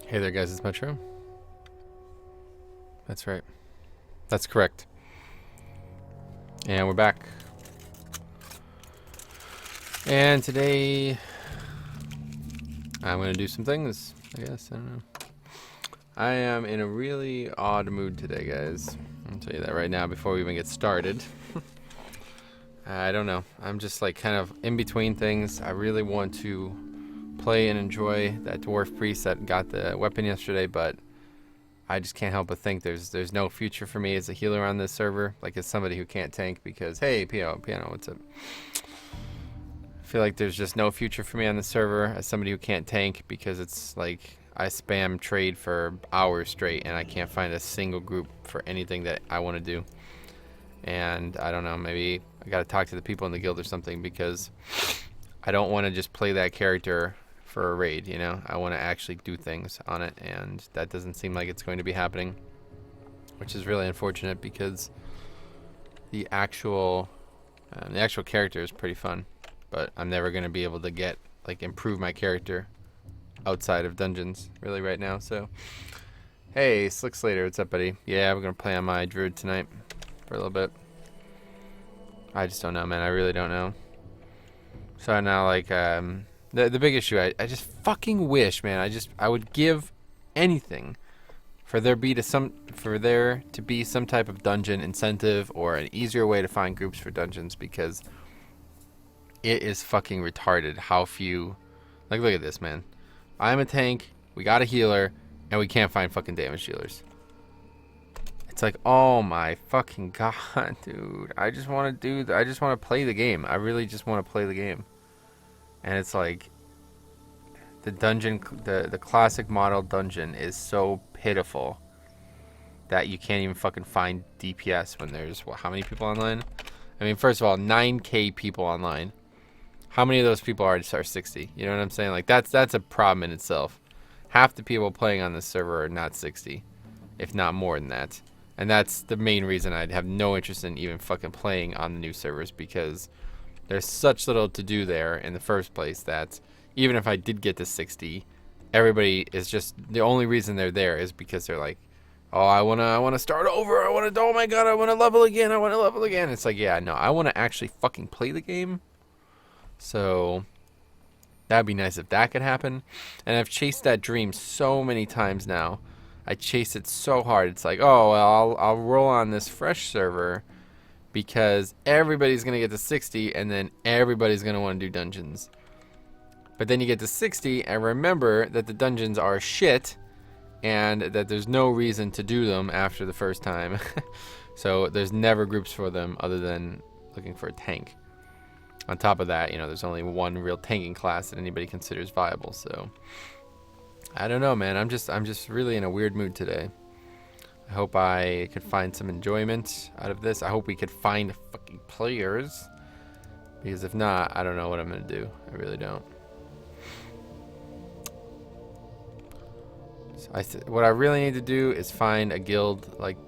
Hey there, guys. It's Metro. That's right. That's correct. And we're back. And today, I'm going to do some things, I guess. I don't know. I am in a really odd mood today, guys. I'll tell you that right now before we even get started. I don't know. I'm just like kind of in between things. I really want to play and enjoy that Dwarf Priest that got the weapon yesterday, but I just can't help but think there's no future for me as a healer on this server, like as somebody who can't tank because, hey, Piano, what's up? I feel like there's just no future for me on the server as somebody who can't tank because it's like I spam trade for hours straight and I can't find a single group for anything that I want to do. And I don't know, maybe I got to talk to the people in the guild or something because I don't want to just play that character for a raid, you know? I want to actually do things on it, and that doesn't seem like it's going to be happening, which is really unfortunate because the actual character is pretty fun, but I'm never going to be able to get improve my character outside of dungeons really right now. So hey, Slick Slater, what's up, buddy? Yeah, we're going to play on my Druid tonight for a little bit. I just don't know, man. I really don't know. So now, the big issue, I just fucking wish, man. I would give anything for there to be some type of dungeon incentive or an easier way to find groups for dungeons, because it is fucking retarded how few. Like, look at this, man. I'm a tank. We got a healer, and we can't find fucking damage dealers. It's like, oh my fucking god, dude. I just want to play the game. I really just want to play the game. And it's like the dungeon, the classic model dungeon is so pitiful that you can't even fucking find DPS when there's how many people online? I mean, first of all, 9K people online. How many of those people are 60? You know what I'm saying? Like that's a problem in itself. Half the people playing on this server are not 60, if not more than that. And that's the main reason I'd have no interest in even fucking playing on the new servers, because there's such little to do there in the first place that even if I did get to 60, everybody is just, the only reason they're there is because they're like, oh, I wanna start over. Oh my god, I wanna level again. It's like, yeah, no, I wanna actually fucking play the game. So that'd be nice if that could happen. And I've chased that dream so many times now. I chase it so hard. It's like, oh, well, I'll roll on this fresh server because everybody's going to get to 60 and then everybody's going to want to do dungeons. But then you get to 60 and remember that the dungeons are shit and that there's no reason to do them after the first time. So there's never groups for them other than looking for a tank. On top of that, you know, there's only one real tanking class that anybody considers viable. So I don't know, man. I'm just really in a weird mood today. I hope I could find some enjoyment out of this. I hope we could find fucking players, because if not, I don't know what I'm gonna do. I really don't. So what I really need to do is find a guild. Like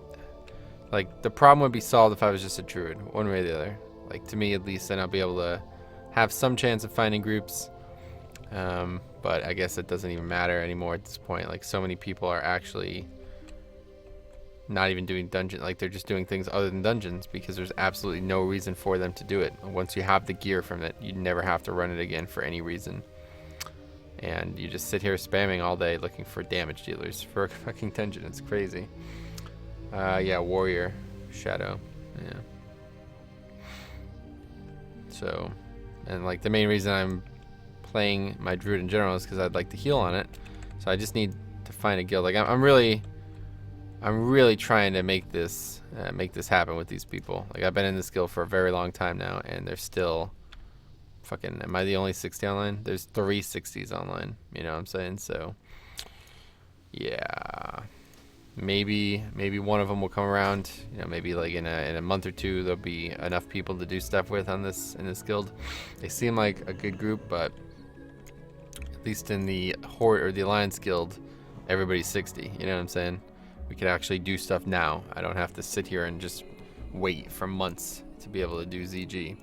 the problem would be solved if I was just a druid, one way or the other. Like, to me at least, then I'll be able to have some chance of finding groups. But I guess it doesn't even matter anymore at this point. Like, so many people are actually not even doing dungeon, like they're just doing things other than dungeons because there's absolutely no reason for them to do it. Once you have the gear from it, you never have to run it again for any reason. And you just sit here spamming all day looking for damage dealers for a fucking dungeon. It's crazy. Yeah, warrior, shadow, yeah. So, and like the main reason I'm playing my druid in general is because I'd like to heal on it. So I just need to find a guild. Like I'm really trying to make this happen with these people. Like, I've been in this guild for a very long time now, and they're still fucking. Am I the only 60 online? There's 3 60s online. You know what I'm saying? So yeah, maybe one of them will come around. You know, maybe like in a month or two there'll be enough people to do stuff with in this guild. They seem like a good group, but at least in the Horde or the Alliance guild, everybody's 60. You know what I'm saying? We can actually do stuff now. I don't have to sit here and just wait for months to be able to do ZG.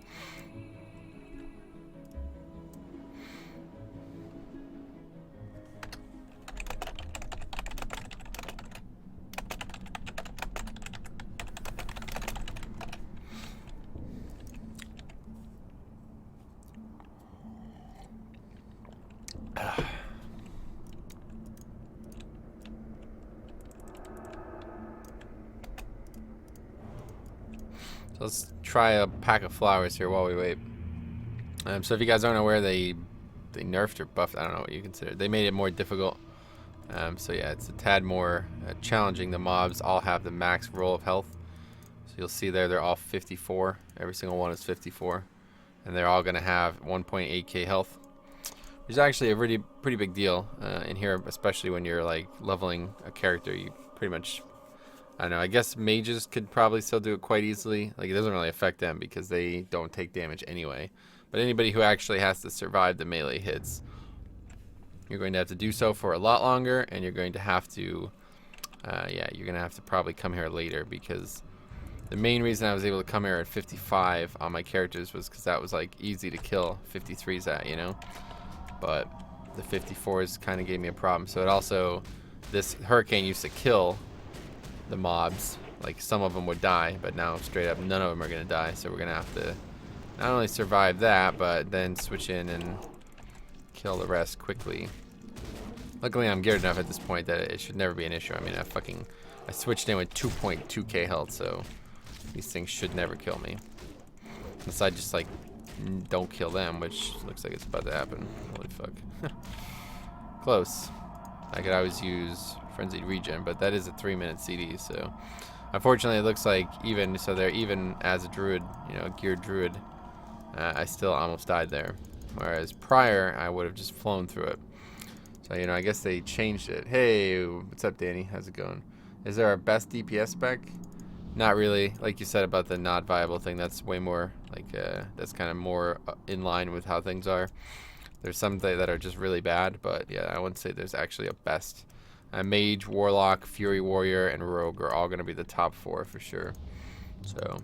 So let's try a pack of flowers here while we wait. So if you guys aren't aware, they nerfed or buffed, I don't know what you consider. They made it more difficult. So yeah, it's a tad more challenging. The mobs all have the max roll of health. So you'll see there, they're all 54. Every single one is 54. And they're all going to have 1.8k health. Which is actually a pretty big deal in here, especially when you're like leveling a character. You pretty much, I don't know, I guess mages could probably still do it quite easily. Like, it doesn't really affect them because they don't take damage anyway. But anybody who actually has to survive the melee hits, you're going to have to do so for a lot longer, and you're going to have to, yeah, you're going to have to probably come here later, because the main reason I was able to come here at 55 on my characters was because that was like easy to kill 53s at, you know? But the 54s kind of gave me a problem. So it also, this hurricane used to kill the mobs. Like, some of them would die, but now straight up none of them are going to die. So we're going to have to not only survive that, but then switch in and kill the rest quickly. Luckily, I'm geared enough at this point that it should never be an issue. I mean, I switched in with 2.2k health, so these things should never kill me. Unless I just, like, don't kill them, which looks like it's about to happen. Holy fuck. Close. I could always use Frenzied Regen, but that is a 3-minute CD, so unfortunately it looks like even as a druid, you know, a geared druid, I still almost died there. Whereas prior, I would have just flown through it. So, you know, I guess they changed it. Hey, what's up, Danny? How's it going? Is there a best DPS spec? Not really. Like you said about the not viable thing, that's way more, like, that's kind of more in line with how things are. There's some that are just really bad, but yeah, I wouldn't say there's actually a best. Mage, Warlock, Fury Warrior, and Rogue are all going to be the top 4 for sure. So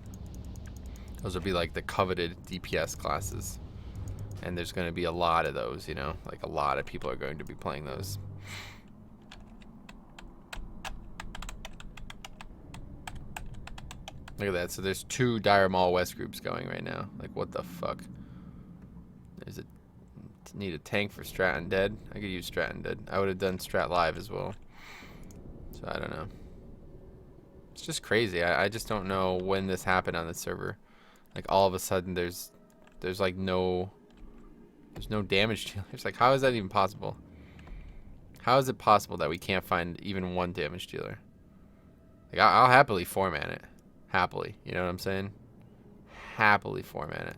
those will be like the coveted DPS classes. And there's going to be a lot of those, you know, like a lot of people are going to be playing those. Look at that. So there's 2 Dire Maul West groups going right now. Like, what the fuck? There's a need a tank for Strat and Dead. I could use Strat and Dead. I would have done Strat Live as well. So I don't know. It's just crazy. I just don't know when this happened on the server. Like, all of a sudden there's like there's no damage dealers. Like, how is that even possible? How is it possible that we can't find even one damage dealer? Like, I'll happily format it. Happily. You know what I'm saying? Happily format it.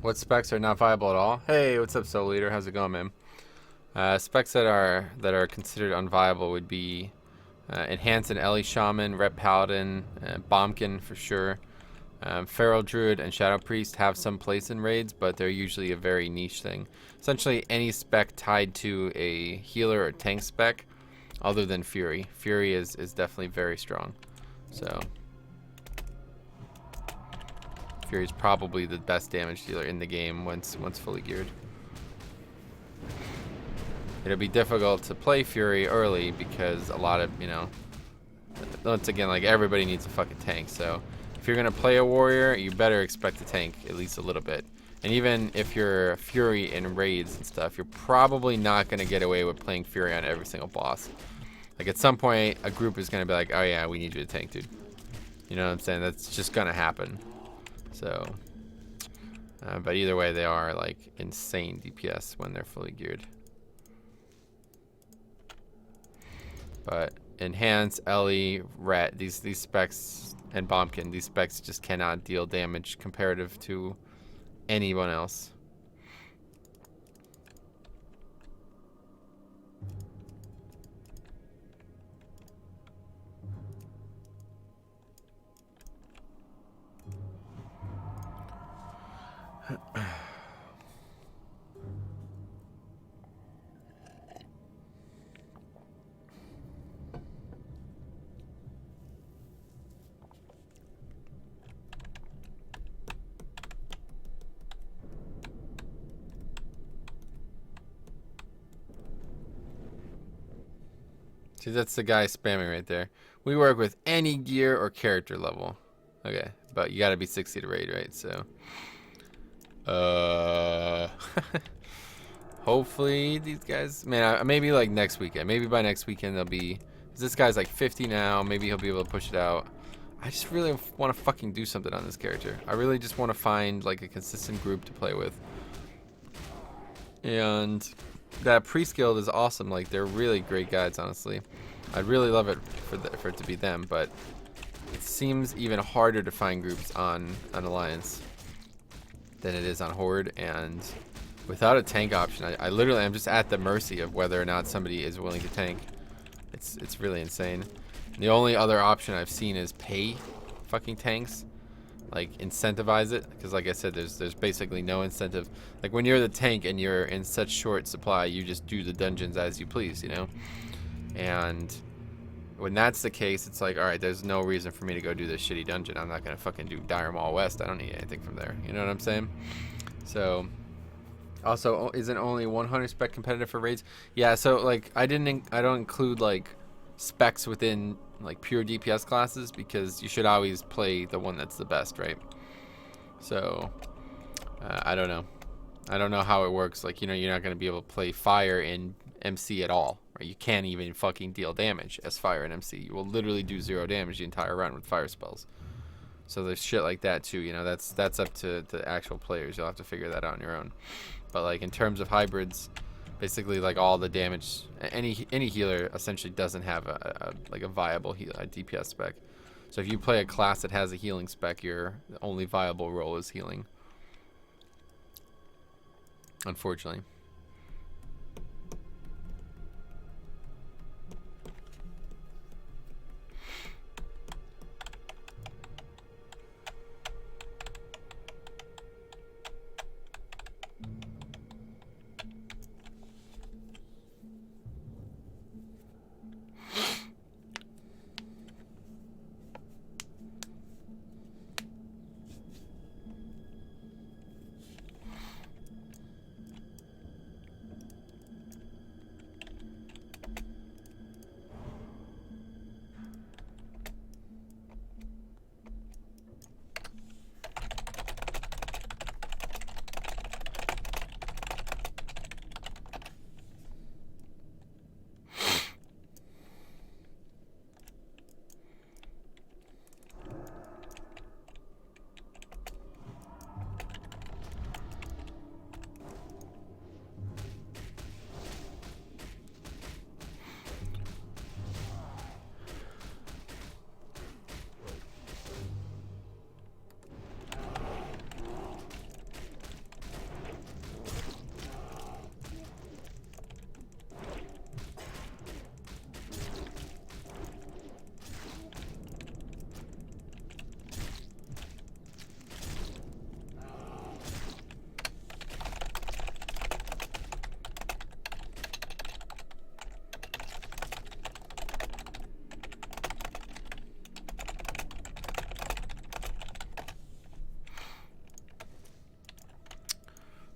What specs are not viable at all? Hey, what's up, Soul Leader? How's it going, man? Specs that are considered unviable would be Enhance and Ellie Shaman, Rep Paladin, Bombkin for sure. Feral Druid and Shadow Priest have some place in raids, but they're usually a very niche thing. Essentially, any spec tied to a healer or tank spec, other than Fury. Fury is definitely very strong. So Fury is probably the best damage dealer in the game once fully geared. It'll be difficult to play Fury early because a lot of, you know, once again, like, everybody needs a fucking tank. So if you're gonna play a warrior, you better expect to tank at least a little bit. And even if you're Fury in raids and stuff, you're probably not gonna get away with playing Fury on every single boss. Like, at some point, a group is gonna be like, oh yeah, we need you to tank, dude. You know what I'm saying? That's just gonna happen. So But either way, they are like insane DPS when they're fully geared. But Enhance, Ellie, Ret, these specs, and Bombkin, these specs just cannot deal damage comparative to anyone else. See, that's the guy spamming right there. We work with any gear or character level. Okay, but you gotta be 60 to raid, right? So, hopefully these guys, man, maybe like next weekend. Maybe by next weekend they'll be, 'cause this guy's like 50 now. Maybe he'll be able to push it out. I just really want to fucking do something on this character. I really just want to find like a consistent group to play with. And that pre-skilled is awesome. Like, they're really great guides, honestly. I'd really love it for it to be them, but it seems even harder to find groups on Alliance than it is on Horde. And without a tank option, I literally am just at the mercy of whether or not somebody is willing to tank. It's really insane. The only other option I've seen is pay fucking tanks. Like, incentivize it, because like I said, there's basically no incentive. Like, when you're the tank and you're in such short supply, you just do the dungeons as you please, you know? And when that's the case, it's like, alright, there's no reason for me to go do this shitty dungeon. I'm not gonna fucking do Dire Maul West. I don't need anything from there. You know what I'm saying? So, also, isn't only 100 spec competitive for raids? Yeah, so, like, I don't include, like, specs within like pure DPS classes, because you should always play the one that's the best, right? So I don't know how it works. Like, you know, you're not going to be able to play fire in MC at all, right? You can't even fucking deal damage as fire in MC. You will literally do 0 damage the entire run with fire spells. So there's shit like that too, you know. That's up to the actual players. You'll have to figure that out on your own. But like, in terms of hybrids, basically, like, all the damage, any healer essentially doesn't have a viable DPS spec. So if you play a class that has a healing spec, your only viable role is healing, unfortunately.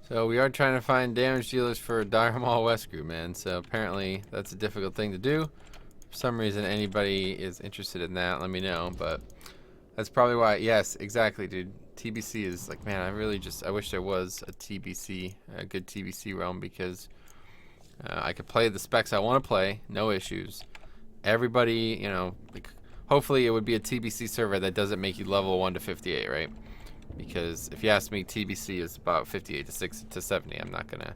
So we are trying to find damage dealers for Dire Maul West group, man. So apparently that's a difficult thing to do. For some reason, anybody is interested in that, let me know. But that's probably why. Yes, exactly, dude. TBC is like, man, I wish there was a TBC, a good TBC realm, because I could play the specs I want to play, no issues. Everybody, you know, like, hopefully it would be a TBC server that doesn't make you level 1 to 58, right? Because if you ask me, TBC is about 58 to 6 to 70. I'm not gonna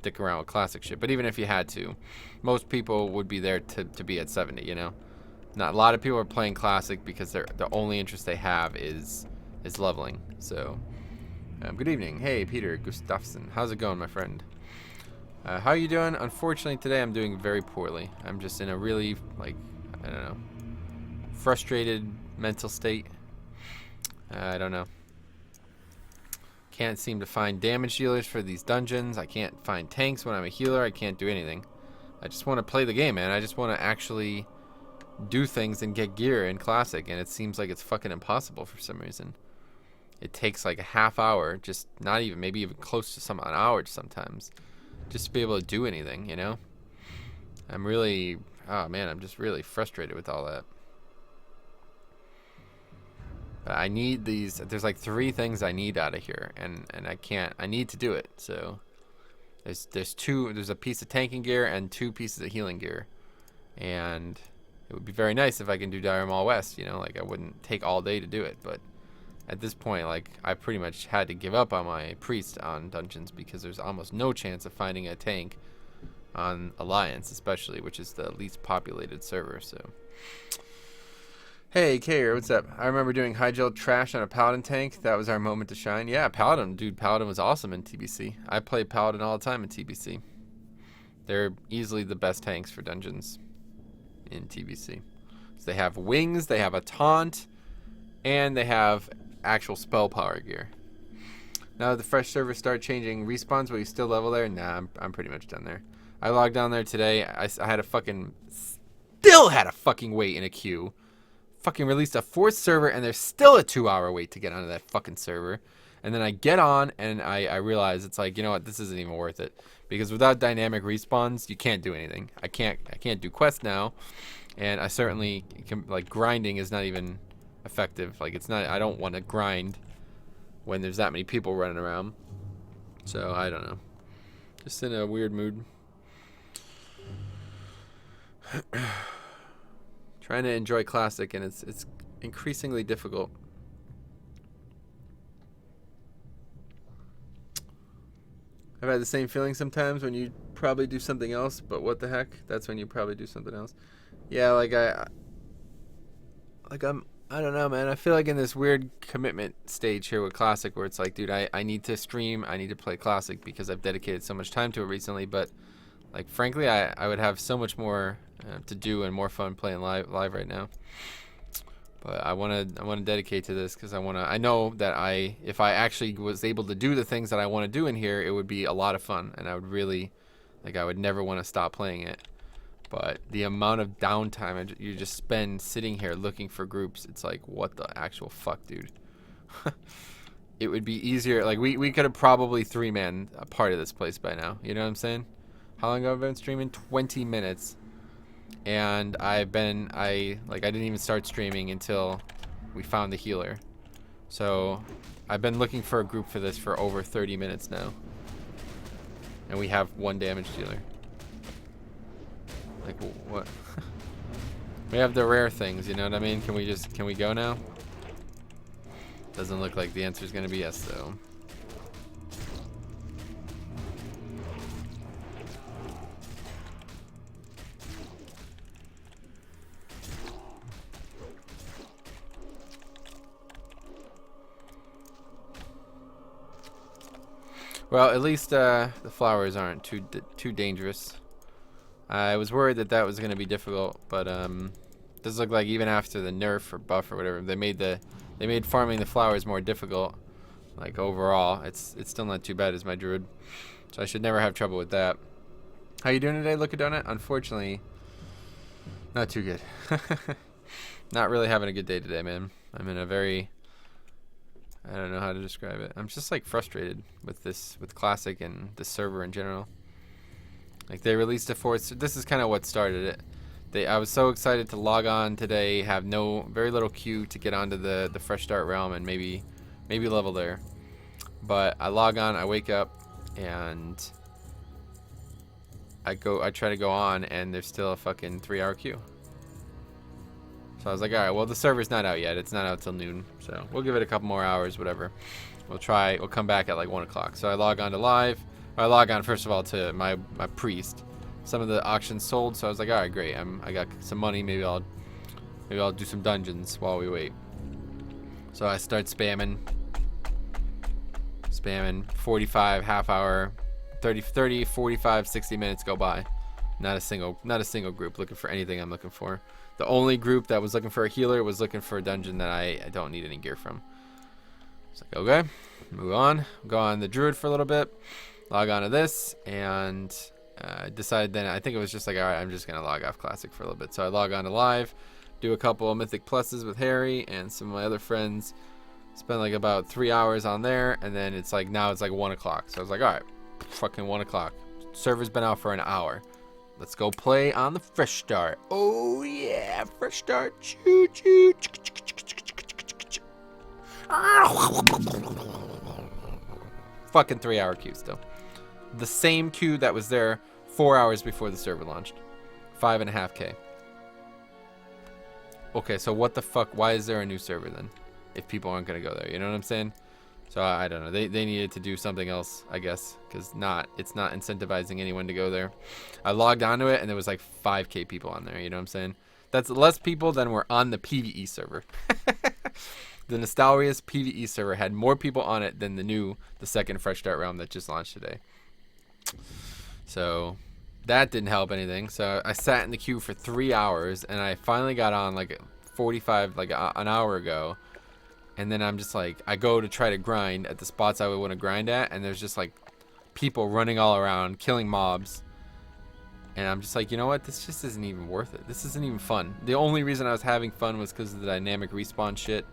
dick around with classic shit. But even if you had to, most people would be there to be at 70. You know, not a lot of people are playing classic because the only interest they have is leveling. So, good evening. Hey, Peter Gustafsson. How's it going, my friend? How are you doing? Unfortunately, today I'm doing very poorly. I'm just in a really, like, I don't know, frustrated mental state. I don't know. Can't seem to find damage dealers for these dungeons. I can't find tanks when I'm a healer. I can't do anything. I just want to play the game, man. I just want to actually do things and get gear in Classic, and it seems like it's fucking impossible for some reason. It takes like a half hour, just not even, maybe even close to an hour sometimes, just to be able to do anything, you know? I'm really, oh man, I'm just really frustrated with all that. I need these, there's like 3 things I need out of here, and I can't, I need to do it. So there's a piece of tanking gear and 2 pieces of healing gear, and it would be very nice if I can do Dire Maul West, you know, like I wouldn't take all day to do it, but at this point, like, I pretty much had to give up on my priest on dungeons because there's almost no chance of finding a tank on Alliance, especially, which is the least populated server. So, hey, Kayer, what's up? I remember doing high gel trash on a Paladin tank. That was our moment to shine. Yeah, Paladin, dude, Paladin was awesome in TBC. I play Paladin all the time in TBC. They're easily the best tanks for dungeons in TBC. So they have wings, they have a taunt, and they have actual spell power gear. Now the fresh servers start changing respawns, will you still level there? Nah, I'm pretty much done there. I logged down there today. I had a fucking, still had a fucking wait in a queue. Fucking released a 4th server, and there's still a 2-hour wait to get onto that fucking server. And then I get on, and I realize it's like, you know what, this isn't even worth it. Because without dynamic respawns, you can't do anything. I can't do quests now, and I certainly can, like, grinding is not even effective. Like, it's not, I don't want to grind when there's that many people running around. So I don't know, just in a weird mood. Trying to enjoy Classic, and it's increasingly difficult. I've had the same feeling sometimes when you probably do something else, but what the heck, that's when you probably do something else. Yeah, like I don't know, man. I feel like in this weird commitment stage here with Classic where it's like, dude, I need to stream, I need to play Classic because I've dedicated so much time to it recently, but like, frankly, I would have so much more to do and more fun playing live right now. But I want to dedicate to this because I know that if I actually was able to do the things that I want to do in here, it would be a lot of fun, and I would really, like, I would never want to stop playing it. But the amount of downtime you just spend sitting here looking for groups, it's like, what the actual fuck, dude? It would be easier. Like, we could have probably 3-man a part of this place by now. You know what I'm saying? How long have I been streaming? 20 minutes. And I didn't even start streaming until we found the healer. So I've been looking for a group for this for over 30 minutes now. And we have 1 damage dealer. Like, what? We have the rare things, you know what I mean? Can we go now? Doesn't look like the answer is going to be yes, though. Well, at least the flowers aren't too dangerous. I was worried that was going to be difficult, but does look like even after the nerf or buff or whatever, they made farming the flowers more difficult. Like, overall, it's still not too bad as my druid, so I should never have trouble with that. How you doing today, Look at Donut? Unfortunately, not too good. Not really having a good day today, man. I'm in a very, I don't know how to describe it. I'm just like frustrated with Classic and the server in general. Like, they released a 4th. This is kind of what started it. I was so excited to log on today, have very little queue to get onto the Fresh Start realm and maybe level there. But I log on, I wake up, and I try to go on, and there's still a fucking 3-hour queue. So I was like, all right, well, the server's not out yet. It's not out till noon. So we'll give it a couple more hours, whatever. We'll come back at like 1 o'clock. So I log on to live. Or I log on, first of all, to my priest. Some of the auctions sold, so I was like, all right, great. I got some money. Maybe I'll do some dungeons while we wait. So I start spamming 45, half hour, 30, 45, 60 minutes go by. Not a single group looking for anything I'm looking for. The only group that was looking for a healer was looking for a dungeon that I don't need any gear from. It's like, okay, move on. Go on the Druid for a little bit. Log on to this, and decided then, I think it was just like, all right, I'm just going to log off Classic for a little bit. So I log on to live, do a couple of Mythic Pluses with Harry and some of my other friends. Spend like about 3 hours on there, and then it's like, now it's like 1 o'clock. So I was like, all right, fucking 1 o'clock. Server's been out for an hour. Let's go play on the fresh start. Oh yeah, fresh start. Choo choo. Fucking 3 hour queue still. The same queue that was there 4 hours before the server launched. 5.5K. Okay, so what the fuck? Why is there a new server then? If people aren't gonna go there, you know what I'm saying? So I don't know. They needed to do something else, I guess, because it's not incentivizing anyone to go there. I logged onto it and there was like 5K people on there. You know what I'm saying? That's less people than were on the PvE server. The Nostalrius PvE server had more people on it than the second Fresh Start realm that just launched today. So that didn't help anything. So I sat in the queue for 3 hours, and I finally got on like 45, like an hour ago. And then I'm just like, I go to try to grind at the spots I would want to grind at, and there's just like people running all around, killing mobs. And I'm just like, you know what? This just isn't even worth it. This isn't even fun. The only reason I was having fun was because of the dynamic respawn shit.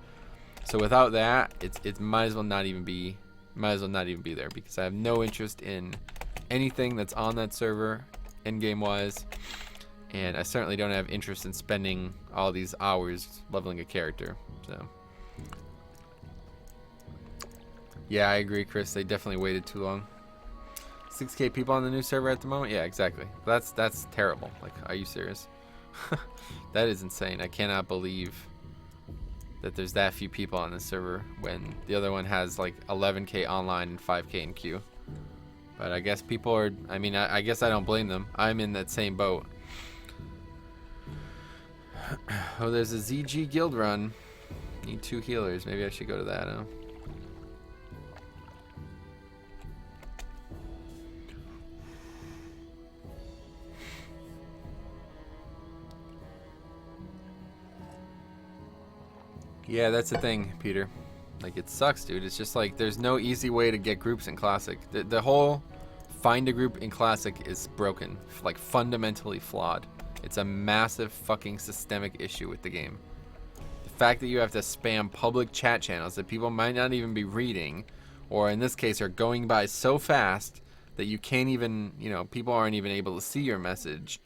So without that, it might as well not even be there, because I have no interest in anything that's on that server, endgame wise, and I certainly don't have interest in spending all these hours leveling a character. So yeah, I agree, Chris. They definitely waited too long. 6K people on the new server at the moment? Yeah, exactly. That's terrible. Like, are you serious? That is insane. I cannot believe that there's that few people on this server when the other one has like 11K online and 5K in queue. But I guess people are, I mean, I guess I don't blame them. I'm in that same boat. Oh, there's a ZG guild run. Need 2 healers. Maybe I should go to that, huh? Yeah, that's the thing, Peter. Like, it sucks, dude. It's just like there's no easy way to get groups in Classic. The whole find a group in Classic is broken, like fundamentally flawed. It's a massive fucking systemic issue with the game. The fact that you have to spam public chat channels that people might not even be reading, or in this case are going by so fast that you can't even, you know, people aren't even able to see your message,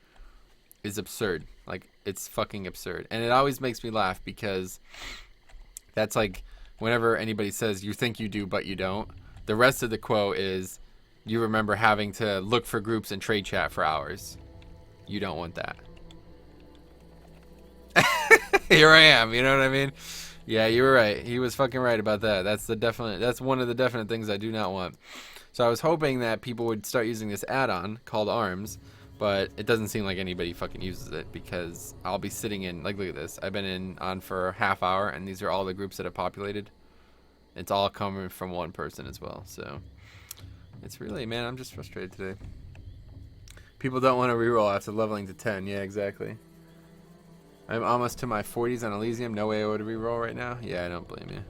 is absurd. Like, it's fucking absurd. And it always makes me laugh because that's like whenever anybody says you think you do but you don't, the rest of the quote is you remember having to look for groups and trade chat for hours. You don't want that. Here I am, you know what I mean? Yeah, you were right. He was fucking right about that. That's one of the definite things I do not want. So I was hoping that people would start using this add-on called Arms, but it doesn't seem like anybody fucking uses it, because I'll be sitting in, like, look at this. I've been on for a half hour, and these are all the groups that have populated. It's all coming from one person as well, so it's really, man, I'm just frustrated today. People don't want to reroll after leveling to 10. Yeah, exactly. I'm almost to my 40s on Elysium. No way I would reroll right now. Yeah, I don't blame you.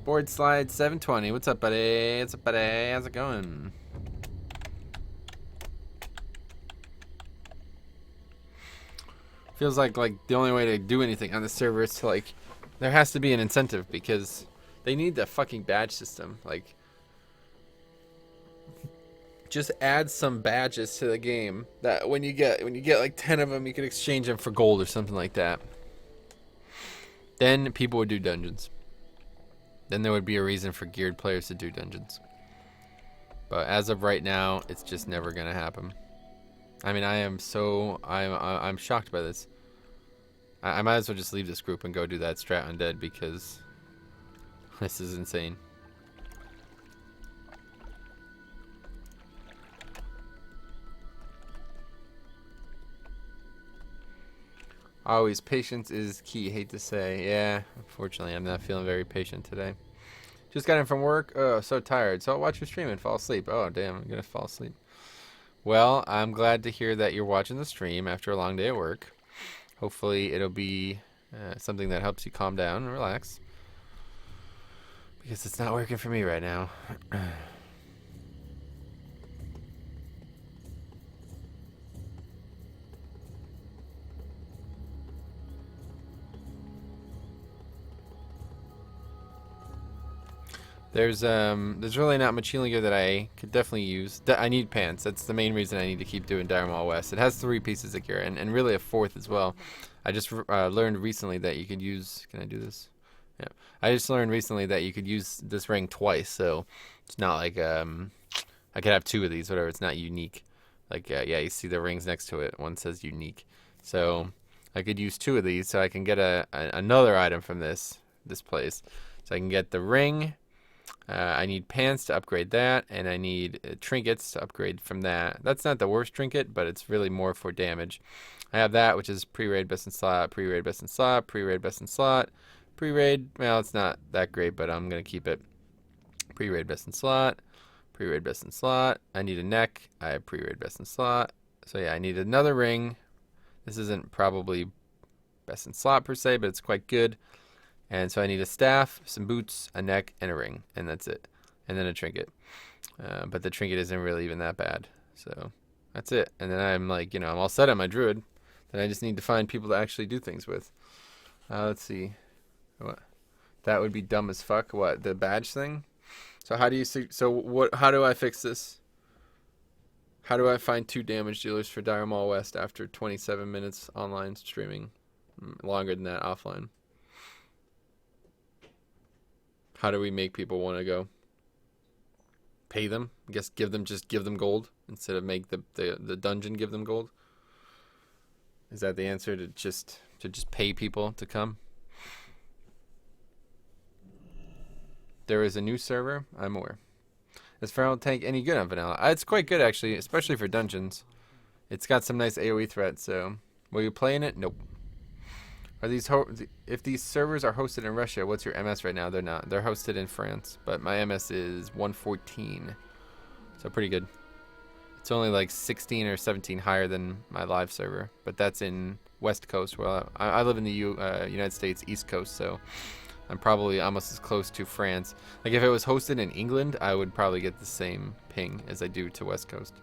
Board slide 720. What's up, buddy? What's up, buddy? How's it going? Feels like the only way to do anything on the server is to, like, there has to be an incentive, because they need the fucking badge system. Like, just add some badges to the game that when you get like 10 of them, you can exchange them for gold or something like that. Then people would do dungeons. Then there would be a reason for geared players to do dungeons. But as of right now, it's just never gonna happen. I mean, I'm shocked by this. I might as well just leave this group and go do that strat undead because this is insane. Always patience is key. Hate to say. Yeah, unfortunately, I'm not feeling very patient today. Just got in from work. Oh, so tired. So I'll watch your stream and fall asleep. Oh, damn. I'm going to fall asleep. Well, I'm glad to hear that you're watching the stream after a long day at work. Hopefully, it'll be something that helps you calm down and relax. Because it's not working for me right now. There's really not much healing gear that I could definitely use. I need pants. That's the main reason I need to keep doing Dire Maul West. It has 3 pieces of gear and really a 4th as well. I just learned recently that you could use. Can I do this? Yeah. I just learned recently that you could use this ring twice. So it's not like I could have 2 of these. Whatever. It's not unique. Like yeah, you see the rings next to it. One says unique. So I could use 2 of these. So I can get another item from this place. So I can get the ring. I need pants to upgrade that, and I need trinkets to upgrade from that. That's not the worst trinket, but it's really more for damage. I have that, which is pre-raid best in slot, pre-raid best in slot, pre-raid best in slot, pre-raid, well, it's not that great, but I'm going to keep it. Pre-raid best in slot, pre-raid best in slot. I need a neck. I have pre-raid best in slot. So yeah, I need another ring. This isn't probably best in slot per se, but it's quite good. And so I need a staff, some boots, a neck, and a ring. And that's it. And then a trinket. But the trinket isn't really even that bad. So that's it. And then I'm like, I'm all set on my druid. Then I just need to find people to actually do things with. Let's see. What? That would be dumb as fuck. What? The badge thing? So how do you see? So what? How do I fix this? How do I find 2 damage dealers for Dire Maul West after 27 minutes online streaming? Longer than that offline. How do we make people want to go? Pay them? I guess give them gold instead of make the dungeon give them gold. Is that the answer, to just pay people to come? There is a new server. I'm aware. Is Feral Tank any good on vanilla? It's quite good actually, especially for dungeons. It's got some nice AoE threats. So, will you play in it? Nope. Are these if these servers are hosted in Russia, what's your MS right now? They're not. They're hosted in France, but my MS is 114, so pretty good. It's only like 16 or 17 higher than my live server, but that's in West Coast. Well, I live in the United States East Coast, so I'm probably almost as close to France. Like if it was hosted in England, I would probably get the same ping as I do to West Coast.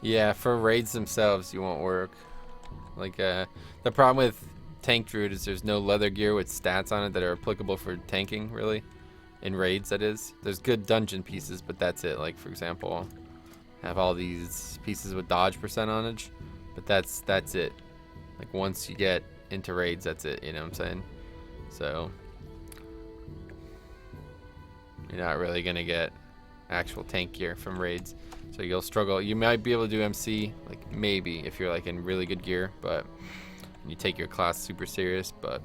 Yeah, for raids themselves, you won't work. Like, the problem with Tank Druid is there's no leather gear with stats on it that are applicable for tanking, really. In raids, that is. There's good dungeon pieces, but that's it. Like, for example, have all these pieces with dodge percentage, but that's it. Like, once you get into raids, that's it, you know what I'm saying? So, you're not really going to get actual tank gear from raids. So you'll struggle. You might be able to do MC, like maybe if you're like in really good gear, but you take your class super serious, but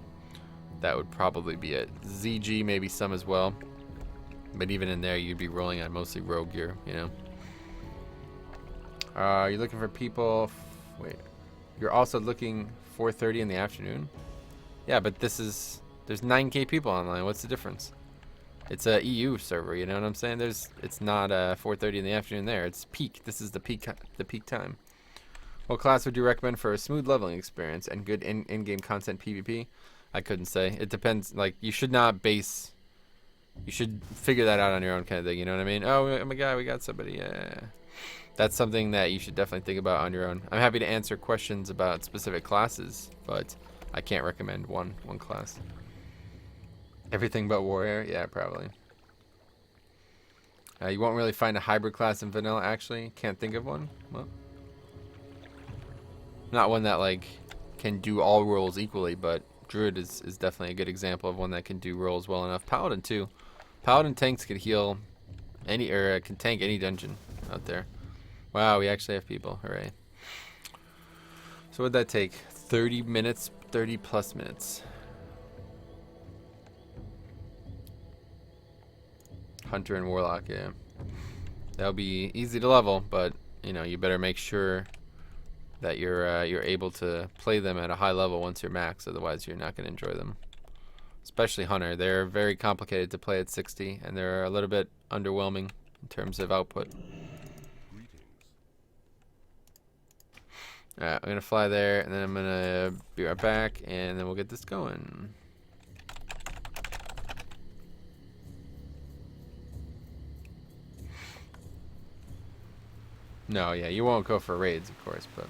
that would probably be it. ZG maybe some as well, but even in there you'd be rolling on mostly rogue gear, you know. You're looking for people. Wait, you're also looking 4:30 in the afternoon? Yeah, but there's 9K people online. What's the difference? It's a EU server, you know what I'm saying? It's not 4:30 in the afternoon there. It's peak. This is the peak time. What class would you recommend for a smooth leveling experience and good in-game content PvP? I couldn't say. It depends. Like, you should not base. You should figure that out on your own kind of thing. You know what I mean? Oh my God, we got somebody. Yeah. That's something that you should definitely think about on your own. I'm happy to answer questions about specific classes, but I can't recommend one class. Everything but warrior? Yeah, probably. You won't really find a hybrid class in vanilla, actually. Can't think of one. Well, not one that, like, can do all roles equally, but Druid is definitely a good example of one that can do roles well enough. Paladin, too. Paladin tanks could heal any, or can tank any dungeon out there. Wow, we actually have people. Hooray. So what'd that take? 30 minutes? 30 plus minutes. Hunter and Warlock, yeah. That'll be easy to level, but you know, you better make sure that you're able to play them at a high level once you're max, otherwise you're not gonna enjoy them. Especially Hunter. They're very complicated to play at 60, and they're a little bit underwhelming in terms of output. Alright, I'm gonna fly there, and then I'm gonna be right back, and then we'll get this going. No, yeah, you won't go for raids, of course, but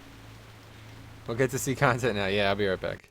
we'll get to see content now. Yeah, I'll be right back.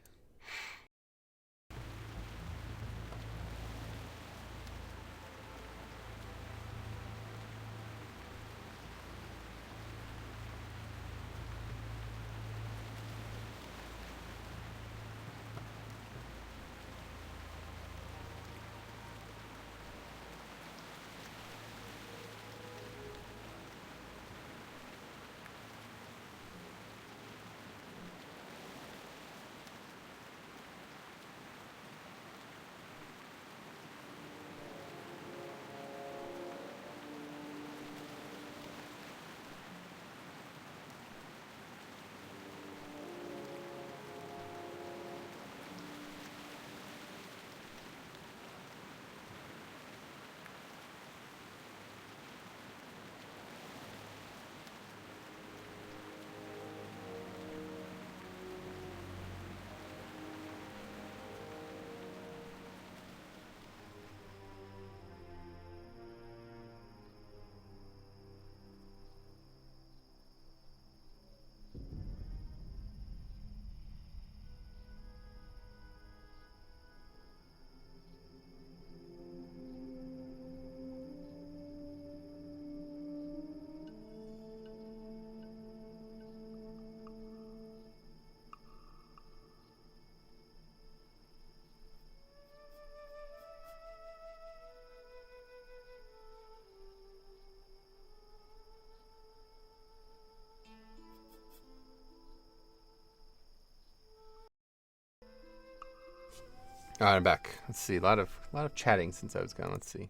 Alright, I'm back. Let's see. A lot of chatting since I was gone. Let's see.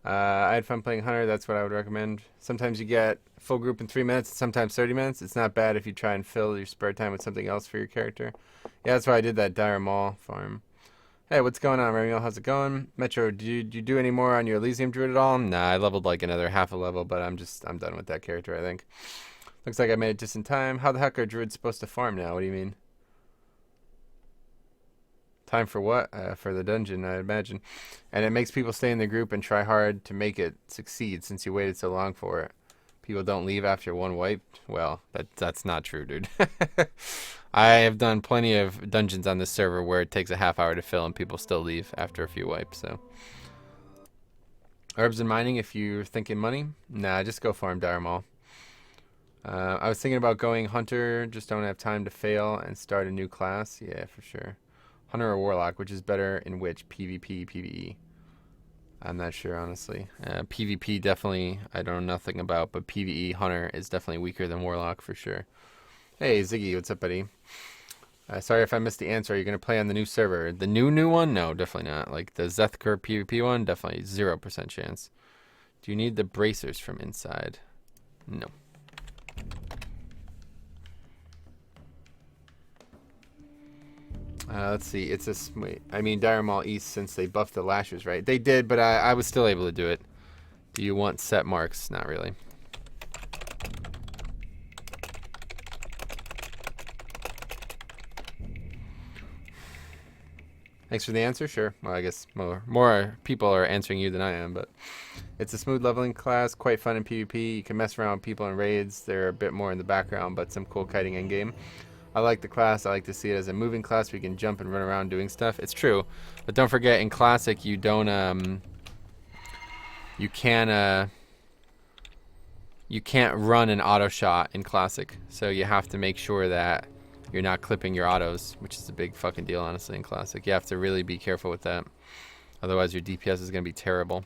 I had fun playing Hunter. That's what I would recommend. Sometimes you get a full group in 3 minutes, sometimes 30 minutes. It's not bad if you try and fill your spare time with something else for your character. Yeah, that's why I did that Dire Maul farm. Hey, what's going on, Remiel? How's it going? Metro, did you do any more on your Elysium Druid at all? Nah, I leveled like another half a level, but I'm done with that character, I think. Looks like I made it just in time. How the heck are Druids supposed to farm now? What do you mean? Time for what? For the dungeon, I imagine. And it makes people stay in the group and try hard to make it succeed since you waited so long for it. People don't leave after one wipe. Well, that's not true, dude. I have done plenty of dungeons on this server where it takes a half hour to fill and people still leave after a few wipes, so. Herbs and mining if you're thinking money? Nah, just go farm Dire Maul. I was thinking about going Hunter, just don't have time to fail and start a new class. Yeah, for sure. Hunter or Warlock, which is better in which? PvP, PvE? I'm not sure, honestly. PvP definitely, I don't know nothing about, but PvE, Hunter is definitely weaker than Warlock for sure. Hey, Ziggy, what's up, buddy? Sorry if I missed the answer. Are you going to play on the new server? The new one? No, definitely not. Like the Zethker PvP one? Definitely 0% chance. Do you need the bracers from inside? No. Let's see. It's a wait. I mean, Dire Maul East since they buffed the lashers, right? They did, but I was still able to do it. Do you want set marks? Not really. Thanks for the answer. Sure. Well, I guess more people are answering you than I am, but it's a smooth leveling class, quite fun in PvP. You can mess around with people in raids. They're a bit more in the background, but some cool kiting in game. I like the class. I like to see it as a moving class where you can jump and run around doing stuff. It's true, but don't forget in Classic you don't you can you can't run an auto shot in Classic. So you have to make sure that you're not clipping your autos, which is a big fucking deal, honestly, in Classic. You have to really be careful with that. Otherwise, your DPS is going to be terrible.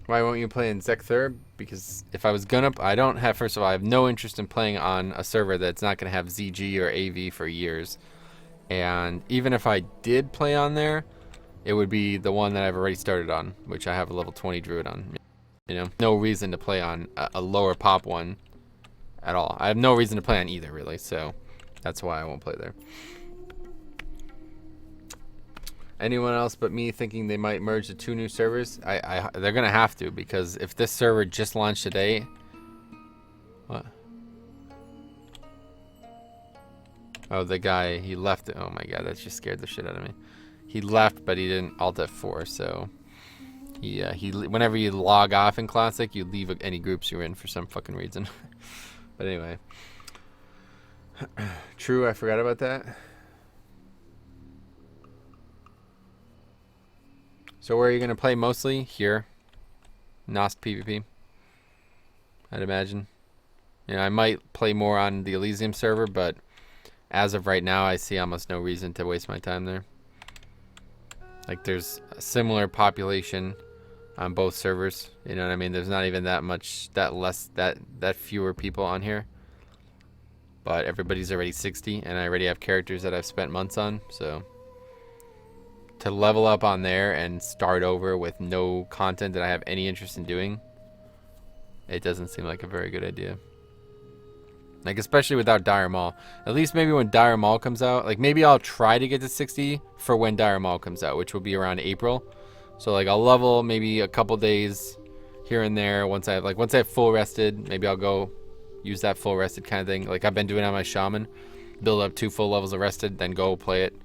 Why won't you play in Zek Third? Because if I was gonna, I don't have, first of all, I have no interest in playing on a server that's not going to have ZG or AV for years. And even if I did play on there, it would be the one that I've already started on, which I have a level 20 Druid on. You know, no reason to play on a lower pop one at all. I have no reason to play on either, really, so that's why I won't play there. Anyone else but me thinking they might merge the 2 new servers? They're gonna have to, because if this server just launched today, what? Oh, the guy, he left it. Oh my god, that just scared the shit out of me. He left, but he didn't Alt F4, so he whenever you log off in Classic, you leave any groups you're in for some fucking reason. But anyway, true, I forgot about that. So where are you going to play mostly? Here. Nost PvP. I'd imagine. You know, I might play more on the Elysium server, but as of right now, I see almost no reason to waste my time there. Like, there's a similar population on both servers. You know what I mean? There's not even that much, that fewer people on here. But everybody's already 60, and I already have characters that I've spent months on, so to level up on there and start over with no content that I have any interest in doing, it doesn't seem like a very good idea. Like, especially without Dire Maul. At least maybe when Dire Maul comes out, like, maybe I'll try to get to 60 for when Dire Maul comes out, which will be around April. So, like, I'll level maybe a couple days here and there. Once I have full rested, maybe I'll go use that full rested kind of thing. Like I've been doing on my Shaman. Build up 2 full levels of rested, then go play it.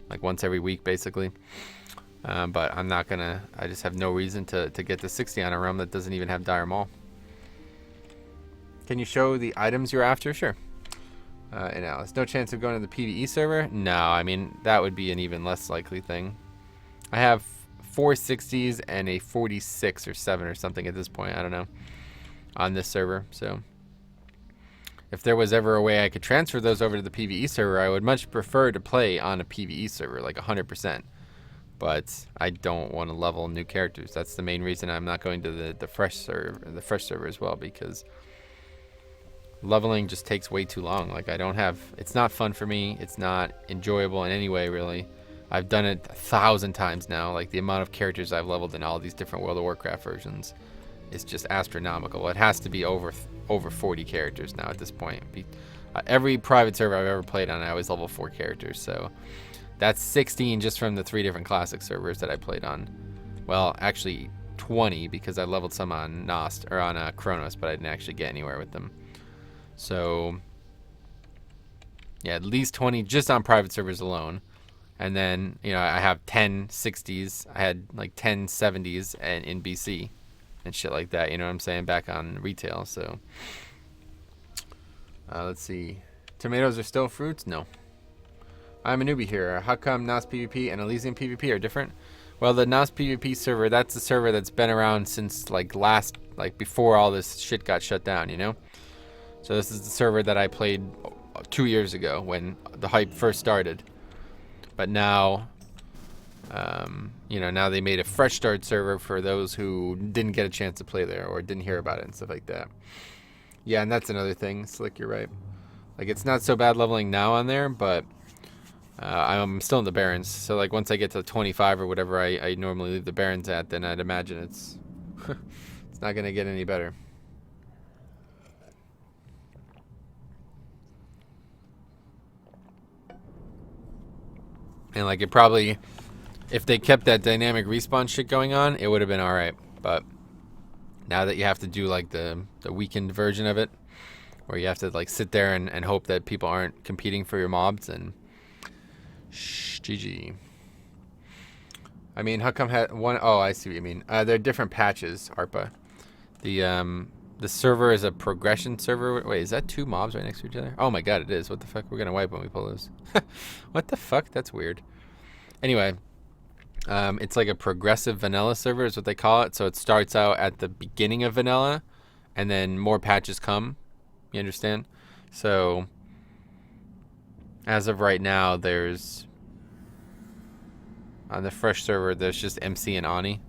Like once every week, basically. But I'm not gonna, I just have no reason to get to 60 on a realm that doesn't even have Dire Maul. Can you show the items you're after? Sure. And Alice, no chance of going to the PvE server? No, I mean, that would be an even less likely thing. I have 4 60s and a 46 or 7 or something at this point, I don't know, on this server. So if there was ever a way I could transfer those over to the PvE server, I would much prefer to play on a PvE server, like 100%. But I don't want to level new characters. That's the main reason I'm not going to the fresh server as well, because leveling just takes way too long. Like, I don't have, it's not fun for me. It's not enjoyable in any way, really. I've done it 1,000 times now. Like, the amount of characters I've leveled in all these different World of Warcraft versions is just astronomical. It has to be over 40 characters now at this point. Every private server I've ever played on, I always level 4 characters. So that's 16 just from the 3 different classic servers that I played on. Well, actually 20, because I leveled some on Nost or on Kronos, but I didn't actually get anywhere with them. So yeah, at least 20 just on private servers alone. And then, you know, I have 10 60s. I had like 10 70s and in BC and shit like that. You know what I'm saying? Back on retail. So let's see. Tomatoes are still fruits? No. I'm a newbie here. How come Nost PvP and Elysium PvP are different? Well, the Nost PvP server, that's the server that's been around since like before all this shit got shut down, you know? So this is the server that I played 2 years ago when the hype first started. But now, you know, now they made a fresh start server for those who didn't get a chance to play there or didn't hear about it and stuff like that. Yeah, and that's another thing, Slick, you're right. Like, it's not so bad leveling now on there, but I'm still in the Barrens. So, like, once I get to 25 or whatever I normally leave the Barrens at, then I'd imagine it's it's not going to get any better. And like, it probably, if they kept that dynamic respawn shit going on, it would have been alright. But now that you have to do like the weakened version of it, where you have to like sit there and hope that people aren't competing for your mobs, and GG. I mean, how come oh, I see what you mean. They're different patches, ARPA. The server is a progression server. Wait, is that 2 mobs right next to each other? Oh my god, it is. What the fuck? We're gonna wipe when we pull those. What the fuck? That's weird. Anyway, it's like a progressive vanilla server is what they call it. So it starts out at the beginning of vanilla, and then more patches come. You understand? So as of right now, there's on the fresh server, there's just MC and Ani.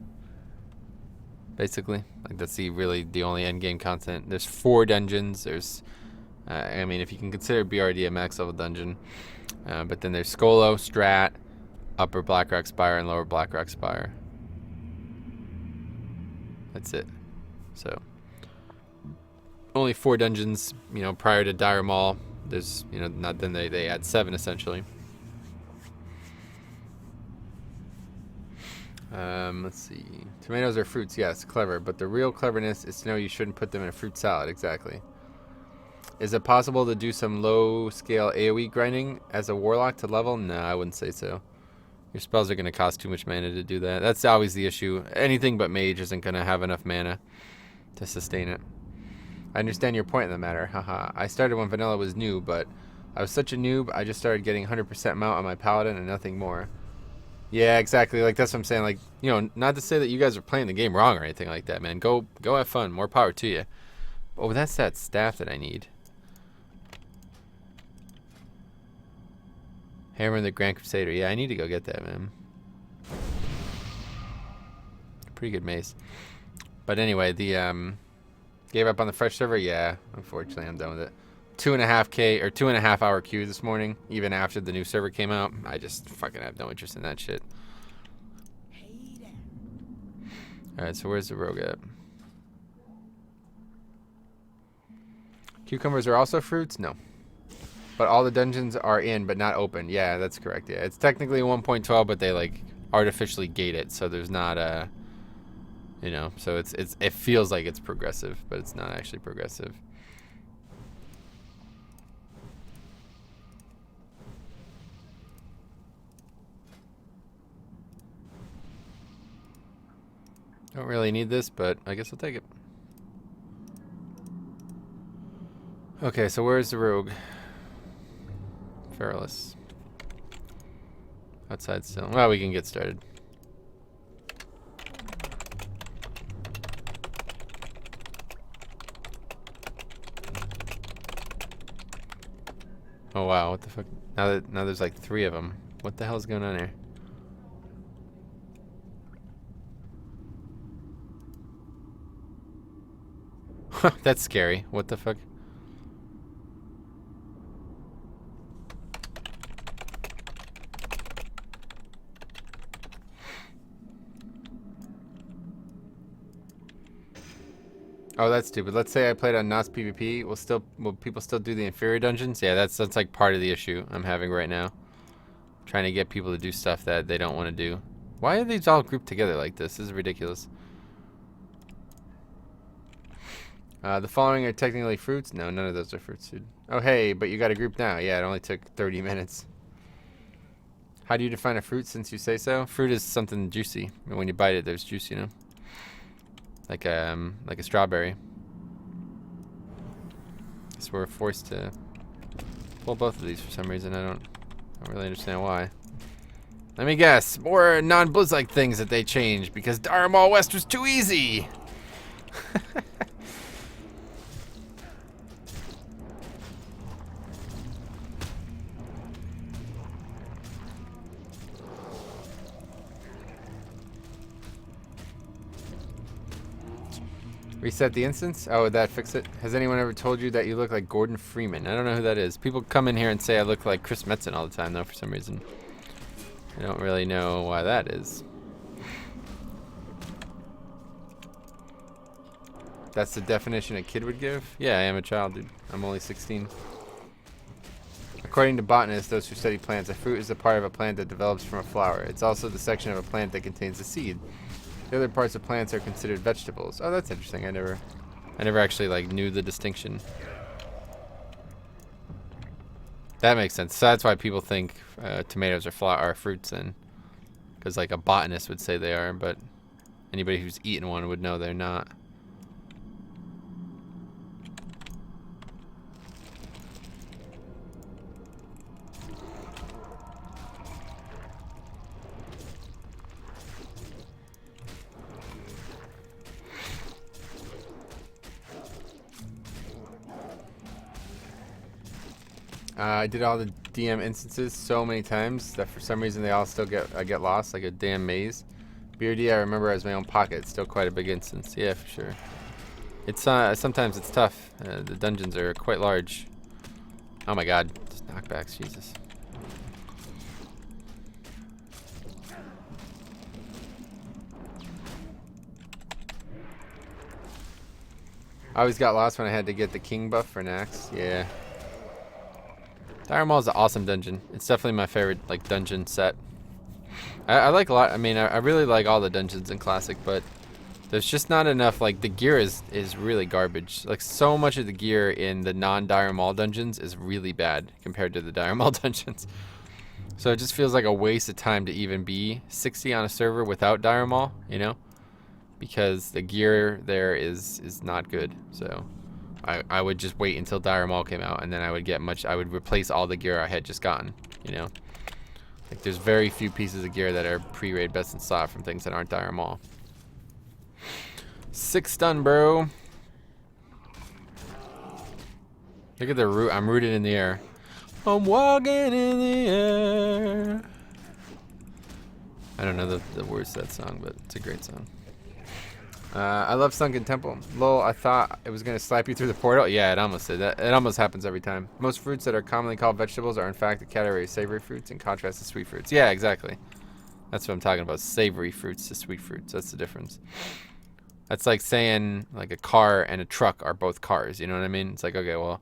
Basically, like that's the only end game content. There's 4 dungeons. There's, I mean, if you can consider BRD a max level dungeon, but then there's Skolo, Strat, Upper Blackrock Spire, and Lower Blackrock Spire. That's it. So only 4 dungeons. You know, prior to Dire Maul, there's not then they add 7 essentially. Let's see. Tomatoes are fruits, yes, clever. But the real cleverness is to know you shouldn't put them in a fruit salad. Exactly. Is it possible to do some low-scale AoE grinding as a warlock to level? No, I wouldn't say so. Your spells are going to cost too much mana to do that. That's always the issue. Anything but mage isn't going to have enough mana to sustain it. I understand your point in the matter. Haha. I started when vanilla was new, but I was such a noob, I just started getting 100% mount on my paladin and nothing more. Yeah, exactly. Like, that's what I'm saying. Like, not to say that you guys are playing the game wrong or anything like that, man. Go have fun. More power to you. Oh, that's that staff that I need. Hammer and the Grand Crusader. Yeah, I need to go get that, man. Pretty good mace. But anyway, the gave up on the fresh server. Yeah, unfortunately, I'm done with it. 2.5K or 2.5 hour queue this morning, even after the new server came out. I just fucking have no interest in that shit. Alright, so where's the rogue at? Cucumbers are also fruits? No. But all the dungeons are in, but not open. Yeah, that's correct. Yeah, it's technically 1.12, but they like artificially gate it, so there's not a, so it feels like it's progressive, but it's not actually progressive. Don't really need this, but I guess I'll take it. Okay, so where's the rogue? Feralus. Outside still. Well, we can get started. Oh wow, what the fuck? Now there's like 3 of them. What the hell's going on here? That's scary. What the fuck? Oh, that's stupid. Let's say I played on NOS PvP. Will people still do the inferior dungeons? Yeah, that's like part of the issue I'm having right now. Trying to get people to do stuff that they don't want to do. Why are these all grouped together like this? This is ridiculous. The following are technically fruits? No, none of those are fruits, dude. Oh, hey, but you got a group now. Yeah, it only took 30 minutes. How do you define a fruit since you say so? Fruit is something juicy. And when you bite it, there's juice, Like a strawberry. So we're forced to pull both of these for some reason. I don't really understand why. Let me guess. More non-Blizz-like things that they changed because Dire Maul West was too easy. Reset the instance? Oh, would that fix it? Has anyone ever told you that you look like Gordon Freeman? I don't know who that is. People come in here and say I look like Chris Metzen all the time, though, for some reason. I don't really know why that is. That's the definition a kid would give? Yeah, I am a child, dude. I'm only 16. According to botanists, those who study plants, a fruit is a part of a plant that develops from a flower. It's also the section of a plant that contains a seed. The other parts of plants are considered vegetables. Oh, that's interesting. I never actually knew the distinction. That makes sense. So that's why people think tomatoes are fruits, then, because like a botanist would say they are, but anybody who's eaten one would know they're not. I did all the DM instances so many times that for some reason they all still get lost, like a damn maze. BRD I remember as my own pocket. It's still quite a big instance. Yeah, for sure. It's sometimes it's tough. The dungeons are quite large. Oh my god, just knockbacks, Jesus. I always got lost when I had to get the king buff for Nax. Yeah. Dire Maul is an awesome dungeon. It's definitely my favorite like dungeon set. I like a lot. I mean, I really like all the dungeons in Classic, but there's just not enough. Like the gear is really garbage. Like so much of the gear in the non-Dire Maul dungeons is really bad compared to the Dire Maul dungeons. So it just feels like a waste of time to even be 60 on a server without Dire Maul, you know? Because the gear there is not good. So I would just wait until Dire Maul came out, and then I would replace all the gear I had just gotten, you know? Like there's very few pieces of gear that are pre-raid best in slot from things that aren't Dire Maul. 6 stun, bro. Look at the root. I'm rooted in the air. I'm walking in the air. I don't know the words to that song, but it's a great song. I love Sunken Temple. Lol, I thought it was going to slap you through the portal. Yeah, it almost did. It almost happens every time. Most fruits that are commonly called vegetables are in fact a category of savory fruits in contrast to sweet fruits. Yeah, exactly. That's what I'm talking about. Savory fruits to sweet fruits. That's the difference. That's like saying like a car and a truck are both cars. You know what I mean? It's like, okay, well,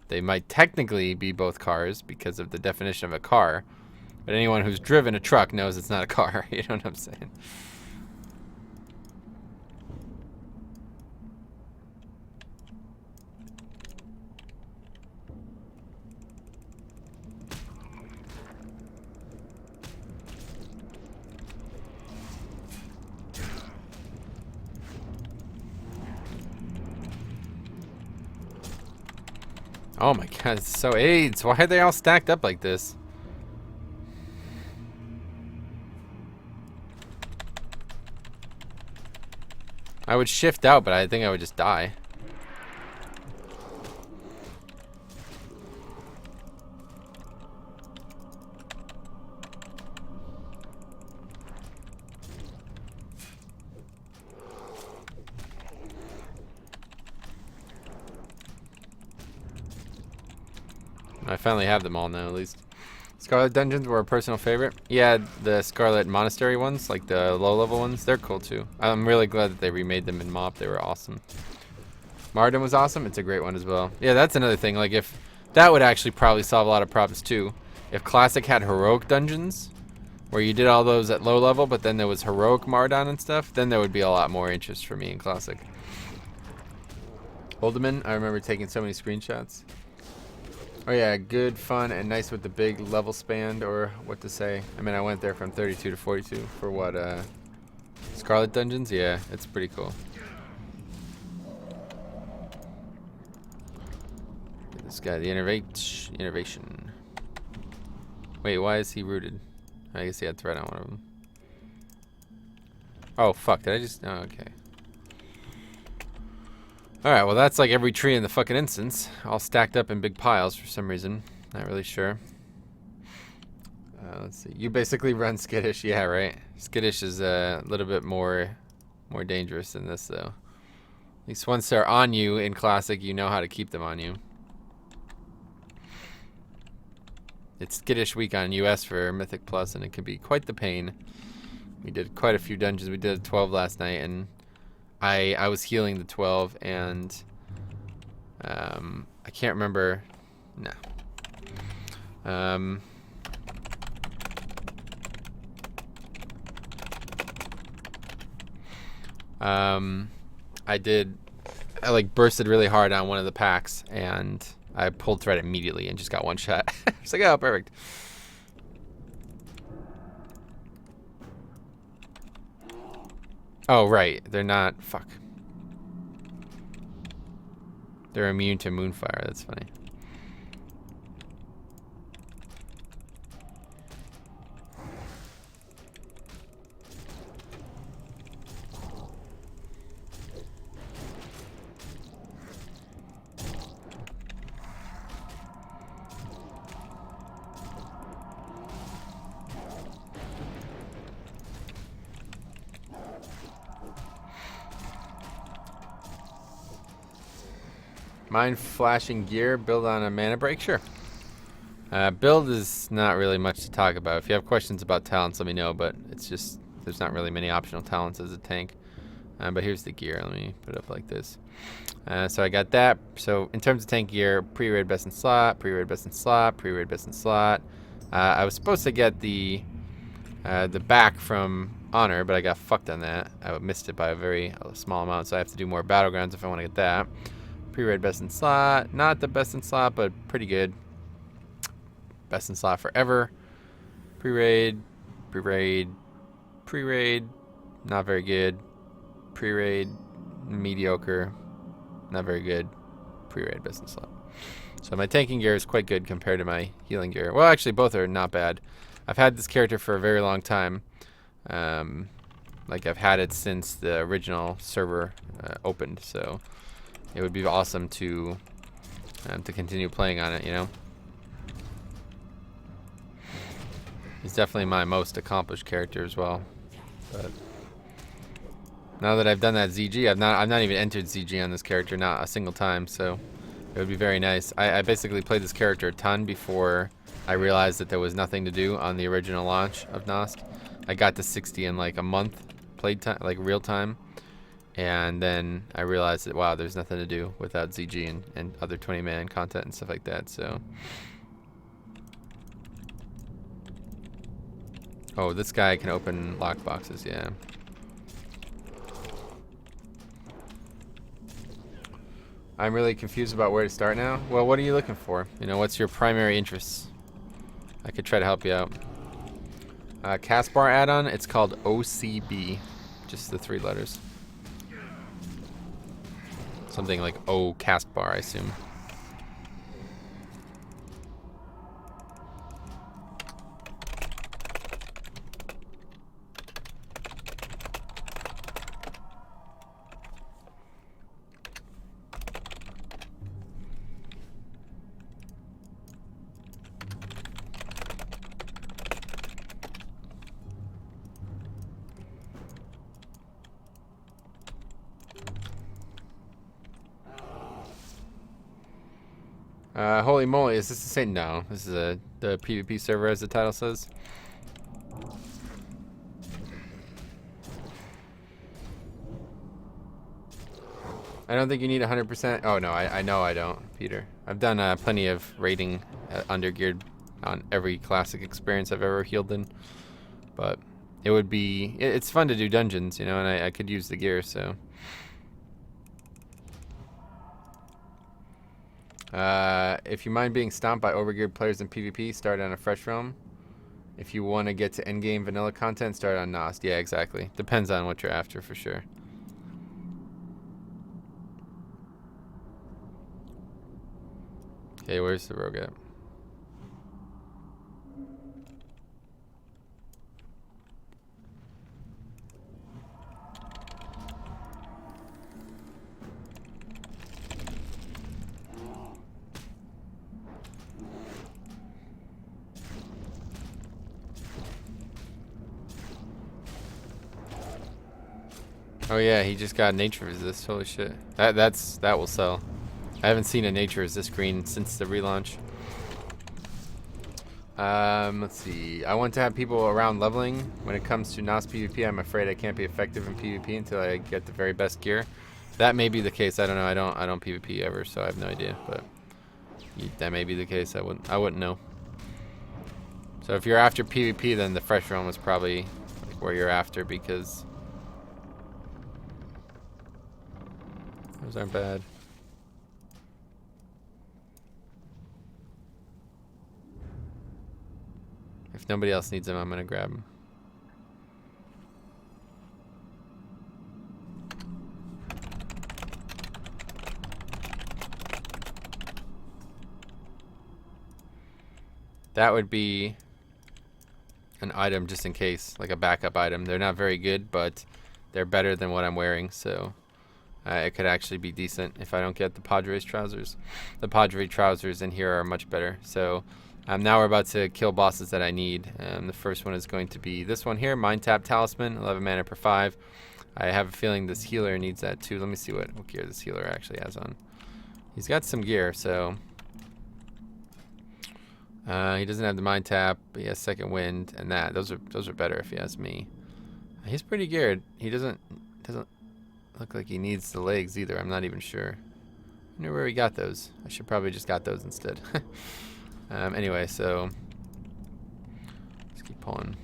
they might technically be both cars because of the definition of a car. But anyone who's driven a truck knows it's not a car. You know what I'm saying? Oh my god, it's so AIDS. Why are they all stacked up like this? I would shift out, but I think I would just die. I finally have them all now, at least. Scarlet Dungeons were a personal favorite. Yeah, the Scarlet Monastery ones, like the low-level ones, they're cool too. I'm really glad that they remade them in MoP. They were awesome. Marden was awesome. It's a great one as well. Yeah, that's another thing. Like, if that would actually probably solve a lot of problems too. If Classic had heroic dungeons, where you did all those at low level, but then there was heroic Mardon and stuff, then there would be a lot more interest for me in Classic. Holdeman, I remember taking so many screenshots. Oh yeah, good, fun, and nice with the big level span, or what to say. I mean, I went there from 32 to 42 for what, Scarlet Dungeons? Yeah, it's pretty cool. Get this guy, the innovation. Wait, why is he rooted? I guess he had threat on one of them. Oh, fuck, did I just... Oh, okay. Alright, well that's like every tree in the fucking instance. All stacked up in big piles for some reason. Not really sure. Let's see. You basically run Skittish. Yeah, right. Skittish is a little bit more dangerous than this, though. At least once they're on you in Classic, you know how to keep them on you. It's Skittish week on US for Mythic Plus, and it can be quite the pain. We did quite a few dungeons. We did 12 last night, and I was healing the 12, and I can't remember. No. I like bursted really hard on one of the packs, and I pulled thread immediately and just got one shot. It's like, oh, perfect. Oh, right. They're not... Fuck. They're immune to Moonfire. That's funny. Mind flashing gear, build on a mana break? Sure. Build is not really much to talk about. If you have questions about talents, let me know, but it's just, there's not really many optional talents as a tank. But here's the gear. Let me put it up like this. So I got that. So in terms of tank gear, pre-raid best in slot, pre-raid best in slot, pre-raid best in slot. I was supposed to get the back from Honor, but I got fucked on that. I missed it by a small amount, so I have to do more battlegrounds if I want to get that. Pre-raid best in slot. Not the best in slot, but pretty good. Best in slot forever. Pre-raid, pre-raid, pre-raid. Not very good. Pre-raid, mediocre. Not very good. Pre-raid, best in slot. So my tanking gear is quite good compared to my healing gear. Well, actually, both are not bad. I've had this character for a very long time. Like I've had it since the original server opened, so it would be awesome to continue playing on it, you know. He's definitely my most accomplished character as well. But now that I've done that ZG, I've not even entered ZG on this character, not a single time. So it would be very nice. I basically played this character a ton before I realized that there was nothing to do on the original launch of Nost. I got to 60 in like a month, played time, like real time, and then I realized that wow, there's nothing to do without ZG and other 20-man content and stuff like that. So. Oh, this guy can open lockboxes, yeah. I'm really confused about where to start now. Well, what are you looking for? You know, what's your primary interests? I could try to help you out. Cast bar add-on, it's called OCB. Just the 3 letters. Something like O cast bar, I assume. Holy moly, is this the same? No, this is the PvP server as the title says. I don't think you need 100%. Oh no, I know I don't, Peter. I've done plenty of raiding undergeared on every classic experience I've ever healed in. But it would be, it's fun to do dungeons, you know, and I could use the gear, so. If you mind being stomped by overgeared players in PvP, start on a fresh realm. If you want to get to endgame vanilla content, start on Nost. Yeah, exactly. Depends on what you're after, for sure. Okay, where's the rogue at? Oh yeah, he just got nature resist. Holy shit. That will sell. I haven't seen a nature resist green since the relaunch. Let's see. I want to have people around leveling. When it comes to Nost PvP, I'm afraid I can't be effective in PvP until I get the very best gear. That may be the case. I don't know. I don't PvP ever, so I have no idea. But that may be the case. I wouldn't know. So if you're after PvP, then the fresh realm is probably like where you're after, because those aren't bad. If nobody else needs them, I'm gonna grab them. That would be an item just in case, like a backup item. They're not very good, but they're better than what I'm wearing, so it could actually be decent if I don't get the Padres trousers. The Padre trousers in here are much better. So now we're about to kill bosses that I need. The first one is going to be this one here, Mind Tap Talisman, 11 mana per 5. I have a feeling this healer needs that too. Let me see what gear this healer actually has on. He's got some gear, so he doesn't have the mind tap, but he has second wind and that. Those are better if you ask me. He's pretty geared. He doesn't look like he needs the legs either. I'm not even sure. I wonder where he got those. I should probably just got those instead. Anyway, so let's keep pulling.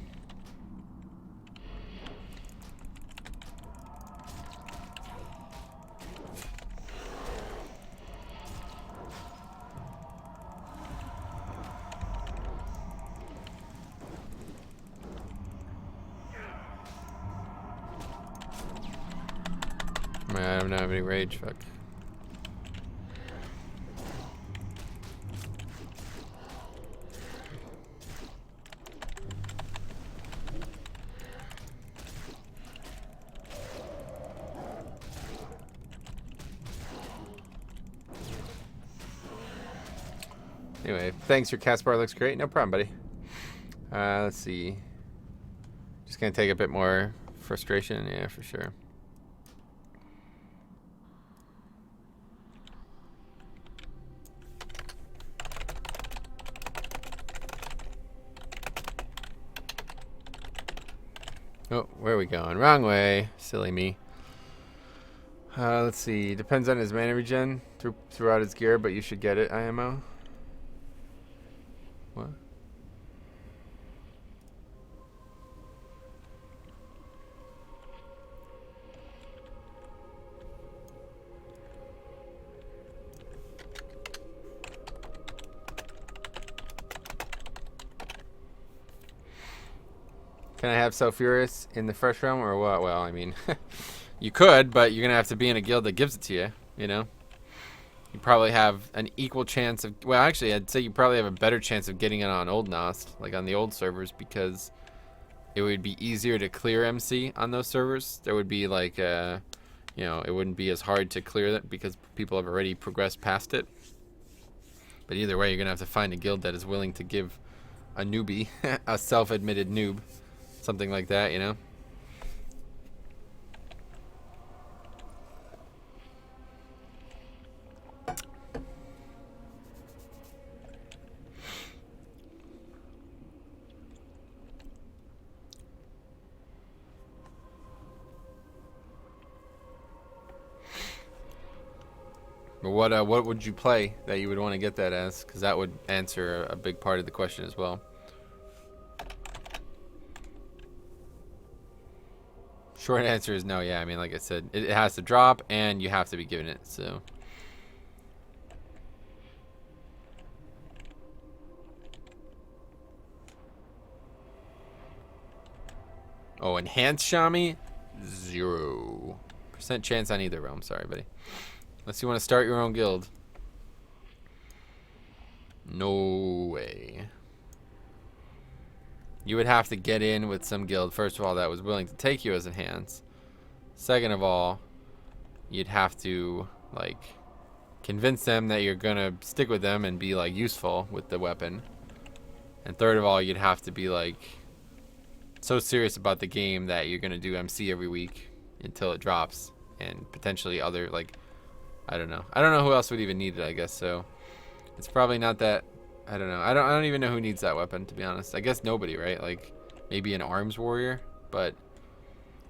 I don't have any rage, fuck. Anyway, thanks, your cast bar looks great. No problem, buddy. Let's see. Just gonna take a bit more frustration, yeah, for sure. Oh, where are we going? Wrong way. Silly me. Let's see. Depends on his mana regen throughout his gear, but you should get it, IMO. What? Can I have Sulfurous in the fresh realm or what? Well, I mean, you could, but you're going to have to be in a guild that gives it to you, you know? You probably have an equal chance of... Well, actually, I'd say you probably have a better chance of getting it on Old Nost, like on the old servers, because it would be easier to clear MC on those servers. There would be like, you know, it wouldn't be as hard to clear that because people have already progressed past it. But either way, you're going to have to find a guild that is willing to give a newbie, a self-admitted noob, something like that, you know? But what would you play that you would want to get that as? Because that would answer a big part of the question as well. Short answer is no, yeah. I mean, like I said, it has to drop, and you have to be given it, so... Oh, enhanced Shami? 0% chance on either realm. Sorry, buddy. Unless you want to start your own guild. No way. You would have to get in with some guild, first of all, that was willing to take you as enhanced. Second of all, you'd have to, like, convince them that you're going to stick with them and be, like, useful with the weapon. And third of all, you'd have to be, like, so serious about the game that you're going to do MC every week until it drops. And potentially other, like, I don't know. I don't know who else would even need it, I guess, so. It's probably not that... I don't know. I don't even know who needs that weapon, to be honest. I guess nobody, right? Like, maybe an arms warrior, but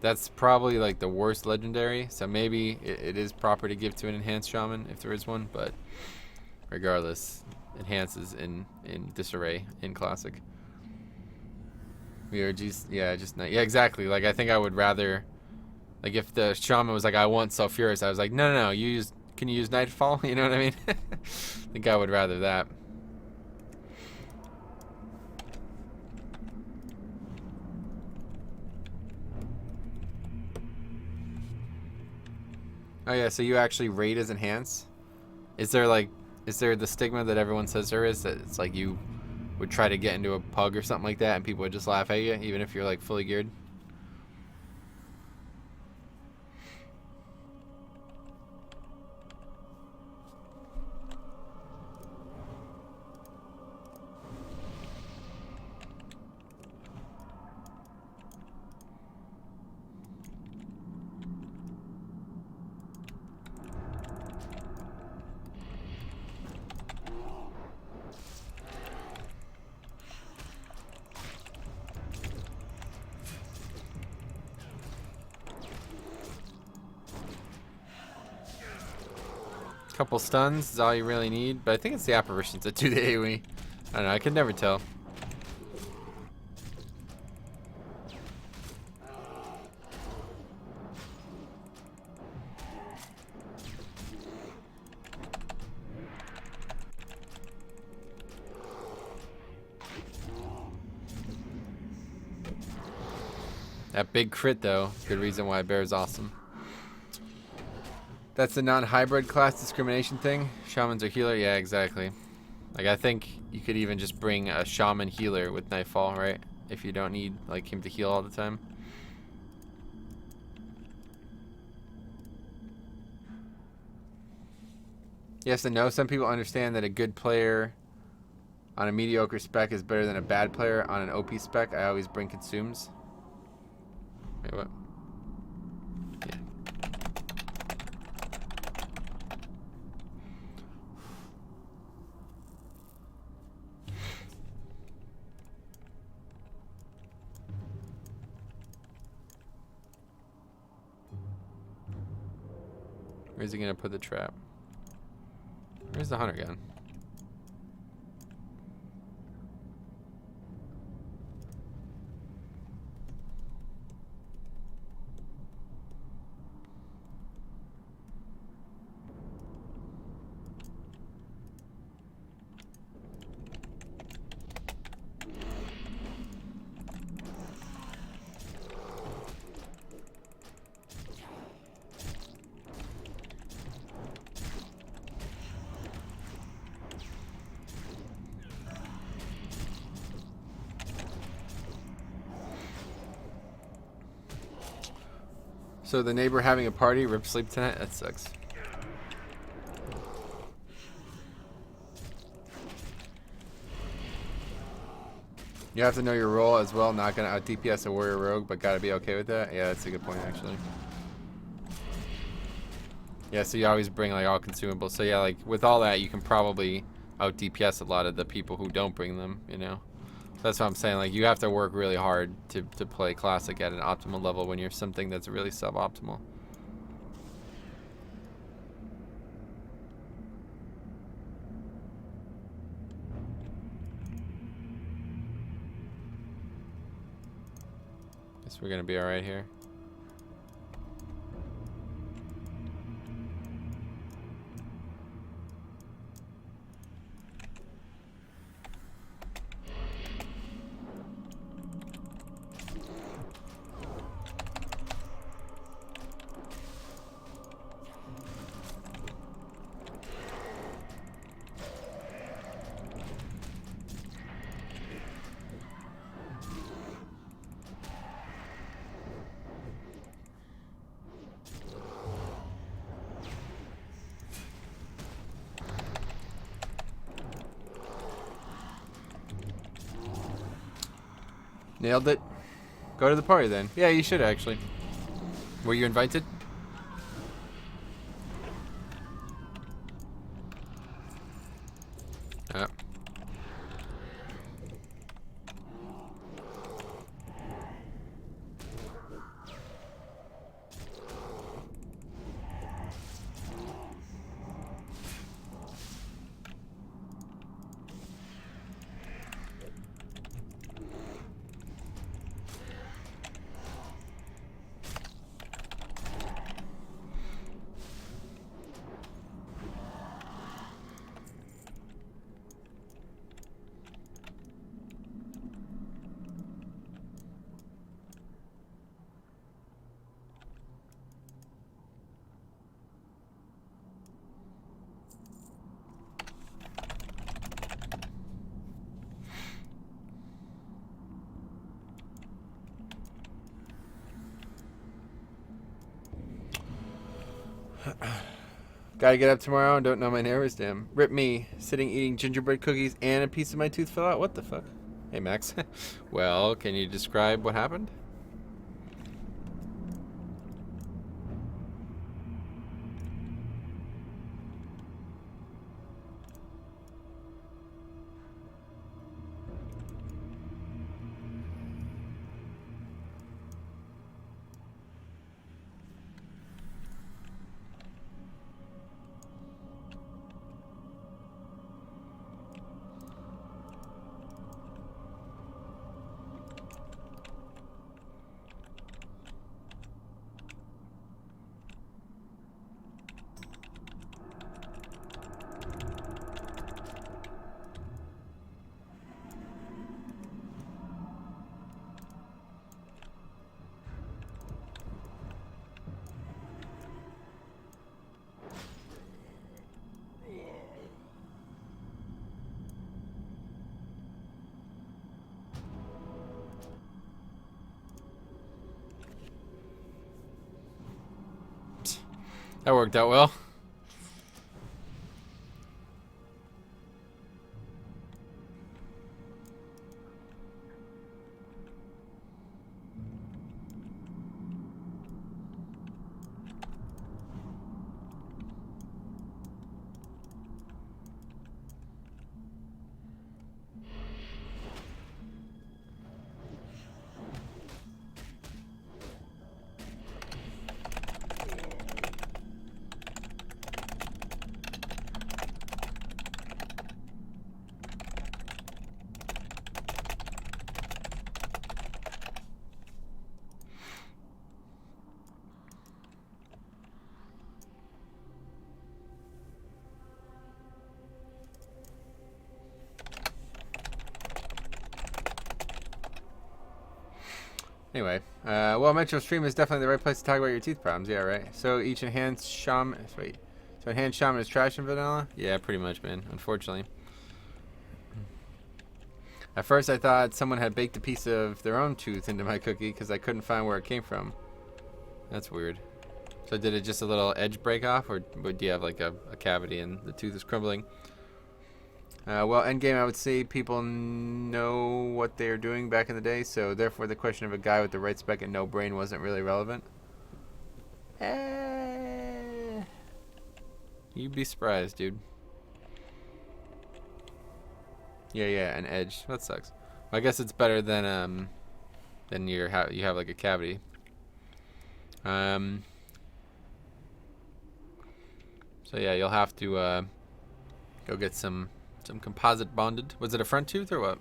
that's probably like the worst legendary. So maybe it is proper to give to an enhanced shaman if there is one, but regardless, enhance is in disarray in classic. Yeah, just not, yeah, exactly. Like, I think I would rather, like, if the shaman was like, I want sulfurous, I was like, no, can you use nightfall? You know what I mean? I think I would rather that. Oh yeah, so you actually rate as enhance? Is there the stigma that everyone says there is, that it's like you would try to get into a pug or something like that and people would just laugh at you even if you're like fully geared? Couple stuns is all you really need, but I think it's the apparitions that do the AoE. I don't know, I can never tell. That big crit though, good reason why Bear's awesome. That's the non-hybrid class discrimination thing. Shamans are healer, yeah, exactly. Like I think you could even just bring a shaman healer with Nightfall, right? If you don't need like him to heal all the time. Yes and no. Some people understand that a good player on a mediocre spec is better than a bad player on an OP spec. I always bring consumes. Wait, what? Yeah. Where's he gonna put the trap? Where's the hunter gun? So the neighbor having a party, rip sleep tonight? That sucks. You have to know your role as well. Not gonna out DPS a warrior rogue, but gotta be okay with that. Yeah, that's a good point actually. Yeah, so you always bring like all consumables. So yeah, like with all that, you can probably out DPS a lot of the people who don't bring them. You know, that's what I'm saying. Like you have to work really hard to play classic at an optimal level when you're something that's really suboptimal. Guess we're gonna be all right here. Nailed it. Go to the party then. Yeah, you should actually. Were you invited? Gotta get up tomorrow and don't know my neighbors. Damn. Rip me. Sitting eating gingerbread cookies and a piece of my tooth fell out. What the fuck? Hey, Max. Well, can you describe what happened? That worked out well. Anyway, well, Metro Stream is definitely the right place to talk about your teeth problems. Yeah, right. So each enhanced shaman, wait, so enhanced shaman is trash in vanilla? Yeah, pretty much, man. Unfortunately. At first, I thought someone had baked a piece of their own tooth into my cookie because I couldn't find where it came from. That's weird. So did it just a little edge break off, or do you have like a cavity and the tooth is crumbling? Well, endgame, I would say people know what they are doing back in the day, so therefore the question of a guy with the right spec and no brain wasn't really relevant. You'd be surprised, dude. Yeah, an edge. That sucks. Well, I guess it's better than you have like a cavity. So yeah, you'll have to go get some composite bonded. Was it a front tooth or what?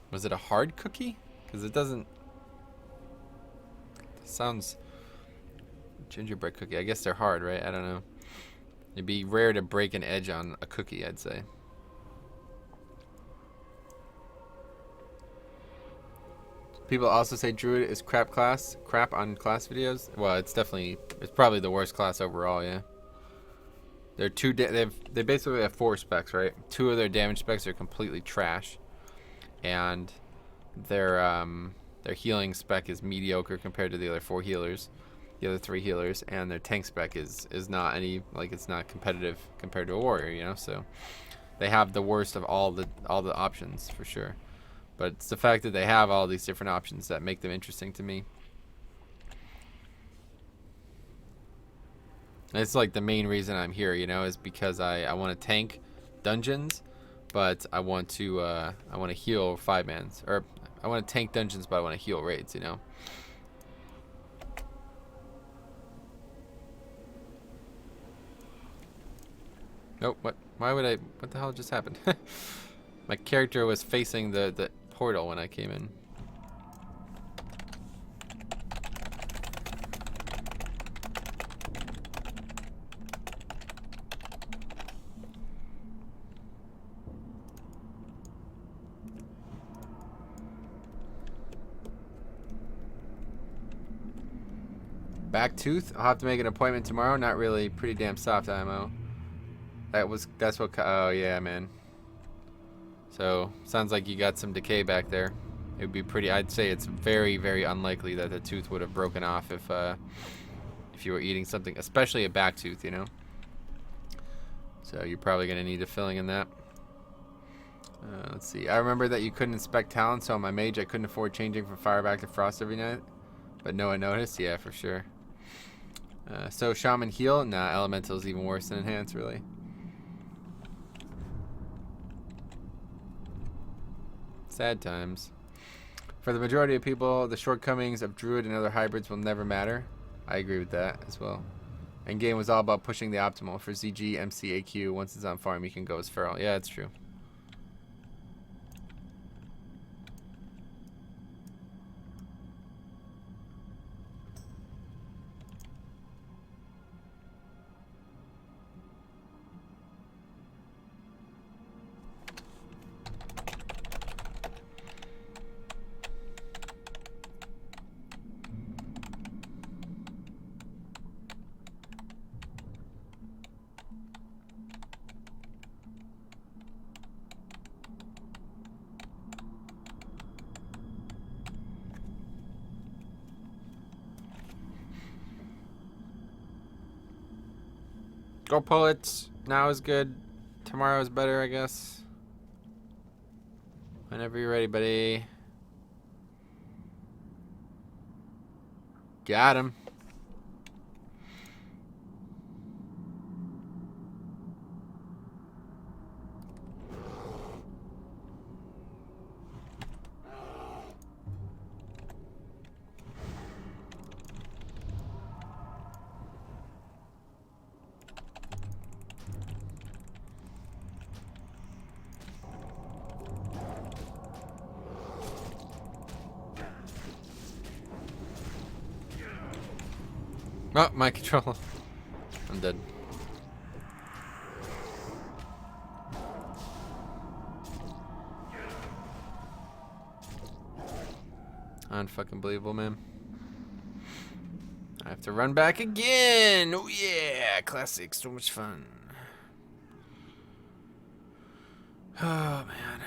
Was it a hard cookie? Because it doesn't. It sounds gingerbread cookie. I guess they're hard, right? I don't know. It'd be rare to break an edge on a cookie, I'd say. People also say Druid is crap on class videos. Well, it's probably the worst class overall, yeah. They basically have 4 specs, right? 2 of their damage specs are completely trash, and their healing spec is mediocre compared to the other 4 healers, the other 3 healers, and their tank spec is not any, like, it's not competitive compared to a warrior, you know. So they have the worst of all the options for sure. But it's the fact that they have all these different options that make them interesting to me. And it's like the main reason I'm here, you know, is because I want to tank dungeons, but I want to heal 5-mans, or I want to tank dungeons, but I want to heal raids, you know. Nope. What? Why would I? What the hell just happened? My character was facing the portal when I came in. Back tooth? I'll have to make an appointment tomorrow. Not really. Pretty damn soft IMO. That's what. Oh yeah, man. So sounds like you got some decay back there. It would be pretty. I'd say it's very, very unlikely that the tooth would have broken off if you were eating something, especially a back tooth, you know. So you're probably gonna need a filling in that. Let's see. I remember that you couldn't inspect talents, so on my mage I couldn't afford changing from fire back to frost every night. But no one noticed. Yeah, for sure. So shaman heal? Nah, elemental is even worse than enhance, really. Sad times. For the majority of people, the shortcomings of Druid and other hybrids will never matter. I agree with that as well. Endgame was all about pushing the optimal. For ZG, MC, AQ, once it's on farm, you can go as feral. Yeah, that's true. Go pull it. Now is good. Tomorrow is better, I guess. Whenever you're ready, buddy. Got him. Oh, my control. I'm dead. Unfucking believable, man. I have to run back again. Oh yeah, classic. So much fun. Oh man.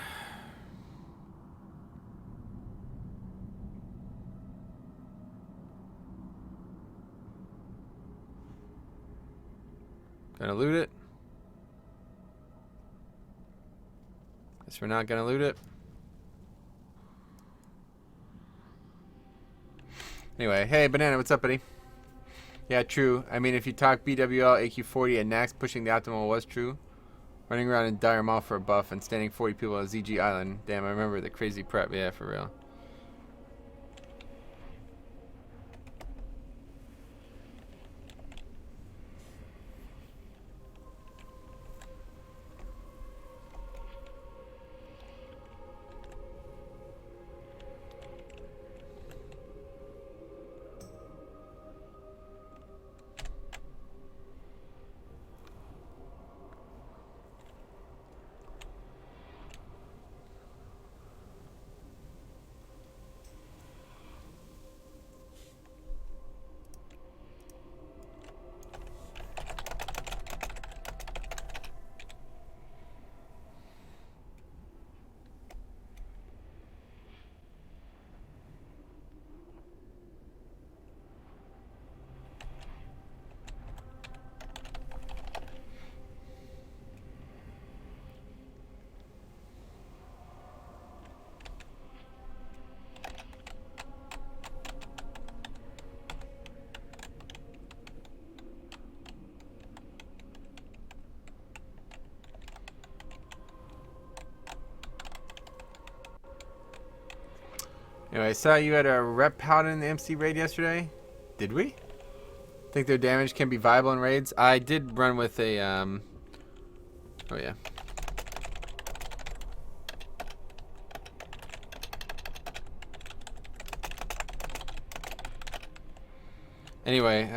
Gonna loot it. Guess we're not gonna loot it. Anyway, hey Banana, what's up, buddy? Yeah, true. I mean, if you talk BWL, AQ40, and Nax pushing the optimal was true. Running around in dire mall for a buff and standing 40 people on ZG Island. Damn, I remember the crazy prep. Yeah, for real. Anyway, I saw you had a rep paladin in the MC raid yesterday. Did we? Think their damage can be viable in raids? I did run with a, oh yeah. Anyway,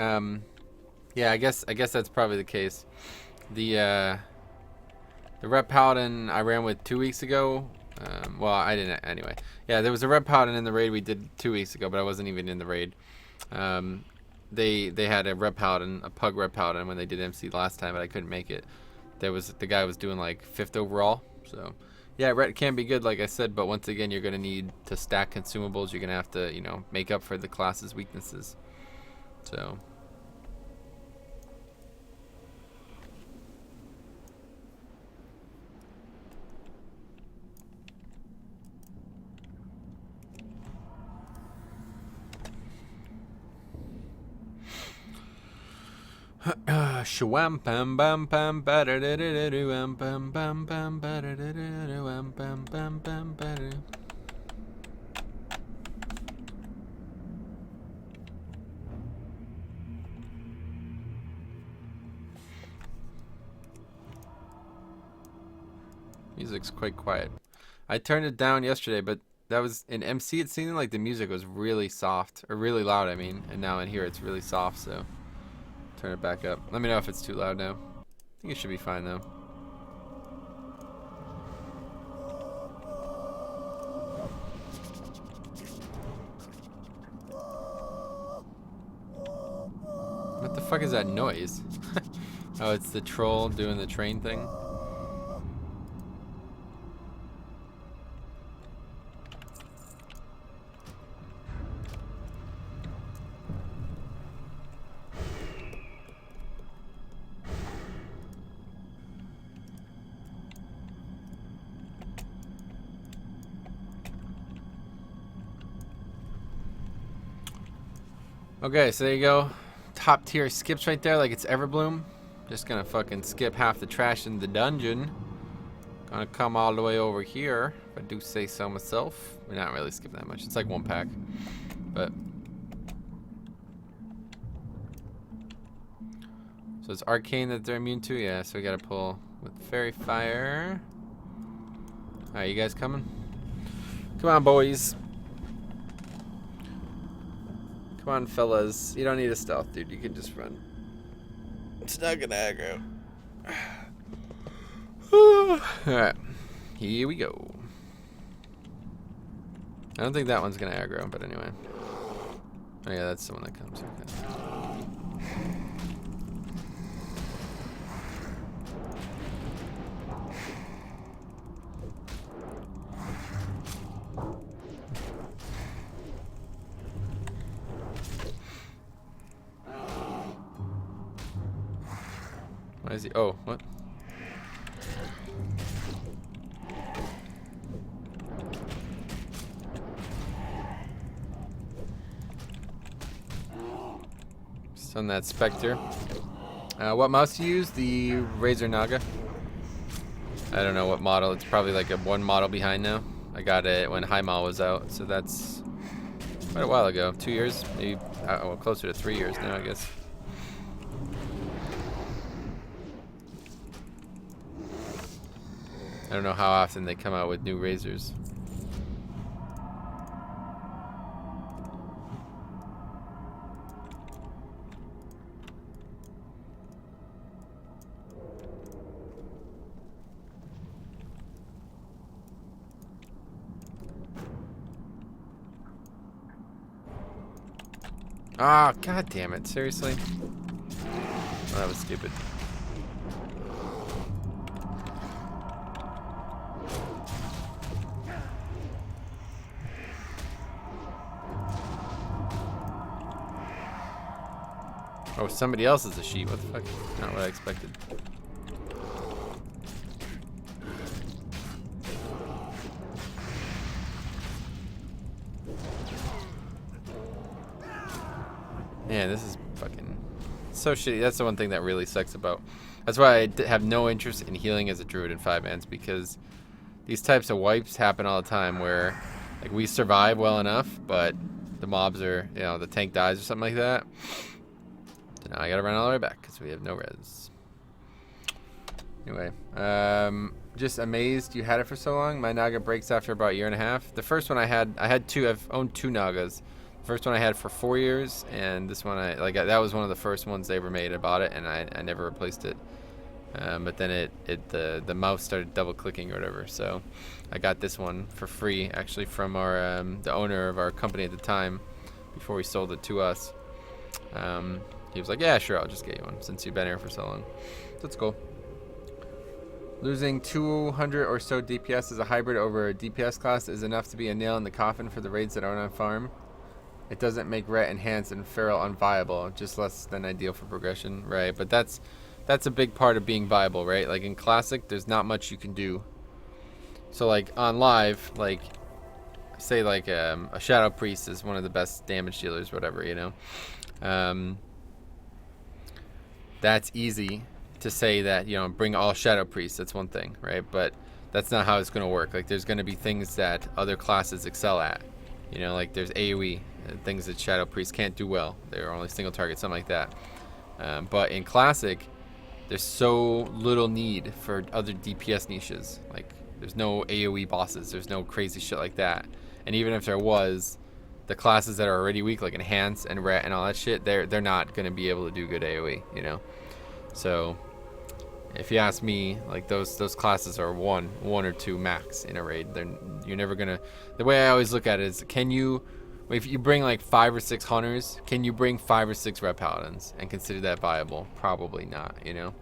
yeah, I guess that's probably the case. The rep paladin I ran with 2 weeks ago. Well, I didn't anyway. Yeah, there was a rep paladin in the raid we did 2 weeks ago, but I wasn't even in the raid. They had a rep paladin, a pug rep paladin when they did MC last time, but I couldn't make it. The guy was doing like 5th overall. So yeah, ret can be good, like I said, but once again, you're gonna need to stack consumables. You're gonna have to, you know, make up for the class's weaknesses. So. Shwam pam bam pam bam bam bam bam bam bam bam. Music's quite quiet. I turned it down yesterday, but that was in MC. It seemed like the music was really soft, or really loud, I mean, and now in here it's really soft, so turn it back up. Let me know if it's too loud now. I think it should be fine though. What the fuck is that noise? Oh, it's the troll doing the train thing. Okay, so there you go. Top tier skips right there, like it's Everbloom. Just gonna fucking skip half the trash in the dungeon. Gonna come all the way over here, if I do say so myself. We're not really skipping that much. It's like 1 pack, but. So it's arcane that they're immune to, yeah. So we gotta pull with fairy fire. All right, you guys coming? Come on, boys. Come on, fellas. You don't need a stealth, dude. You can just run. It's not gonna aggro. Alright. Here we go. I don't think that one's gonna aggro, but anyway. Oh yeah, that's the one that comes. Okay. Why is he? Oh, what? Just on that Spectre. What mouse do you use? The Razor Naga? I don't know what model. It's probably like a 1 model behind now. I got it when High Maul was out, so that's quite a while ago. 2 years? Maybe well, closer to 3 years now, I guess. I don't know how often they come out with new razors. Ah, oh, god damn it. Seriously? Oh, that was stupid. Oh, somebody else is a sheep. What the fuck? Not what I expected. Man, this is fucking so shitty. That's the one thing that really sucks about. That's why I have no interest in healing as a druid in 5-mans, because these types of wipes happen all the time where like we survive well enough, but the mobs are, you know, the tank dies or something like that. So now I gotta run all the way back because we have no res. Anyway, just amazed you had it for so long. My Naga breaks after about 1.5 years. The first one I had 2. I've owned 2 Nagas. The first one I had for 4 years, and this one that was one of the first ones they ever made. I bought it and I never replaced it. But then the mouse started double clicking or whatever, so I got this one for free actually from our the owner of our company at the time before he sold it to us. He was like, yeah, sure, I'll just get you one since you've been here for so long. So that's cool. Losing 200 or so DPS as a hybrid over a DPS class is enough to be a nail in the coffin for the raids that aren't on farm. It doesn't make Ret enhanced and Feral unviable, just less than ideal for progression, right? But that's a big part of being viable, right? Like in Classic, there's not much you can do. So like on live, like say like a Shadow Priest is one of the best damage dealers, whatever, you know. That's easy to say that, you know, bring all Shadow Priests, that's one thing, right? But that's not how it's going to work. Like there's going to be things that other classes excel at. You know, like there's AoE, things that Shadow Priests can't do well. They're only single target, something like that. But in Classic, there's so little need for other DPS niches. Like there's no AoE bosses, there's no crazy shit like that. And even if there was, the classes that are already weak, like Enhance and Ret and all that shit, they're not going to be able to do good AoE, you know. So if you ask me, like those classes are one or 2 max in a raid. You're never gonna. The way I always look at it is, if you bring like 5 or 6 hunters, can you bring 5 or 6 red paladins and consider that viable? Probably not, you know.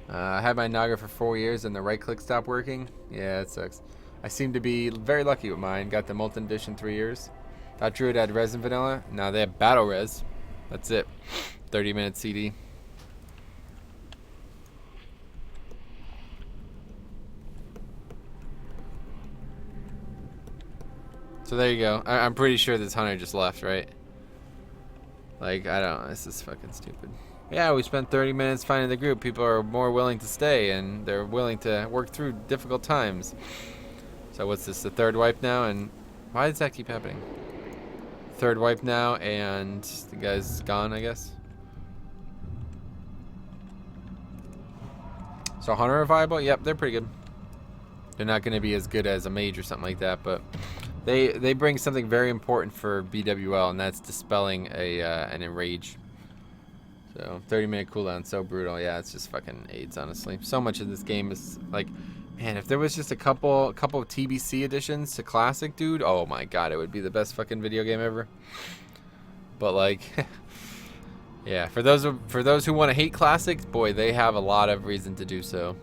I had my Naga for 4 years and the right click stopped working. Yeah, it sucks. I seem to be very lucky with mine. Got the Molten Edition 3 years. Thought Druid had res and vanilla. Now they have battle res. That's it. 30-minute CD. So there you go. I'm pretty sure this hunter just left, right? Like, I don't know. This is fucking stupid. Yeah, we spent 30 minutes finding the group. People are more willing to stay, and they're willing to work through difficult times. So what's this, the third wipe now? And why does that keep happening? Third wipe now, and the guy's gone, I guess. So Hunter are viable? Yep, they're pretty good. They're not going to be as good as a mage or something like that, but they bring something very important for BWL, and that's dispelling an enrage. So 30-minute cooldown, so brutal. Yeah, it's just fucking AIDS, honestly. So much of this game is like, man, if there was just a couple of TBC additions to Classic, dude, oh my god, it would be the best fucking video game ever. But like, yeah, for those who want to hate Classic, boy, they have a lot of reason to do so.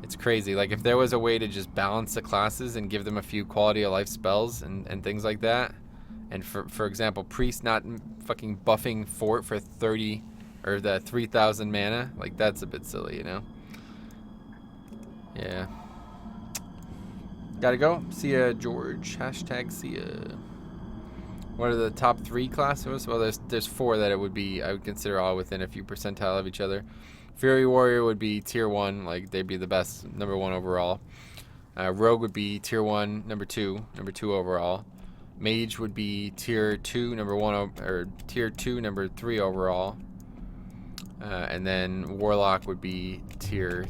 It's crazy. Like, if there was a way to just balance the classes and give them a few quality of life spells and things like that, and for example, Priest not fucking buffing Fort for 30 or the 3,000 mana, like, that's a bit silly, you know? Yeah. Gotta go. See ya, George. Hashtag see ya. What are the top 3 classes? Well, there's 4 that I would consider all within a few percentile of each other. Fury Warrior would be tier 1, like they'd be the best, number 1 overall. Rogue would be tier 1, number 2 overall. Mage would be tier 2, number 1, or tier 2, number 3 overall. And then Warlock would be tier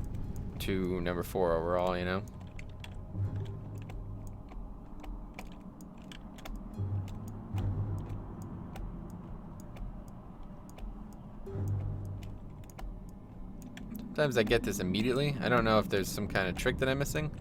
2, number 4 overall, you know? Sometimes I get this immediately. I don't know if there's some kind of trick that I'm missing.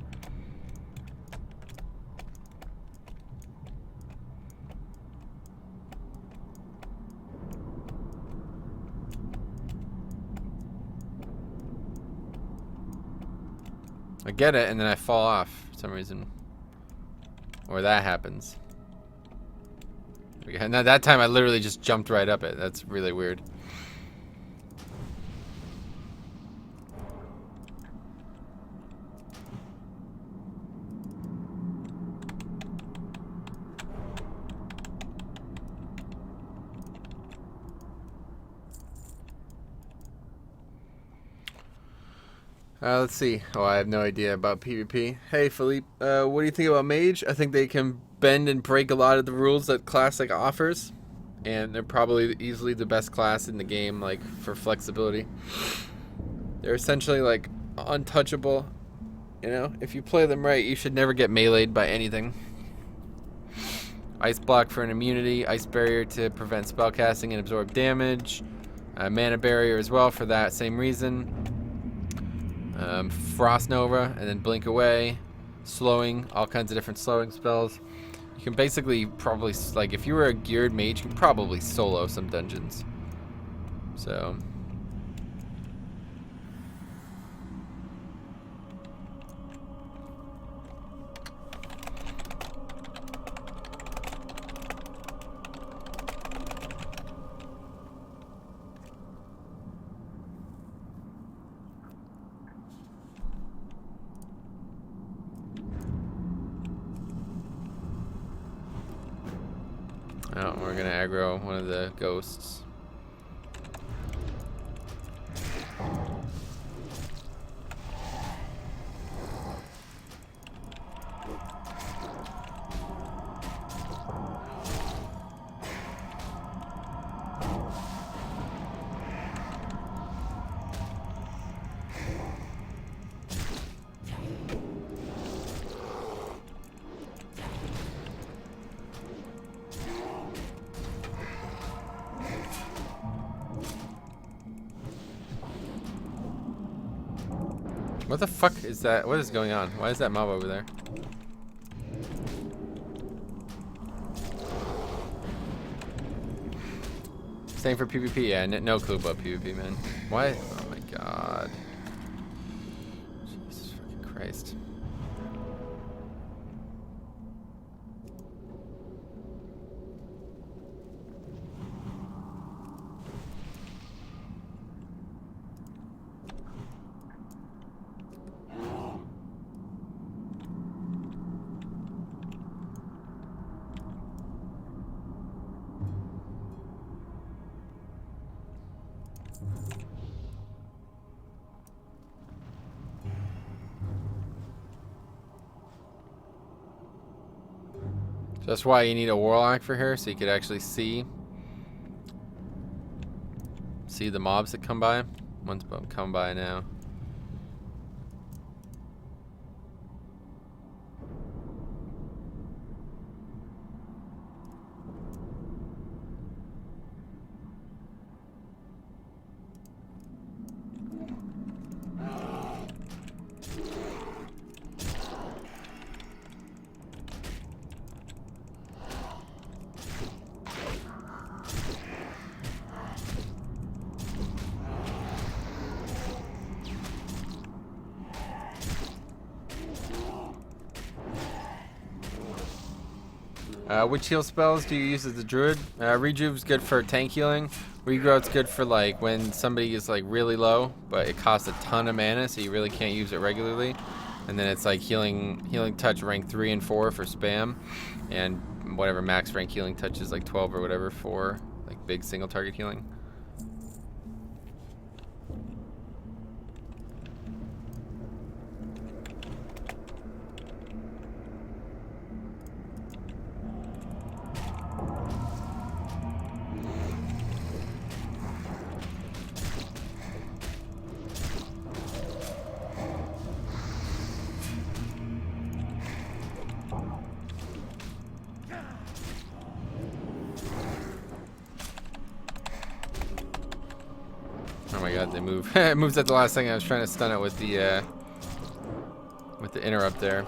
I get it, and then I fall off for some reason. Or that happens. Now that time I literally just jumped right up it. That's really weird. Let's see. Oh, I have no idea about PvP. Hey, Philippe. What do you think about Mage? I think they can bend and break a lot of the rules that Classic offers. And they're probably easily the best class in the game, like, for flexibility. They're essentially, like, untouchable. You know? If you play them right, you should never get meleeed by anything. Ice Block for an immunity. Ice Barrier to prevent spellcasting and absorb damage. Mana Barrier as well for that same reason. Frost Nova, and then Blink Away, slowing, all kinds of different slowing spells. You can basically probably, like, if you were a geared mage, you can probably solo some dungeons. So. Oh, we're gonna aggro one of the ghosts. What the fuck is that? What is going on? Why is that mob over there? Same for PvP, yeah, no clue about PvP, man. Why? Oh my god. Jesus fucking Christ. So that's why you need a warlock for here, so you could actually see the mobs that come by. One's come by now. Which heal spells do you use as a druid? Rejuve's good for tank healing. Regrowth's good for like when somebody is like really low, but it costs a ton of mana, so you really can't use it regularly. And then it's like healing touch rank 3 and 4 for spam, and whatever max rank healing touch is like 12 or whatever for like big single target healing. Oh my god, they move. It moves at the last second. I was trying to stun it with the interrupt there.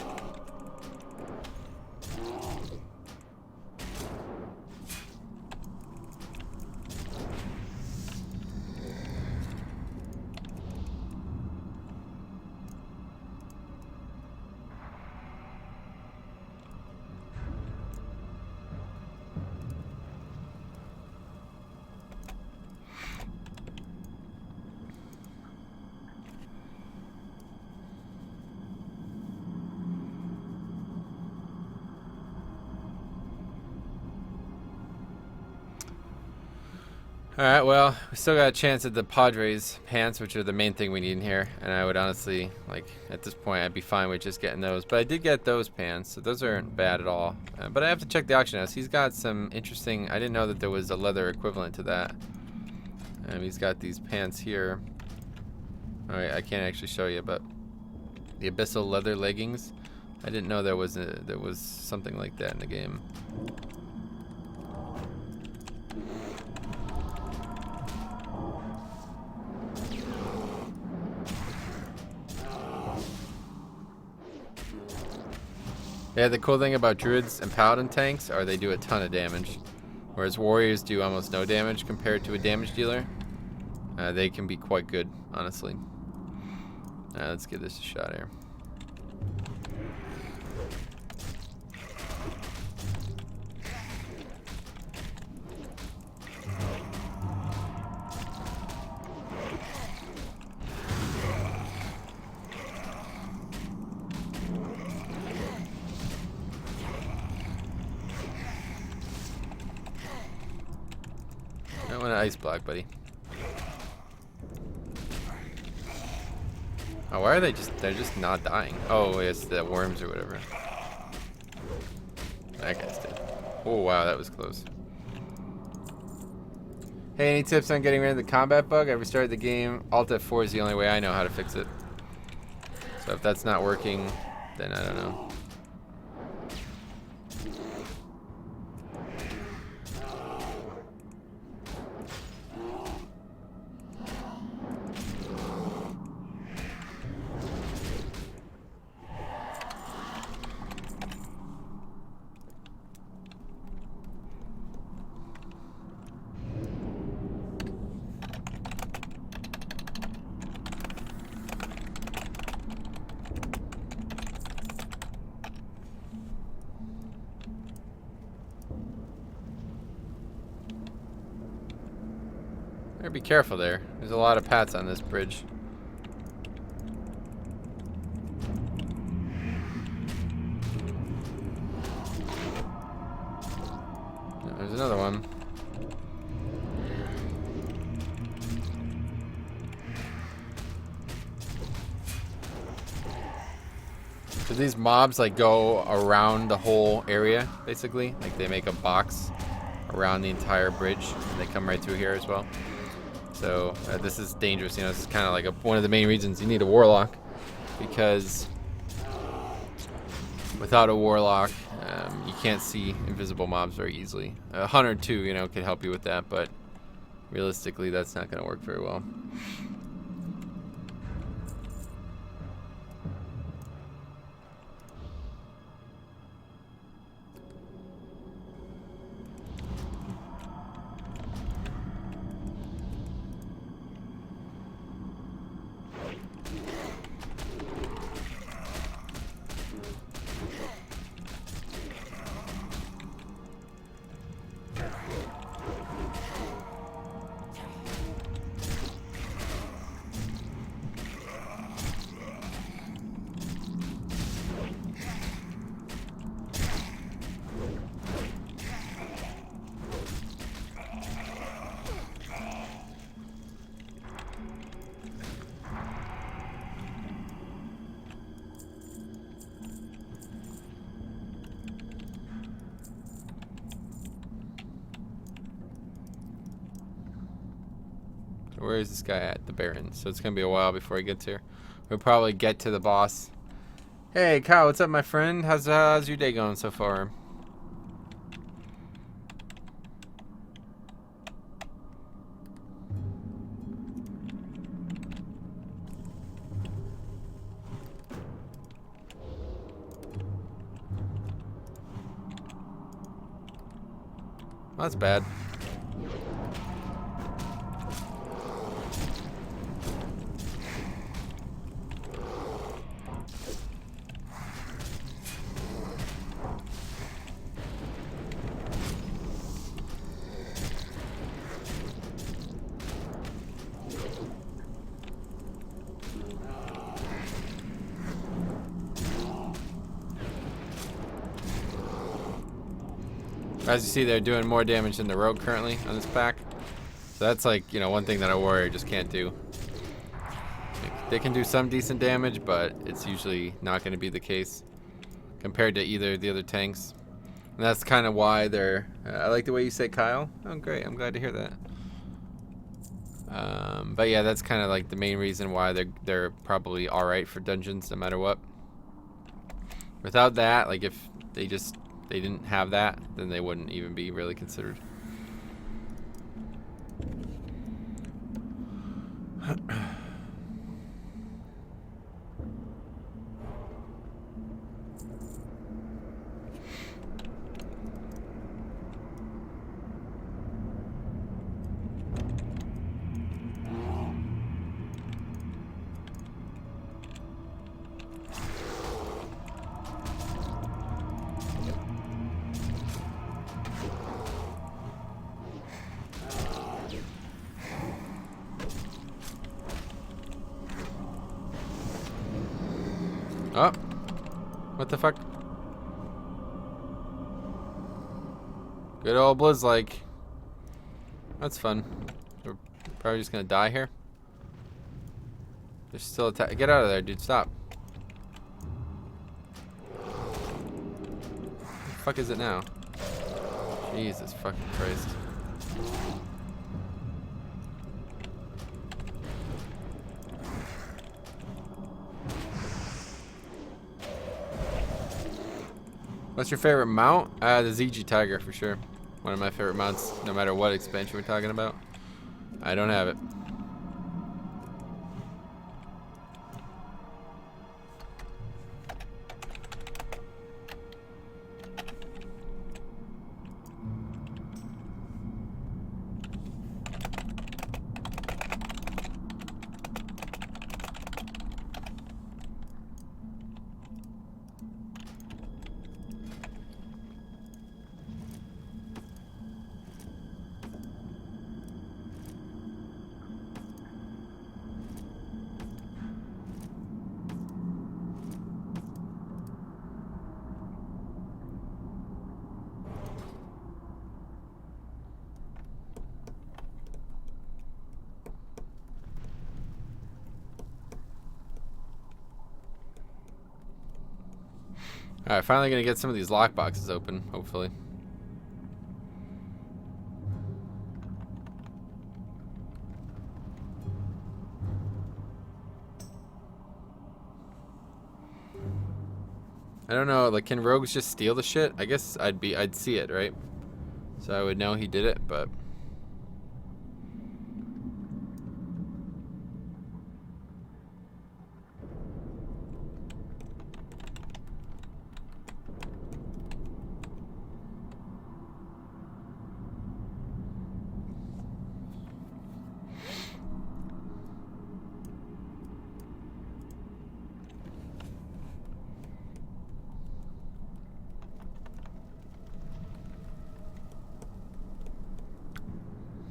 Alright, well, we still got a chance at the Padres pants, which are the main thing we need in here. And I would honestly, like, at this point, I'd be fine with just getting those. But I did get those pants, so those aren't bad at all. But I have to check the auction house. He's got some interesting... I didn't know that there was a leather equivalent to that. He's got these pants here. Alright, I can't actually show you, but... the abyssal leather leggings. I didn't know there was something like that in the game. Yeah, the cool thing about druids and paladin tanks are they do a ton of damage, whereas warriors do almost no damage compared to a damage dealer. They can be quite good, honestly. Let's give this a shot here. I want an ice block, buddy. Oh, why are they're just not dying? Oh, it's the worms or whatever. That guy's dead. Oh, wow, that was close. Hey, any tips on getting rid of the combat bug? I restarted the game. Alt F4 is the only way I know how to fix it. So if that's not working, then I don't know. Better be careful there. There's a lot of pats on this bridge. There's another one. So these mobs like go around the whole area, basically. Like they make a box around the entire bridge, and they come right through here as well. So this is dangerous. You know, this is kind of like one of the main reasons you need a warlock, because without a warlock, you can't see invisible mobs very easily. A hunter too, you know, can help you with that, but realistically, that's not going to work very well. Where is this guy at? The Baron. So it's gonna be a while before he gets here. We'll probably get to the boss. Hey, Kyle, what's up, my friend? How's your day going so far? Well, that's bad. As you see, they're doing more damage than the rogue currently on this pack. So that's like, you know, one thing that a warrior just can't do. They can do some decent damage, but it's usually not going to be the case compared to either of the other tanks. And that's kind of why they're... I like the way you say Kyle. Oh, great. I'm glad to hear that. But yeah, that's kind of like the main reason why they're probably alright for dungeons no matter what. Without that, like if they didn't have that, then they wouldn't even be really considered. Oh, what the fuck? Good old Blizz-like. That's fun. We're probably just gonna die here. There's still attack. Get out of there, dude. Stop. What the fuck is it now? Jesus fucking Christ. What's your favorite mount? The ZG Tiger for sure. One of my favorite mounts, no matter what expansion we're talking about. I don't have it. Alright, finally gonna get some of these lockboxes open, hopefully. I don't know, like, can rogues just steal the shit? I guess I'd see it, right? So I would know he did it, but...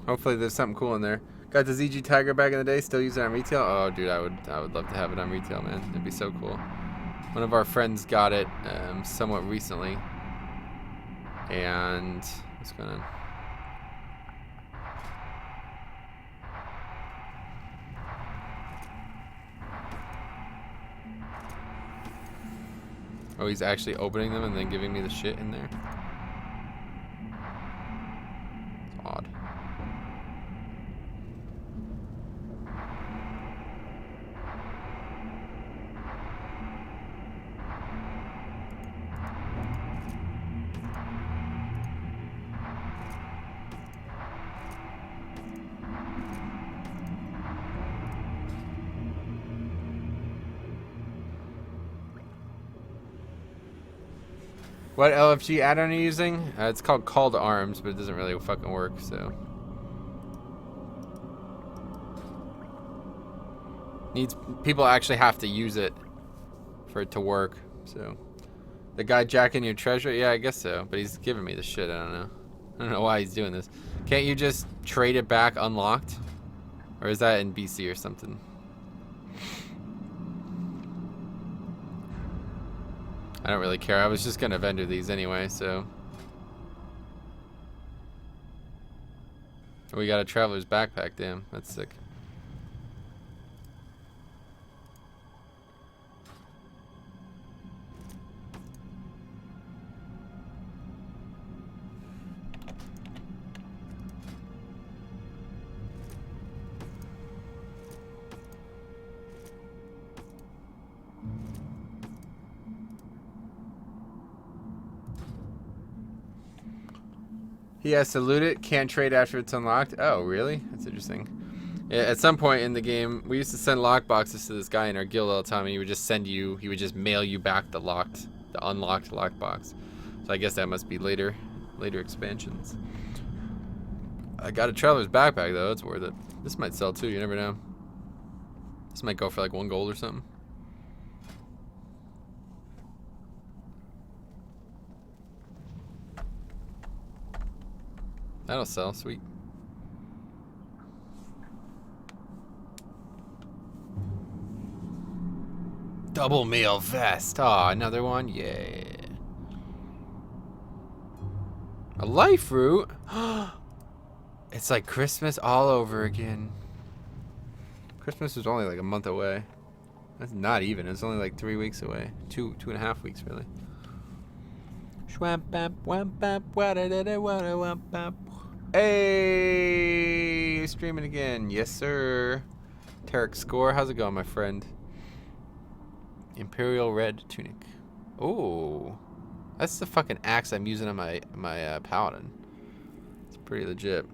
Hopefully there's something cool in there. Got the ZG Tiger back in the day, still use it on retail? Oh, dude, I would love to have it on retail, man. It'd be so cool. One of our friends got it somewhat recently. And what's going on? Oh, he's actually opening them and then giving me the shit in there? It's odd. What LFG add-on are you using? It's called Call to Arms, but it doesn't really fucking work, so. People actually have to use it for it to work, so. The guy jacking your treasure? Yeah, I guess so, but he's giving me the shit, I don't know. I don't know why he's doing this. Can't you just trade it back unlocked? Or is that in BC or something? I don't really care. I was just gonna vendor these anyway, so. We got a traveler's backpack, damn, that's sick. He has to loot it, can't trade after it's unlocked. Oh, really? That's interesting. Yeah, at some point in the game, we used to send lockboxes to this guy in our guild all the time, and he would just mail you back the unlocked lockbox. So I guess that must be later expansions. I got a traveler's backpack though, it's worth it. This might sell too, you never know. This might go for like 1 gold or something. That'll sell, sweet. Double mail vest. Aw, another one? Yeah. A life root? It's like Christmas all over again. Christmas is only like a month away. That's not even. It's only like 3 weeks away. 2.5 weeks, really. Hey, streaming again. Yes, sir. Tarek Score, how's it going, my friend? Imperial Red Tunic. Oh, that's the fucking axe I'm using on my paladin. It's pretty legit.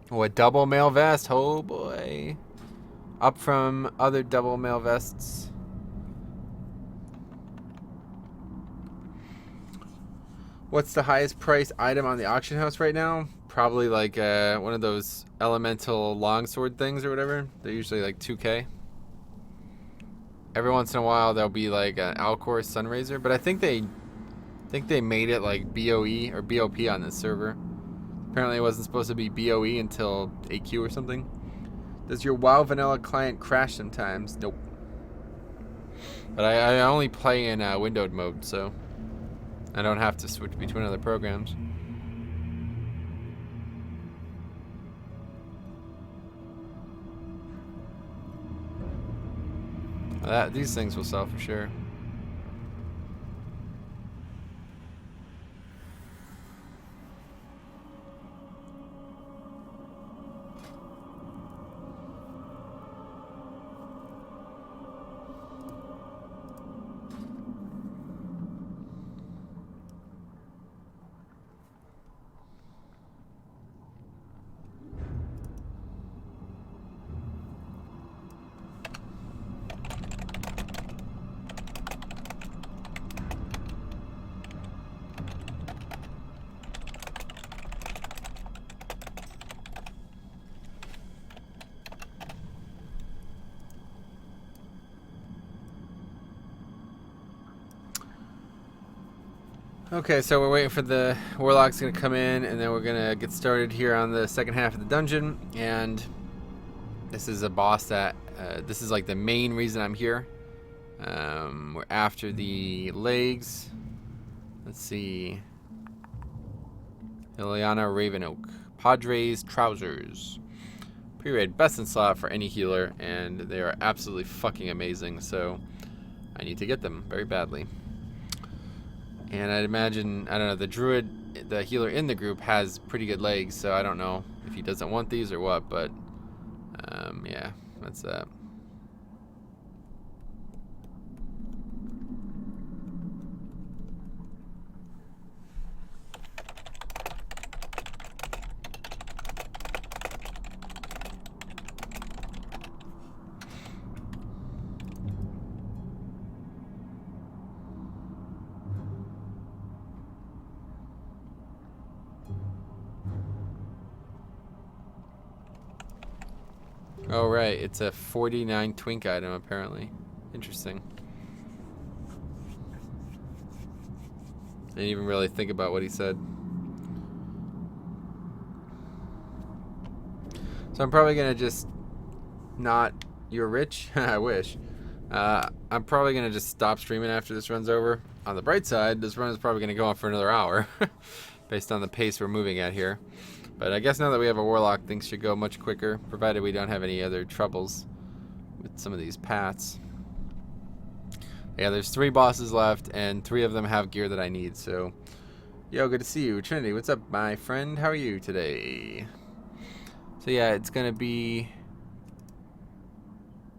Oh, a double mail vest. Oh boy. Up from other double mail vests. What's the highest price item on the auction house right now? Probably like one of those elemental longsword things or whatever. They're usually like 2K. Every once in a while there'll be like an Alcor Sunraiser, but I think they made it like BOE or BOP on this server. Apparently it wasn't supposed to be BOE until AQ or something. Does your WoW vanilla client crash sometimes? Nope. But I only play in windowed mode, so I don't have to switch between other programs. These things will sell for sure. Okay, so we're waiting for the warlock's gonna come in, and then we're gonna get started here on the second half of the dungeon. And this is a boss that this is like the main reason I'm here. We're after the legs. Let's see. Ileana Ravenoak. Padres trousers. Pre-raid best in slot for any healer, and they are absolutely fucking amazing. So I need to get them very badly. And I'd imagine, I don't know, the Druid, the healer in the group, has pretty good legs, so I don't know if he doesn't want these or what, but yeah, that's that. Oh, right. It's a 49 twink item, apparently. Interesting. I didn't even really think about what he said. So I'm probably going to just not... You're rich? I wish. I'm probably going to just stop streaming after this run's over. On the bright side, this run is probably going to go on for another hour. Based on the pace we're moving at here. But I guess now that we have a warlock, things should go much quicker, provided we don't have any other troubles with some of these paths. Yeah, there's 3 bosses left, and 3 of them have gear that I need, so... Yo, good to see you. Trinity, what's up, my friend? How are you today? So yeah, it's gonna be...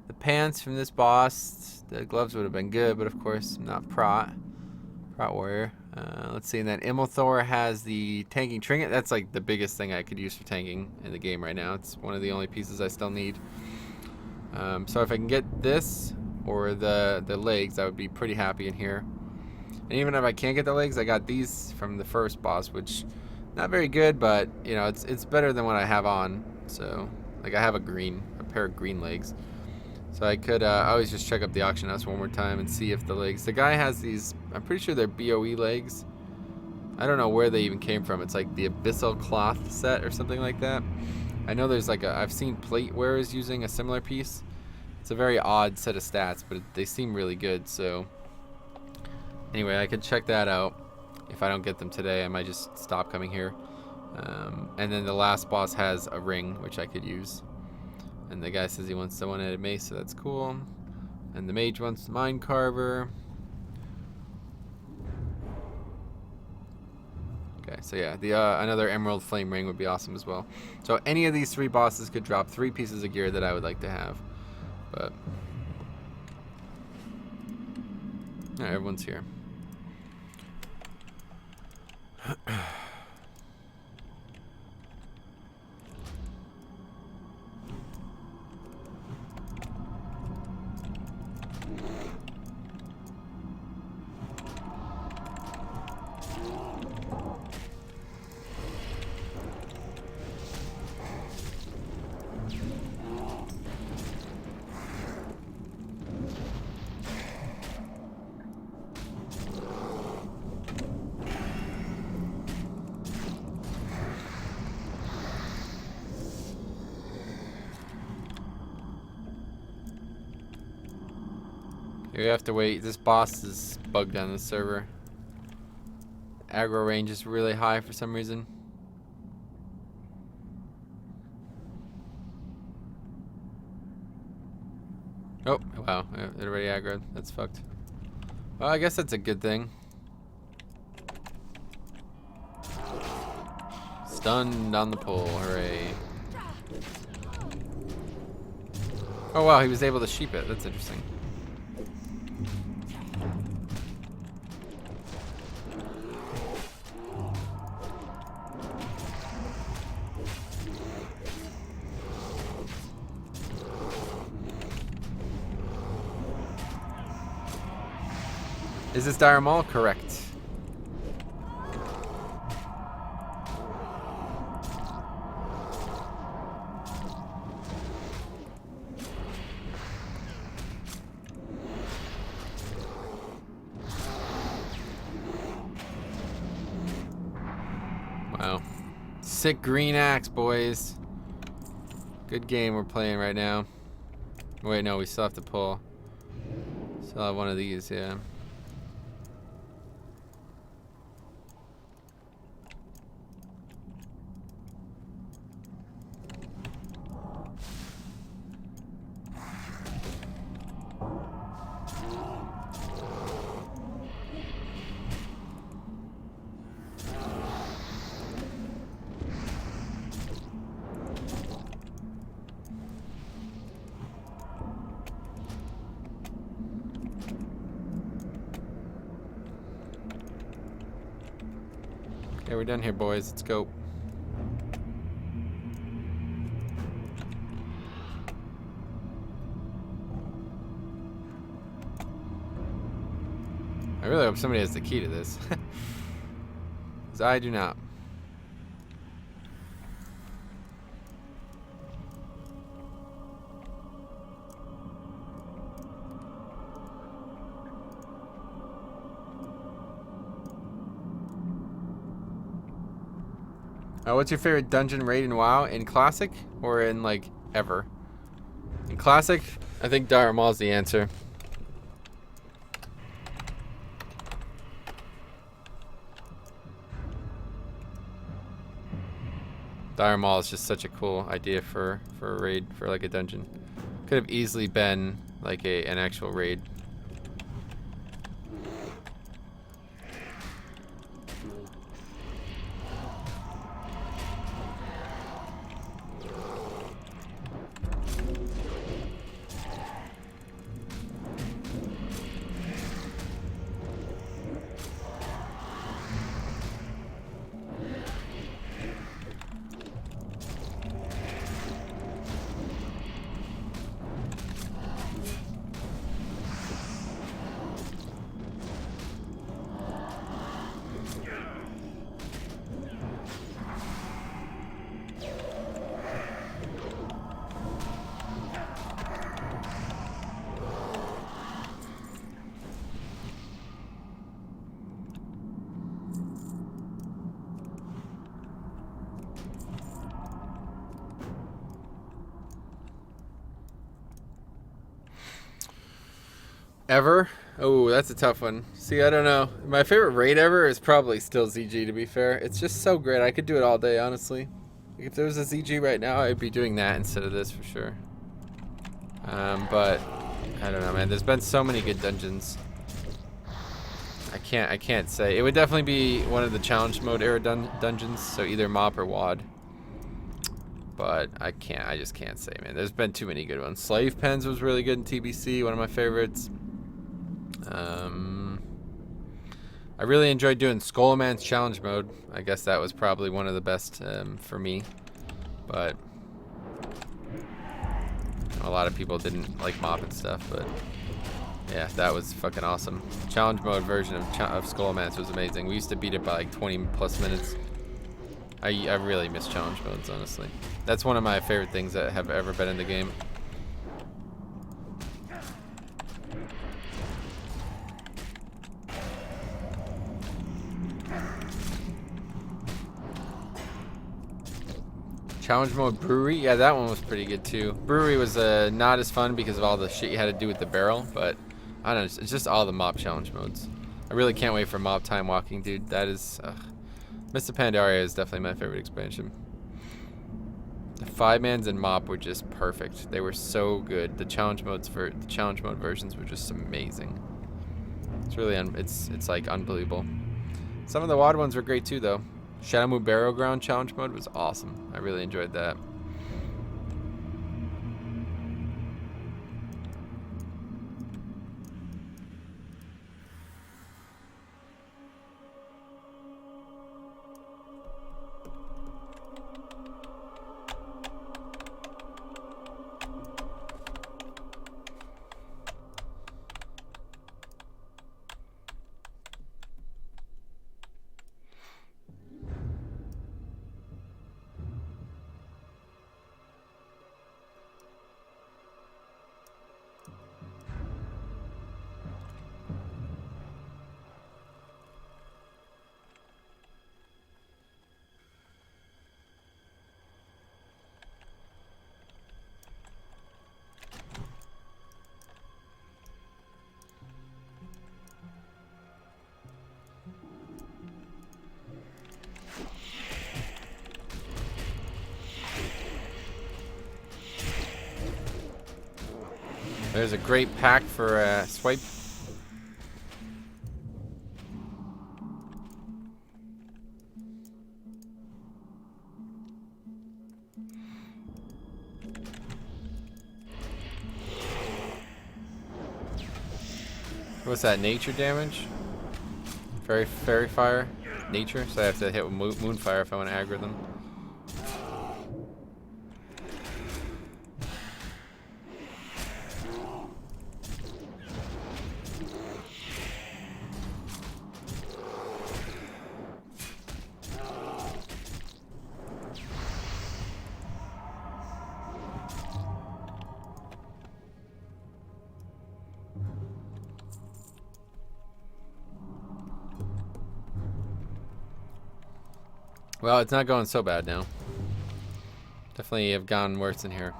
the pants from this boss. The gloves would have been good, but of course, I'm not Prot Warrior. Let's see, and then Immelthor has the tanking trinket. That's like the biggest thing I could use for tanking in the game right now. It's one of the only pieces I still need. So if I can get this or the legs, I would be pretty happy in here. And even if I can't get the legs, I got these from the first boss, which not very good, but you know, it's better than what I have on. So like I have a pair of green legs. So I could always just check up the auction house one more time and see if the legs... The guy has these... I'm pretty sure they're BOE legs. I don't know where they even came from. It's like the Abyssal Cloth set or something like that. I know there's like a... I've seen plate wearers using a similar piece. It's a very odd set of stats, but they seem really good, so... Anyway, I could check that out. If I don't get them today, I might just stop coming here. And then the last boss has a ring, which I could use. And the guy says he wants the one-handed mace, so that's cool. And the mage wants the Mind Carver. Okay, so yeah, the another Emerald Flame Ring would be awesome as well. So any of these 3 bosses could drop 3 pieces of gear that I would like to have. But... Alright, everyone's here. We have to wait. This boss is bugged on the server. Aggro range is really high for some reason. Oh, it wow, it already aggroed. That's fucked. Well, I guess that's a good thing. Stunned on the pole, hooray. Oh wow, he was able to sheep it. That's interesting. Is this dire Maul? Correct. Wow. Sick green axe, boys. Good game we're playing right now. Wait, no, we still have to pull. Still have one of these, yeah. Okay, we're done here, boys. Let's go. I really hope somebody has the key to this. Because I do not. What's your favorite dungeon raid in WoW? In Classic or in, like, ever? In Classic, I think Dire Maul's the answer. Dire Maul is just such a cool idea for a raid, for like a dungeon. Could have easily been like an actual raid. Ever? Oh, that's a tough one. See, I don't know. My favorite raid ever is probably still ZG, to be fair. It's just so great. I could do it all day, honestly. If there was a ZG right now, I'd be doing that instead of this for sure. But I don't know, man. There's been so many good dungeons. I can't say. It would definitely be one of the challenge mode era dungeons, so either MOP or WAD. But I just can't say, man. There's been too many good ones. Slave Pens was really good in TBC, one of my favorites. I really enjoyed doing Skullman's challenge mode. I guess that was probably one of the best for me. But a lot of people didn't like MOP and stuff, but yeah, that was fucking awesome. Challenge mode version of Skullman's was amazing. We used to beat it by like 20 plus minutes. I really miss challenge modes, honestly. That's one of my favorite things that have ever been in the game. Challenge mode brewery, yeah, that one was pretty good too. Brewery was not as fun because of all the shit you had to do with the barrel, but I don't know, it's just all the MOP challenge modes. I really can't wait for MOP time walking, dude. That is, Mr. Pandaria is definitely my favorite expansion. 5-mans and Mop were just perfect. They were so good. The challenge mode versions were just amazing. It's really it's like unbelievable. Some of the WoD ones were great too, though. Shadow Moon Burial Ground challenge mode was awesome. I really enjoyed that. There's a great pack for swipe. What's that? Nature damage? Fairy fire? Nature? So I have to hit with moonfire if I want to aggro them. Well, it's not going so bad now. Definitely have gone worse in here.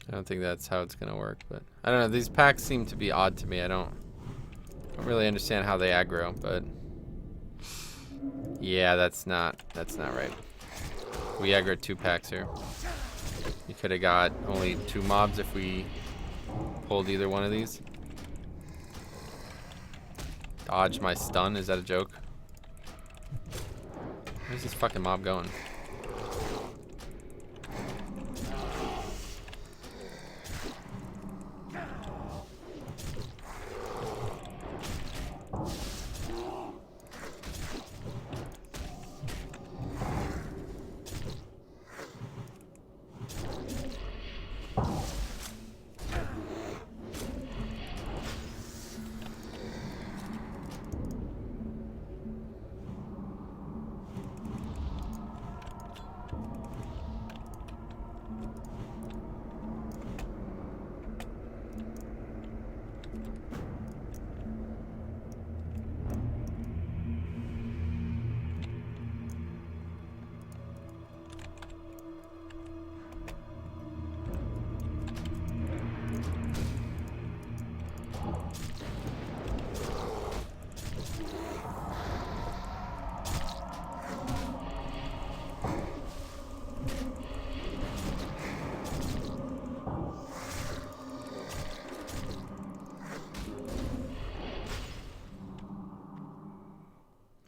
I don't think that's how it's gonna work, but I don't know. These packs seem to be odd to me. I don't really understand how they aggro, but yeah, that's not right. We aggroed 2 packs here. We could have got only 2 mobs if we pulled either one of these. Dodge my stun? Is that a joke? Where's this fucking mob going?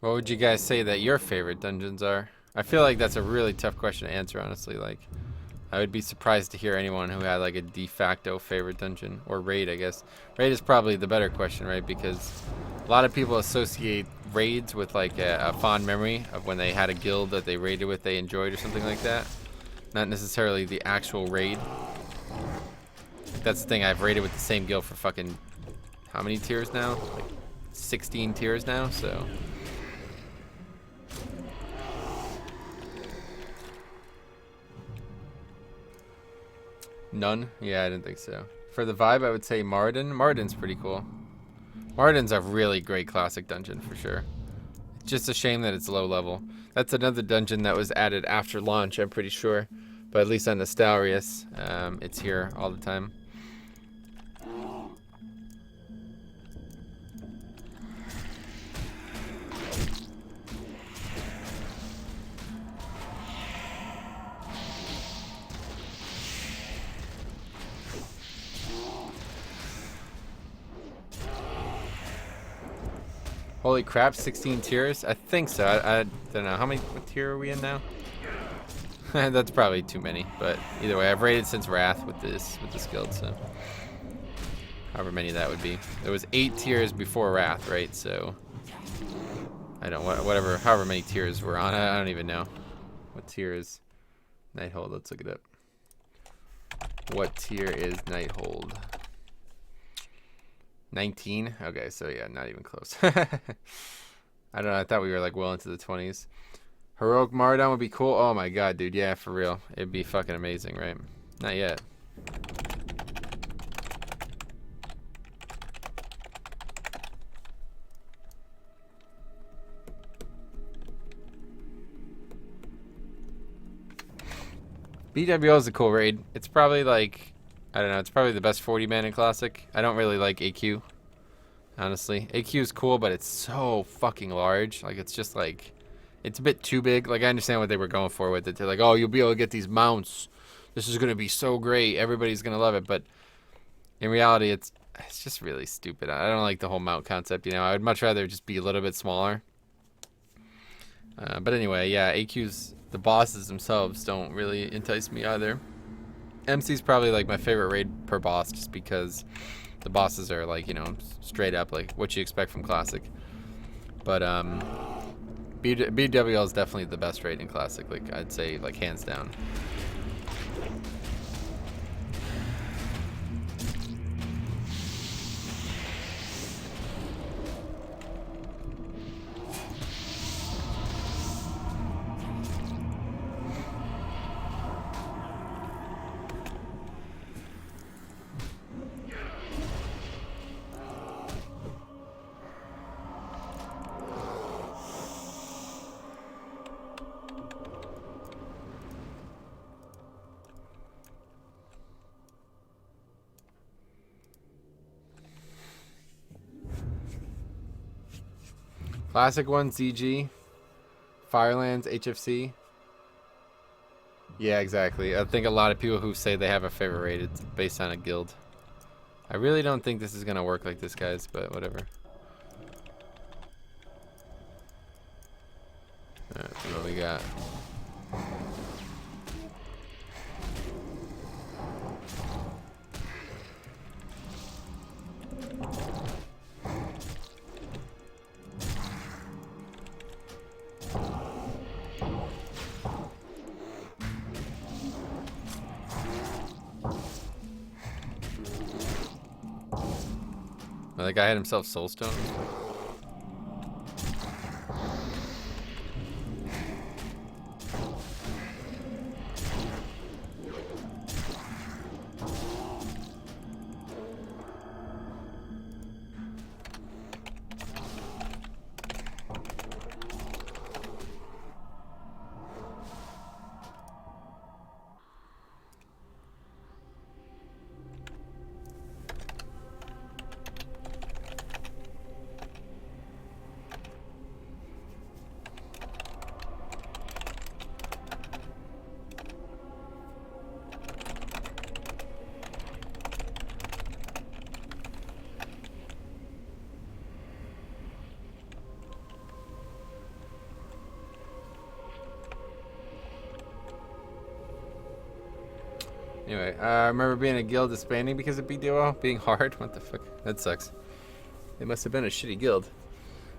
What would you guys say that your favorite dungeons are? I feel like that's a really tough question to answer, honestly. Like, I would be surprised to hear anyone who had like a de facto favorite dungeon, or raid, I guess. Raid is probably the better question, right? Because a lot of people associate raids with like a fond memory of when they had a guild that they raided with, they enjoyed, or something like that. Not necessarily the actual raid. That's the thing. I've raided with the same guild for fucking how many tiers now? Like 16 tiers now, so. None? Yeah, I didn't think so. For the vibe, I would say Marden. Marden's pretty cool. Marden's a really great classic dungeon for sure. It's just a shame that it's low level. That's another dungeon that was added after launch, I'm pretty sure. But at least on Nostalrius, it's here all the time. Holy crap, 16 tiers? I think so. I don't know. What tier are we in now? That's probably too many, but either way, I've raided since Wrath with this guild, so however many that would be. There was 8 tiers before Wrath, right? So I don't whatever, however many tiers we're on. I don't even know. What tier is Nighthold? Let's look it up. What tier is Nighthold? 19? Okay, so yeah, not even close. I don't know, I thought we were like well into the 20s. Heroic Maraudon would be cool. Oh my god, dude, yeah, for real. It'd be fucking amazing, right? Not yet. BWL is a cool raid. It's probably like, I don't know, it's probably the best 40 man in Classic. I don't really like AQ, honestly. AQ is cool, but it's so fucking large. Like, it's just like, it's a bit too big. Like, I understand what they were going for with it. They're like, oh, you'll be able to get these mounts. This is going to be so great. Everybody's going to love it. But in reality, it's just really stupid. I don't like the whole mount concept, you know. I would much rather just be a little bit smaller. But anyway, yeah, AQ's, the bosses themselves don't really entice me either. MC's probably like my favorite raid per boss just because the bosses are like, you know, straight up like what you expect from Classic. But BWL is definitely the best raid in Classic, like I'd say like hands down. Classic one, ZG. Firelands, HFC. Yeah, exactly. I think a lot of people who say they have a favorite raid, it's based on a guild. I really don't think this is going to work like this, guys, but whatever. Alright, see what we got. Oh, that guy had himself soulstone. Anyway, I remember being a guild disbanding because of BWL being hard. What the fuck? That sucks. It must have been a shitty guild.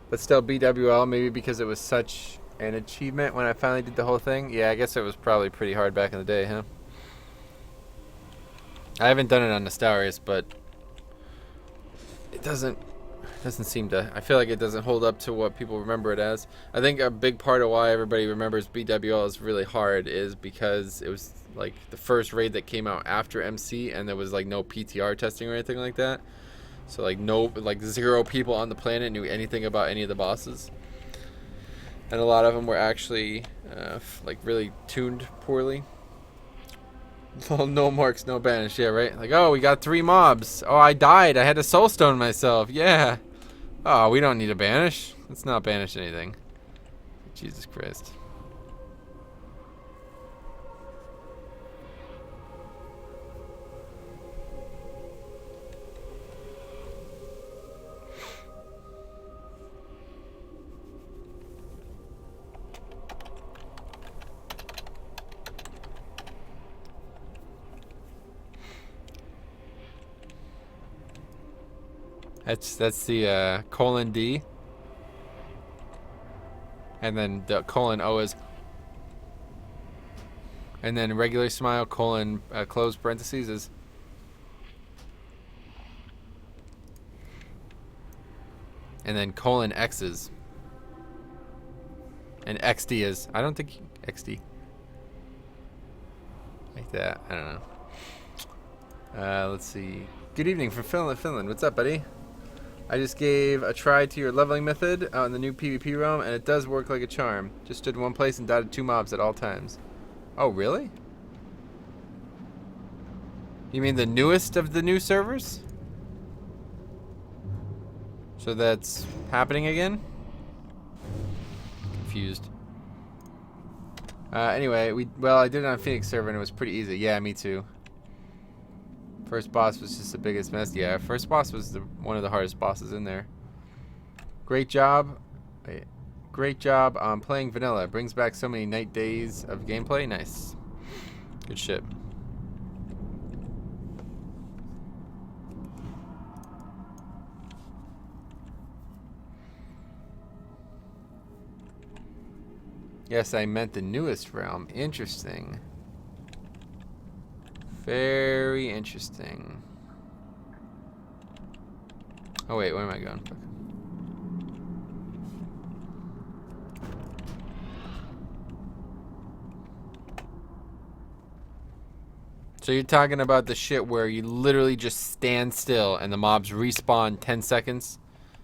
But still, BWL, maybe because it was such an achievement when I finally did the whole thing. Yeah, I guess it was probably pretty hard back in the day, huh? I haven't done it on Nostarius, but it doesn't seem to. I feel like it doesn't hold up to what people remember it as. I think a big part of why everybody remembers BWL as really hard is because it was like the first raid that came out after MC, and there was like no PTR testing or anything like that. So like 0 people on the planet knew anything about any of the bosses, and a lot of them were actually like really tuned poorly. Well, no marks, no banish. Yeah, right. Like, oh, we got 3 mobs. Oh, I died. I had to soulstone myself. Yeah. Oh, we don't need a banish. Let's not banish anything. Jesus Christ. That's the colon D. And then the colon O is. And then regular smile colon close parentheses is. And then colon X is. And XD is. I don't think XD. Like that. I don't know. Let's see. Good evening from Finland. What's up, buddy? I just gave a try to your leveling method on the new PvP realm, and it does work like a charm. Just stood in one place and dotted 2 mobs at all times. Oh, really? You mean the newest of the new servers? So that's happening again? Confused. Anyway, I did it on Phoenix server and it was pretty easy. Yeah, me too. First boss was just the biggest mess. Yeah, first boss was one of the hardest bosses in there. Great job. Great job on playing vanilla. Brings back so many night days of gameplay. Nice. Good shit. Yes, I meant the newest realm. Interesting. Very interesting. Oh wait, where am I going? So you're talking about the shit where you literally just stand still and the mobs respawn 10 seconds?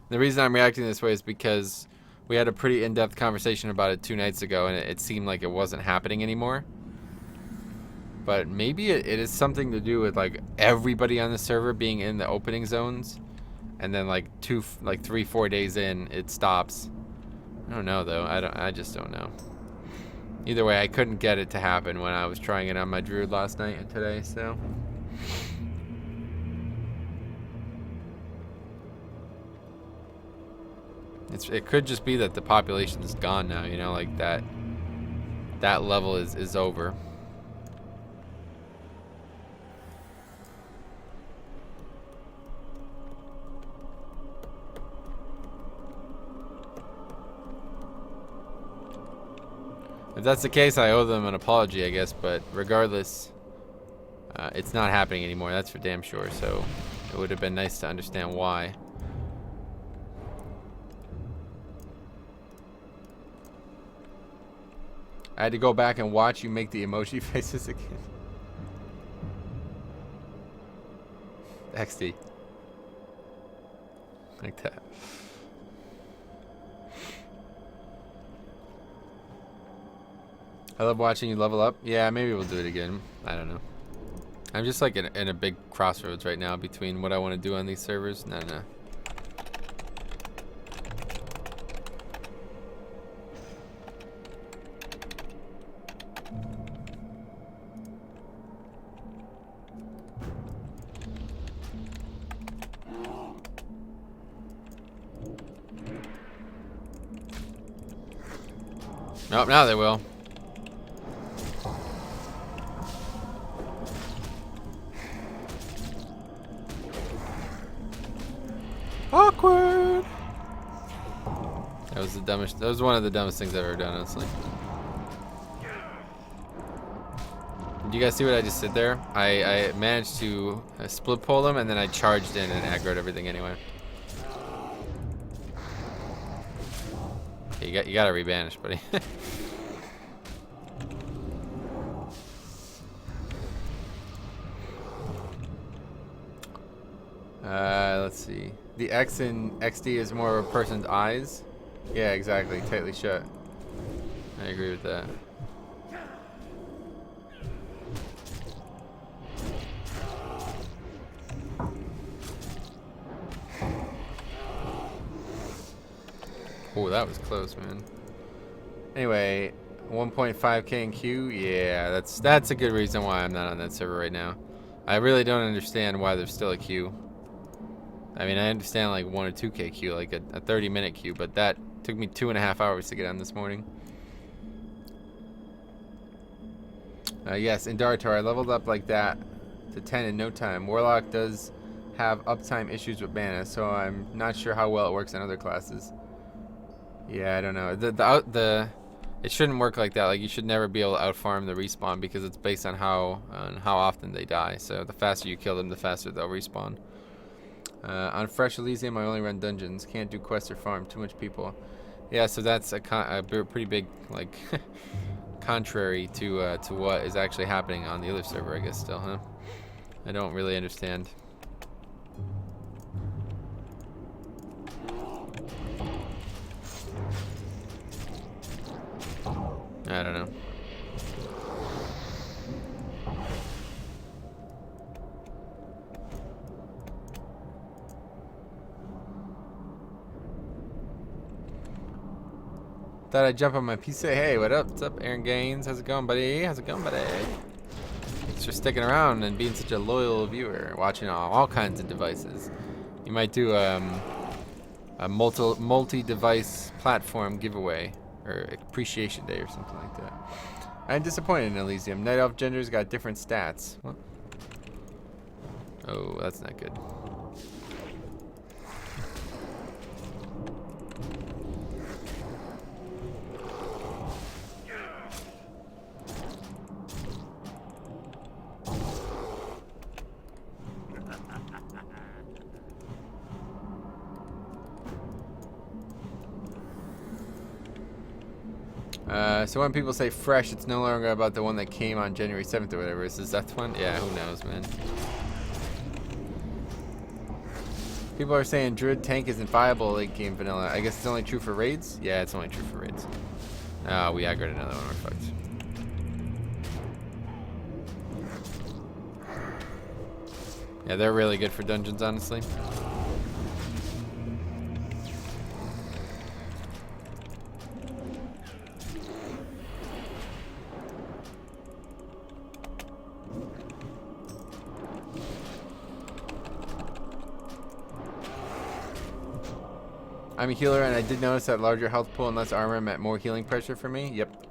The reason I'm reacting this way is because we had a pretty in-depth conversation about it 2 nights ago and it seemed like it wasn't happening anymore. But maybe it is something to do with like everybody on the server being in the opening zones, and then like 3-4 days in it stops. I don't know though. I just don't know. Either way, I couldn't get it to happen when I was trying it on my Druid last night and today. So it could just be that the population is gone now. You know, like that level is over. If that's the case, I owe them an apology, I guess, but regardless, it's not happening anymore, that's for damn sure, so it would have been nice to understand why. I had to go back and watch you make the emoji faces again. XD. Like that. I love watching you level up. Yeah, maybe we'll do it again. I don't know. I'm just like in a big crossroads right now between what I want to do on these servers. No. Nope, now they will. Awkward. That was the dumbest. That was one of the dumbest things I've ever done, honestly. Did you guys see what I just did there? I managed to split pull them and then I charged in and aggroed everything anyway. Okay, you gotta rebanish, buddy. Let's see. The X in XD is more of a person's eyes. Yeah, exactly. Tightly shut. I agree with that. Oh, that was close, man. Anyway, 1.5k in queue. Yeah, that's a good reason why I'm not on that server right now. I really don't understand why there's still a queue. I mean, I understand like 1 or 2k queue, like a 30-minute queue, but that took me 2.5 hours to get on this morning. Yes, in Dartar, I leveled up like that to 10 in no time. Warlock does have uptime issues with mana, so I'm not sure how well it works on other classes. Yeah, I don't know. It shouldn't work like that. Like, you should never be able to outfarm the respawn because it's based on how often they die. So the faster you kill them, the faster they'll respawn. On Fresh Elysium, I only run dungeons. Can't do quests or farm. Too much people. Yeah, so that's a pretty big, like, contrary to what is actually happening on the other server, I guess, still, huh? I don't really understand. I don't know. Thought I'd jump on my PC. Hey, what up? What's up, Aaron Gaines? How's it going, buddy? How's it going, buddy? Thanks for sticking around and being such a loyal viewer, watching all kinds of devices. You might do a multi-device platform giveaway or appreciation day or something like that. I'm disappointed in Elysium. Night Elf genders got different stats. What? Oh, that's not good. So when people say fresh, it's no longer about the one that came on January 7th or whatever. Is that one? Yeah, who knows, man. People are saying Druid tank isn't viable late game vanilla. I guess it's only true for raids? Yeah, it's only true for raids. Oh, we aggroed another one. We're fucked. Yeah, they're really good for dungeons, honestly. I'm a healer, and I did notice that larger health pool and less armor meant more healing pressure for me. Yep.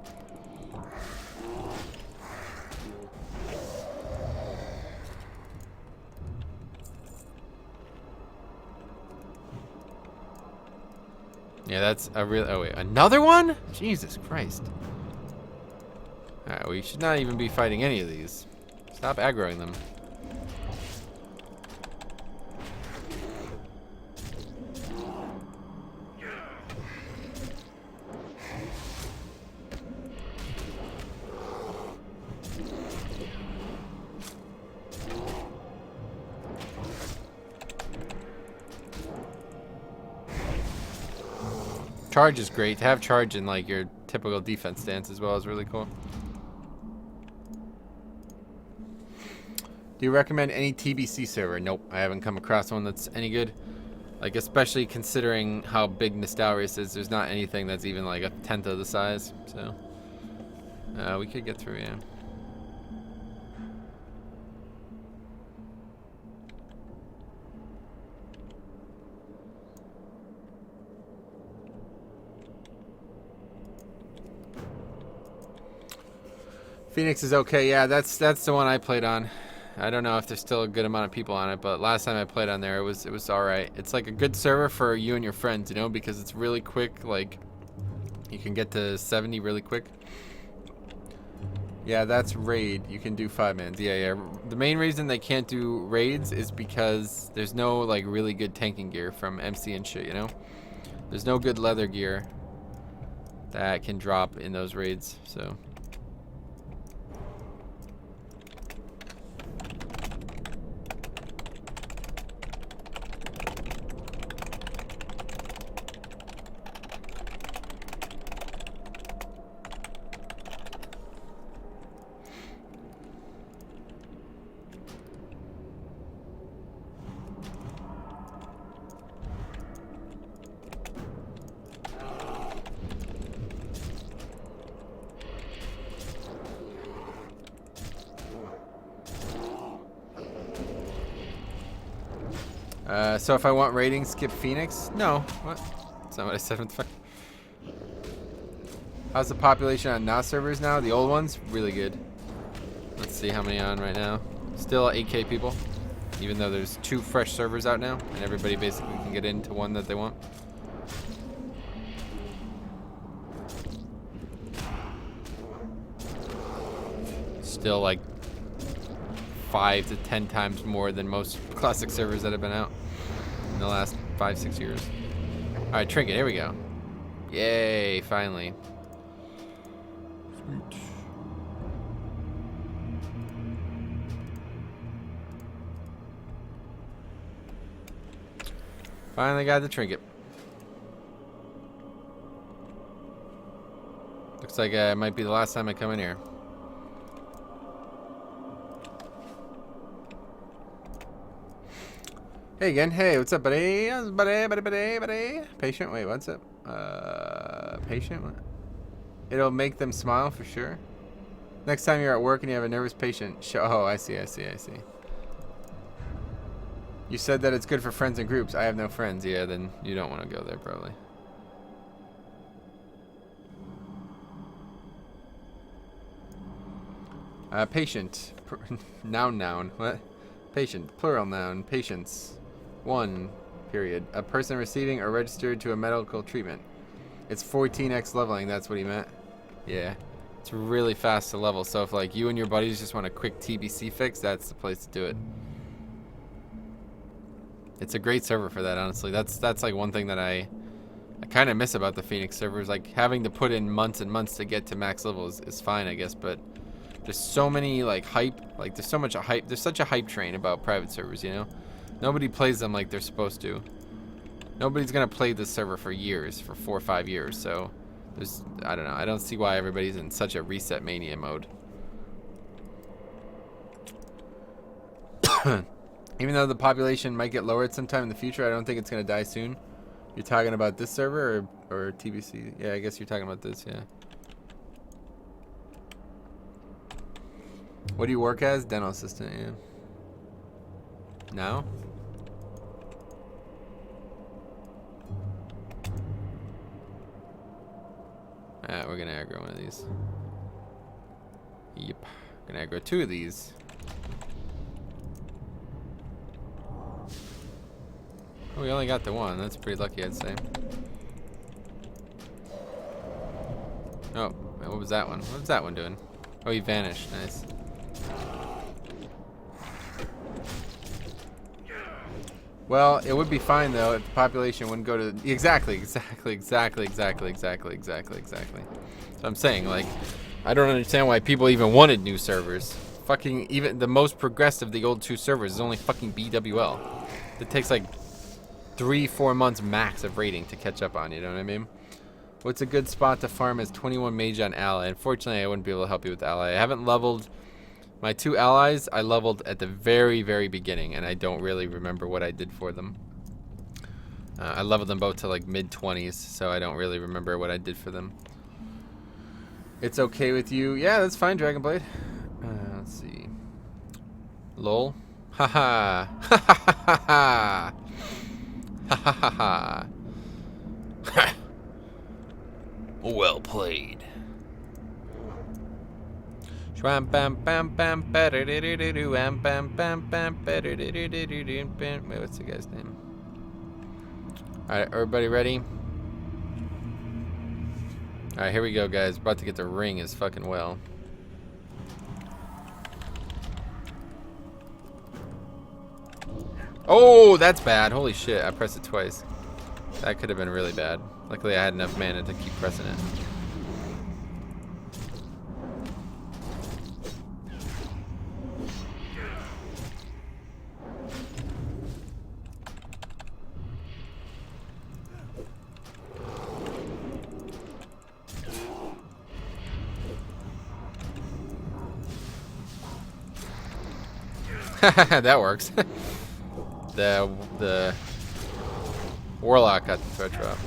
Yeah, that's a real. Oh wait, another one? Jesus Christ! All right, we should not even be fighting any of these. Stop aggroing them. Charge is great. To have charge in like your typical defense stance as well is really cool. Do you recommend any TBC server? Nope, I haven't come across one that's any good. Like, especially considering how big Nostalrius is, there's not anything that's even like a tenth of the size. So we could get through, yeah. Phoenix is okay. Yeah, that's the one I played on. I don't know if there's still a good amount of people on it, but last time I played on there, it was all right. It's like a good server for you and your friends, you know, because it's really quick. Like, you can get to 70 really quick. Yeah, that's raid. You can do 5-mans. Yeah. The main reason they can't do raids is because there's no like really good tanking gear from MC and shit, you know. There's no good leather gear that can drop in those raids, so. So if I want ratings, skip Phoenix? No. What? That's not what I said. How's the population on NOS servers now? The old ones? Really good. Let's see how many on right now. Still 8K people. Even though there's 2 fresh servers out now, and everybody basically can get into one that they want. Still like 5 to 10 times more than most classic servers that have been out in the last 5-6 years. Alright, trinket, here we go. Yay, finally. Sweet. Finally got the trinket. Looks like it might be the last time I come in here. Hey again. Hey, what's up, buddy? Buddy. Patient? Wait, what's up? Patient? What? It'll make them smile for sure. Next time you're at work and you have a nervous patient, show. Oh, I see. You said that it's good for friends and groups. I have no friends. Yeah, then you don't want to go there, probably. Patient. Noun. What? Patient. Plural noun. Patients. 1. Period. A person receiving or registered to a medical treatment. It's 14x leveling. That's what he meant. Yeah. It's really fast to level. So if like you and your buddies just want a quick TBC fix, that's the place to do it. It's a great server for that, honestly. That's like one thing that I kind of miss about the Phoenix servers. Like having to put in months and months to get to max level is fine, I guess, but there's so many like hype, like there's so much hype. There's such a hype train about private servers, you know? Nobody plays them like they're supposed to. Nobody's gonna play this server for years, for 4 or 5 years. So there's, I don't know. I don't see why everybody's in such a reset mania mode. Even though the population might get lowered sometime in the future, I don't think it's gonna die soon. You're talking about this server or TBC? Yeah, I guess you're talking about this. Yeah. What do you work as? Dental assistant. Yeah. Now? We're gonna aggro one of these. Yep. Gonna aggro 2 of these. Oh, we only got the 1. That's pretty lucky, I'd say. Oh, what was that one? What was that one doing? Oh, he vanished. Nice. Well, it would be fine though if the population wouldn't go to exactly. So I'm saying, like, I don't understand why people even wanted new servers. Fucking even the most progressed of the old 2 servers is only fucking BWL. It takes like 3-4 months max of rating to catch up on. You know what I mean? What's a good spot to farm as 21 mage on ally? Unfortunately, I wouldn't be able to help you with ally. I haven't leveled. My 2 allies, I leveled at the very, very beginning, and I don't really remember what I did for them. I leveled them both to like mid-20s, so I don't really remember what I did for them. It's okay with you? Yeah, that's fine, Dragonblade. Let's see. Lol. Haha. Ha ha ha ha. Ha ha ha ha. Well played. Wait, what's the guy's name? Alright, everybody ready? Alright, here we go, guys. About to get the ring as fucking well. Oh, that's bad. Holy shit, I pressed it twice. That could have been really bad. Luckily, I had enough mana to keep pressing it. That works. The warlock got the threat drop.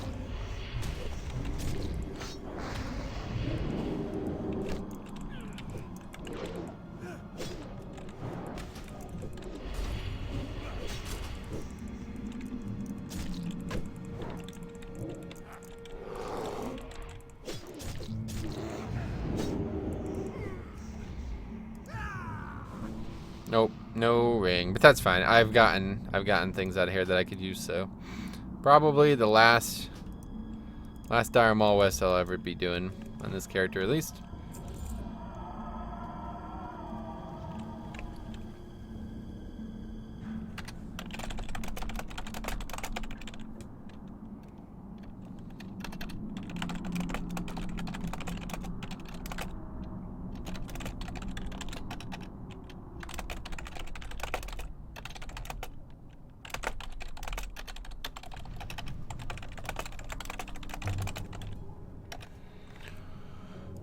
Nope, no ring, but that's fine. I've gotten things out of here that I could use, so probably the last Dire Maul West I'll ever be doing on this character, at least.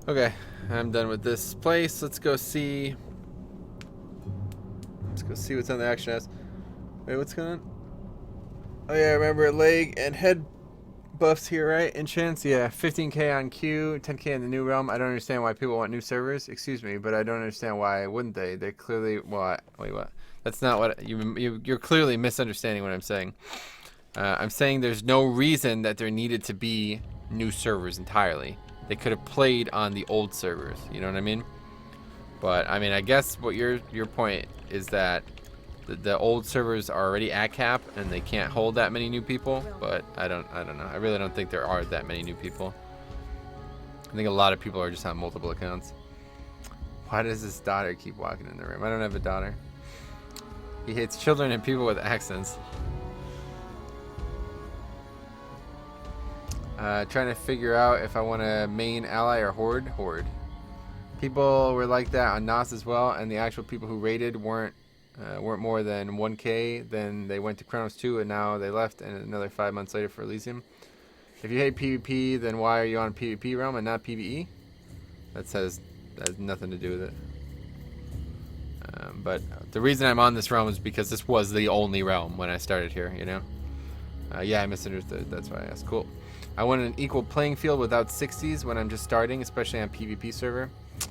Okay, I'm done with this place. Let's go see what's on the action house. Wait, what's going on? Oh yeah, I remember leg and head buffs here, right? Enchants, yeah. 15k on Q, 10k in the new realm. I don't understand why people want new servers. Excuse me, but I don't understand why wouldn't they? They clearly, well, wait, what? That's not what you're clearly misunderstanding what I'm saying. I'm saying there's no reason that there needed to be new servers entirely. They could have played on the old servers. You know what I mean? But I mean, I guess what your point is that the old servers are already at cap and they can't hold that many new people. But I don't know. I really don't think there are that many new people. I think a lot of people are just on multiple accounts. Why does this daughter keep walking in the room? I don't have a daughter. He hates children and people with accents. Trying to figure out if I want to main ally or horde. Horde. People were like that on NOS as well, and the actual people who raided weren't more than 1k. Then they went to Chronos 2, and now they left, and another 5 months later for Elysium. If you hate PvP, then why are you on PvP realm and not PvE? That has nothing to do with it. But the reason I'm on this realm is because this was the only realm when I started here, you know? Yeah, I misunderstood. That's why I asked. Cool. I want an equal playing field without 60s when I'm just starting, especially on PvP server. If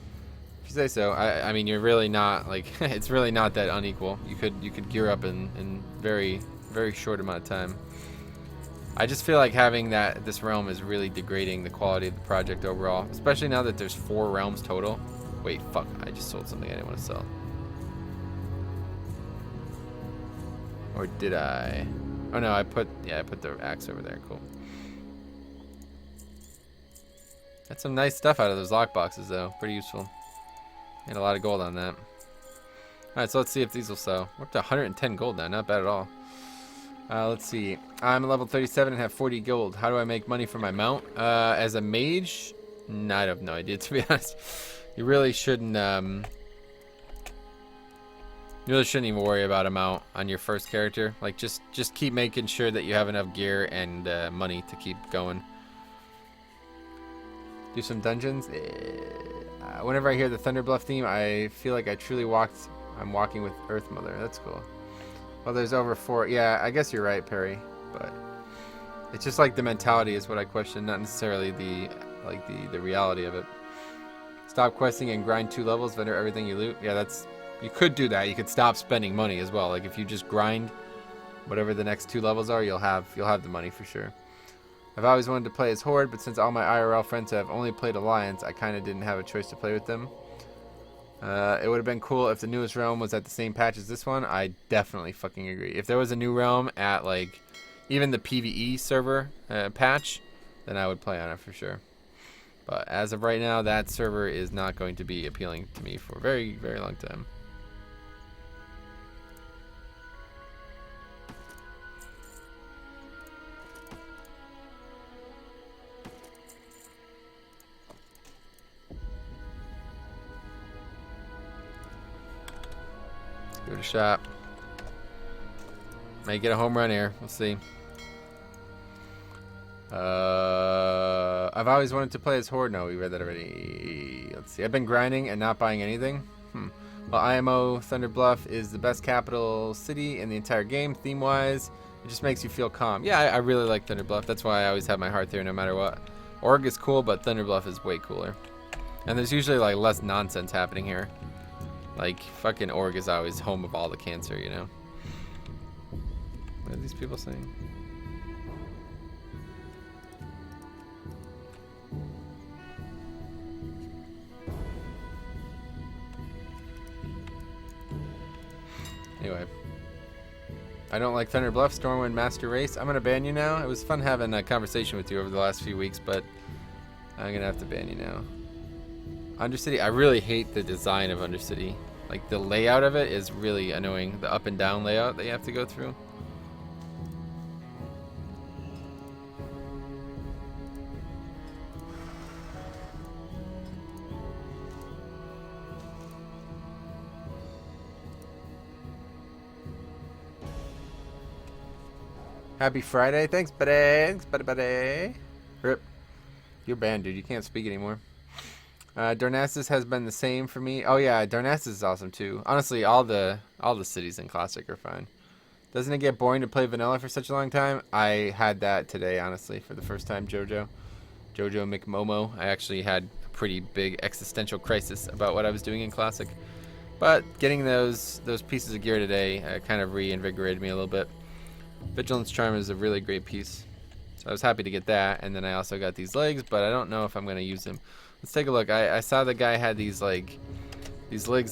you say so. I mean, you're really not, like, it's really not that unequal. You could gear up in very, very short amount of time. I just feel like having this realm is really degrading the quality of the project overall, especially now that there's 4 realms total. Wait, fuck, I just sold something I didn't want to sell. Or did I? Oh no, I put the axe over there. Cool. Got some nice stuff out of those lockboxes though. Pretty useful. Made a lot of gold on that. Alright, so let's see if these will sell. We're up to 110 gold now, not bad at all. Let's see. I'm level 37 and have 40 gold. How do I make money for my mount? As a mage? I have no idea, to be honest. You really shouldn't even worry about a mount on your first character. Like, just keep making sure that you have enough gear and money to keep going. Do some dungeons. Whenever I hear the Thunderbluff theme, I feel like I'm walking with Earth Mother. That's cool. Well, there's over 4. Yeah, I guess you're right, Perry. But it's just like the mentality is what I question, not necessarily the reality of it. Stop questing and grind 2 levels, vendor everything you loot. Yeah, you could do that. You could stop spending money as well. Like if you just grind whatever the next 2 levels are, you'll have the money for sure. I've always wanted to play as Horde, but since all my IRL friends have only played Alliance, I kind of didn't have a choice to play with them. It would have been cool if the newest realm was at the same patch as this one. I definitely fucking agree. If there was a new realm at like even the PvE server patch, then I would play on it for sure. But as of right now, that server is not going to be appealing to me for a very, very long time. Give it a shot. May get a home run here. We'll see. I've always wanted to play as Horde. No, we read that already. Let's see. I've been grinding and not buying anything. Well, IMO Thunder Bluff is the best capital city in the entire game, theme-wise. It just makes you feel calm. Yeah, I really like Thunder Bluff. That's why I always have my heart there no matter what. Org is cool, but Thunder Bluff is way cooler. And there's usually like less nonsense happening here. Like, fucking Org is always home of all the cancer, you know? What are these people saying? Anyway. I don't like Thunder Bluff, Stormwind, Master Race. I'm gonna ban you now. It was fun having a conversation with you over the last few weeks, but I'm gonna have to ban you now. Undercity, I really hate the design of Undercity. Like, the layout of it is really annoying. The up and down layout that you have to go through. Happy Friday. Thanks, buddy. Thanks, buddy. Rip. You're banned, dude. You can't speak anymore. Darnassus has been the same for me. Oh, yeah. Darnassus is awesome, too. Honestly, all the cities in Classic are fine. Doesn't it get boring to play vanilla for such a long time? I had that today, honestly, for the first time, Jojo McMomo. I actually had a pretty big existential crisis about what I was doing in Classic. But getting those pieces of gear today kind of reinvigorated me a little bit. Vigilance Charm is a really great piece, so I was happy to get that. And then I also got these legs, but I don't know if I'm going to use them. Let's take a look. I saw the guy had these legs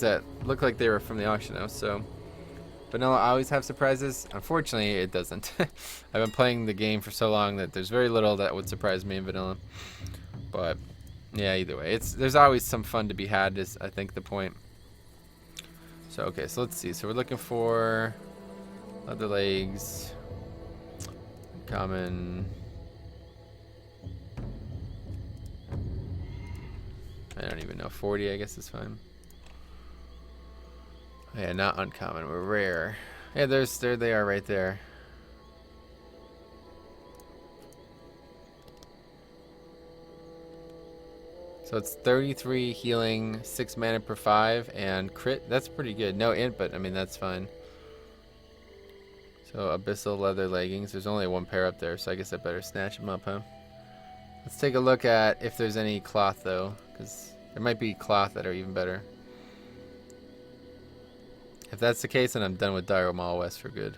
that look like they were from the auction house. So vanilla always have surprises. Unfortunately, it doesn't. I've been playing the game for so long that there's very little that would surprise me in vanilla. But yeah, either way, there's always some fun to be had, is I think the point. So okay, so let's see. So we're looking for leather legs. Common. I don't even know. 40, I guess is fine. Yeah, not uncommon. We're rare. Yeah, there they are right there. So it's 33 healing, 6 mana per 5, and crit. That's pretty good. No int, but I mean that's fine. So abyssal leather leggings. There's only one pair up there, so I guess I better snatch them up, huh? Let's take a look at if there's any cloth though, because there might be cloth that are even better. If that's the case, then I'm done with Dire Maul West for good.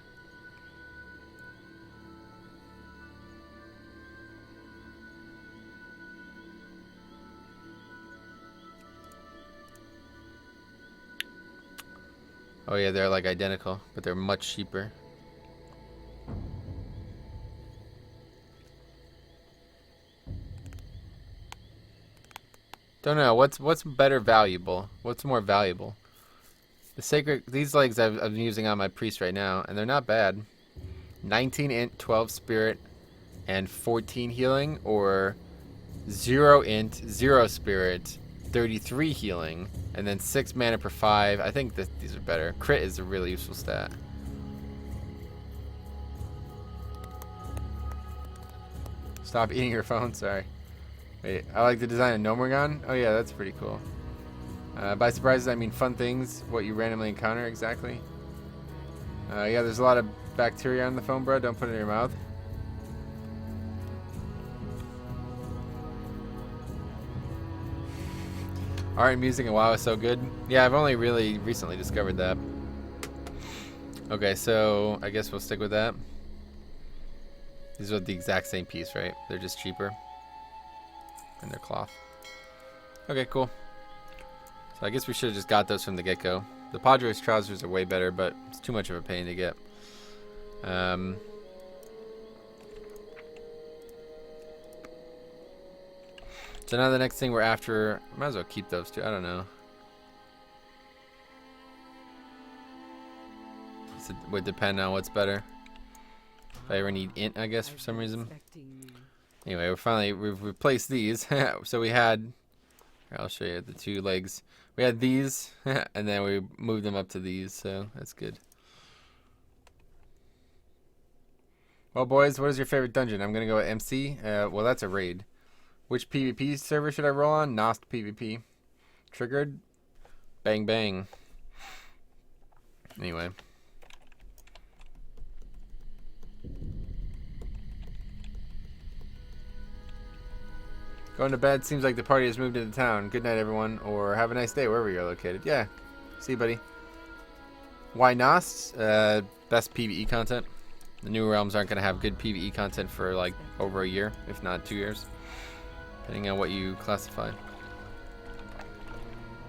Oh yeah, they're like identical, but they're much cheaper. Don't know what's better valuable. What's more valuable? The sacred, these legs I'm using on my priest right now, and they're not bad. 19 int, 12 spirit, and 14 healing, or 0 int, 0 spirit, 33 healing, and then 6 mana per 5. I think that these are better. Crit is a really useful stat. Stop eating your phone. Sorry. Wait, I like the design of Nomergon. Oh yeah, that's pretty cool. By surprises, I mean fun things. What you randomly encounter, exactly. Yeah, there's a lot of bacteria on the phone, bro. Don't put it in your mouth. Art and music and WoW is so good. Yeah, I've only really recently discovered that. Okay, so I guess we'll stick with that. These are the exact same piece, right? They're just cheaper. And they're cloth. Okay, cool. So I guess we should have just got those from the get-go. The Padres trousers are way better, but it's too much of a pain to get. So now the next thing we're after, might as well keep those two. I don't know. It would depend on what's better. If I ever need int, I guess, for some reason. Anyway, we've replaced these. So we had, here, I'll show you the 2 legs. We had these, and then we moved them up to these, so that's good. Well, boys, what is your favorite dungeon? I'm going to go with MC. Well, that's a raid. Which PvP server should I roll on? Nost PvP. Triggered? Bang, bang. Anyway. Going to bed. Seems like the party has moved into town. Good night, everyone. Or have a nice day wherever you're located. Yeah. See you, buddy. Why Nost? Best PvE content. The new realms aren't going to have good PvE content for like over a year, if not 2 years. Depending on what you classify.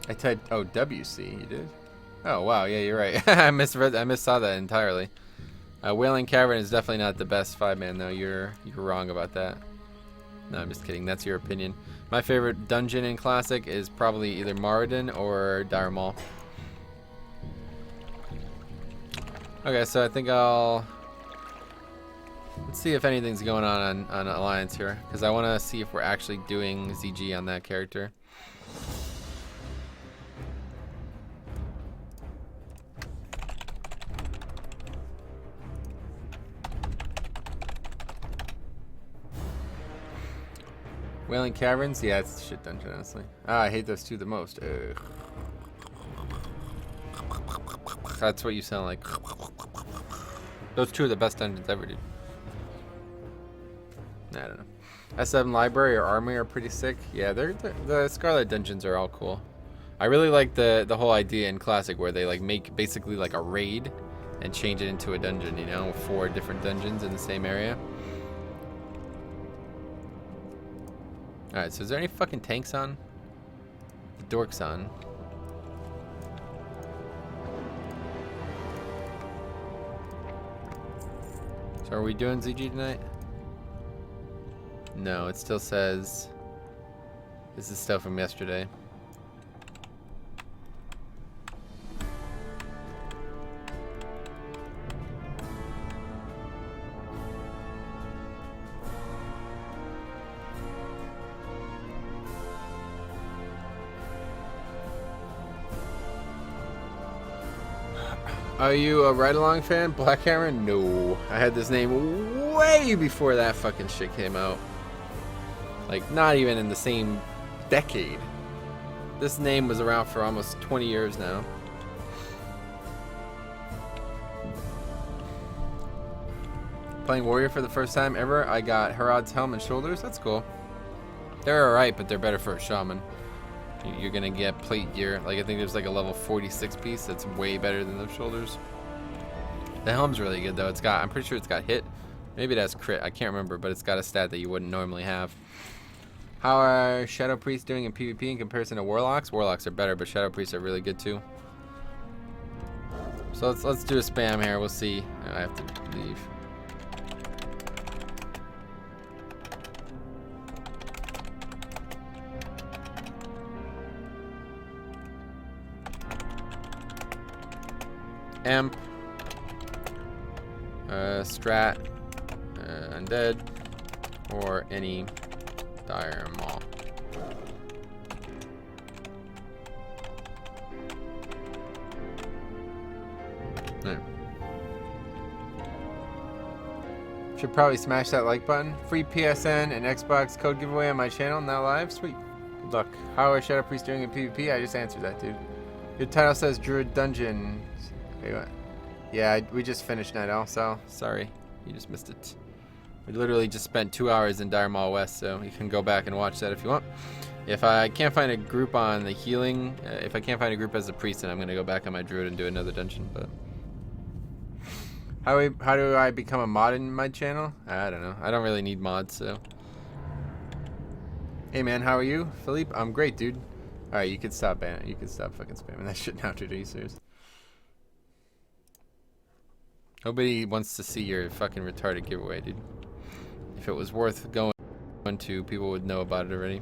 I typed, oh, WC, you did? Oh wow, yeah, you're right. I missaw that entirely. Wailing Cavern is definitely not the best 5-man though. You're wrong about that. No, I'm just kidding. That's your opinion. My favorite dungeon in Classic is probably either Moradin or Dire Maul. Okay, so I think let's see if anything's going on Alliance here, because I want to see if we're actually doing ZG on that character. Wailing Caverns? Yeah, it's a shit dungeon, honestly. I hate those two the most. Ugh. That's what you sound like. Those two are the best dungeons ever, dude. I don't know. S7 Library or Army are pretty sick. Yeah, the Scarlet dungeons are all cool. I really like the whole idea in Classic where they like make basically like a raid and change it into a dungeon, you know, 4 different dungeons in the same area. Alright, so is there any fucking tanks on? The Dork's on. So are we doing ZG tonight? No, it still says this is stuff from yesterday. Are you a ride-along fan? Black Hammer? No. I had this name way before that fucking shit came out. Like, not even in the same decade. This name was around for almost 20 years now. Playing Warrior for the first time ever, I got Herod's Helm and Shoulders. That's cool. They're alright, but they're better for a Shaman. You're gonna get plate gear. Like, I think there's like a level 46 piece that's way better than those shoulders. The helm's really good though. I'm pretty sure it's got hit. Maybe it has crit. I can't remember, but it's got a stat that you wouldn't normally have. How are Shadow Priests doing in PvP in comparison to Warlocks? Warlocks are better, but Shadow Priests are really good too. So let's do a spam here. We'll see. I have to leave. Amp, Strat, Undead, or any Dire Maul. There. Should probably smash that like button. Free PSN and Xbox code giveaway on my channel, now live. Sweet. Good luck. How are Shadow Priest doing in PvP? I just answered that, dude. Your title says Druid Dungeon. Okay, what? Yeah, we just finished Night Owl, so sorry. You just missed it. We literally just spent 2 hours in Dire Maul West, so you can go back and watch that if you want. If I can't find a group on the healing, if I can't find a group as a priest, then I'm going to go back on my Druid and do another dungeon. But how do I become a mod in my channel? I don't know. I don't really need mods, so. Hey man, how are you? Philippe? I'm great, dude. Alright, you can stop banning. You can stop fucking spamming that shit now, dude. Are you serious? Nobody wants to see your fucking retarded giveaway, dude. If it was worth going to, people would know about it already.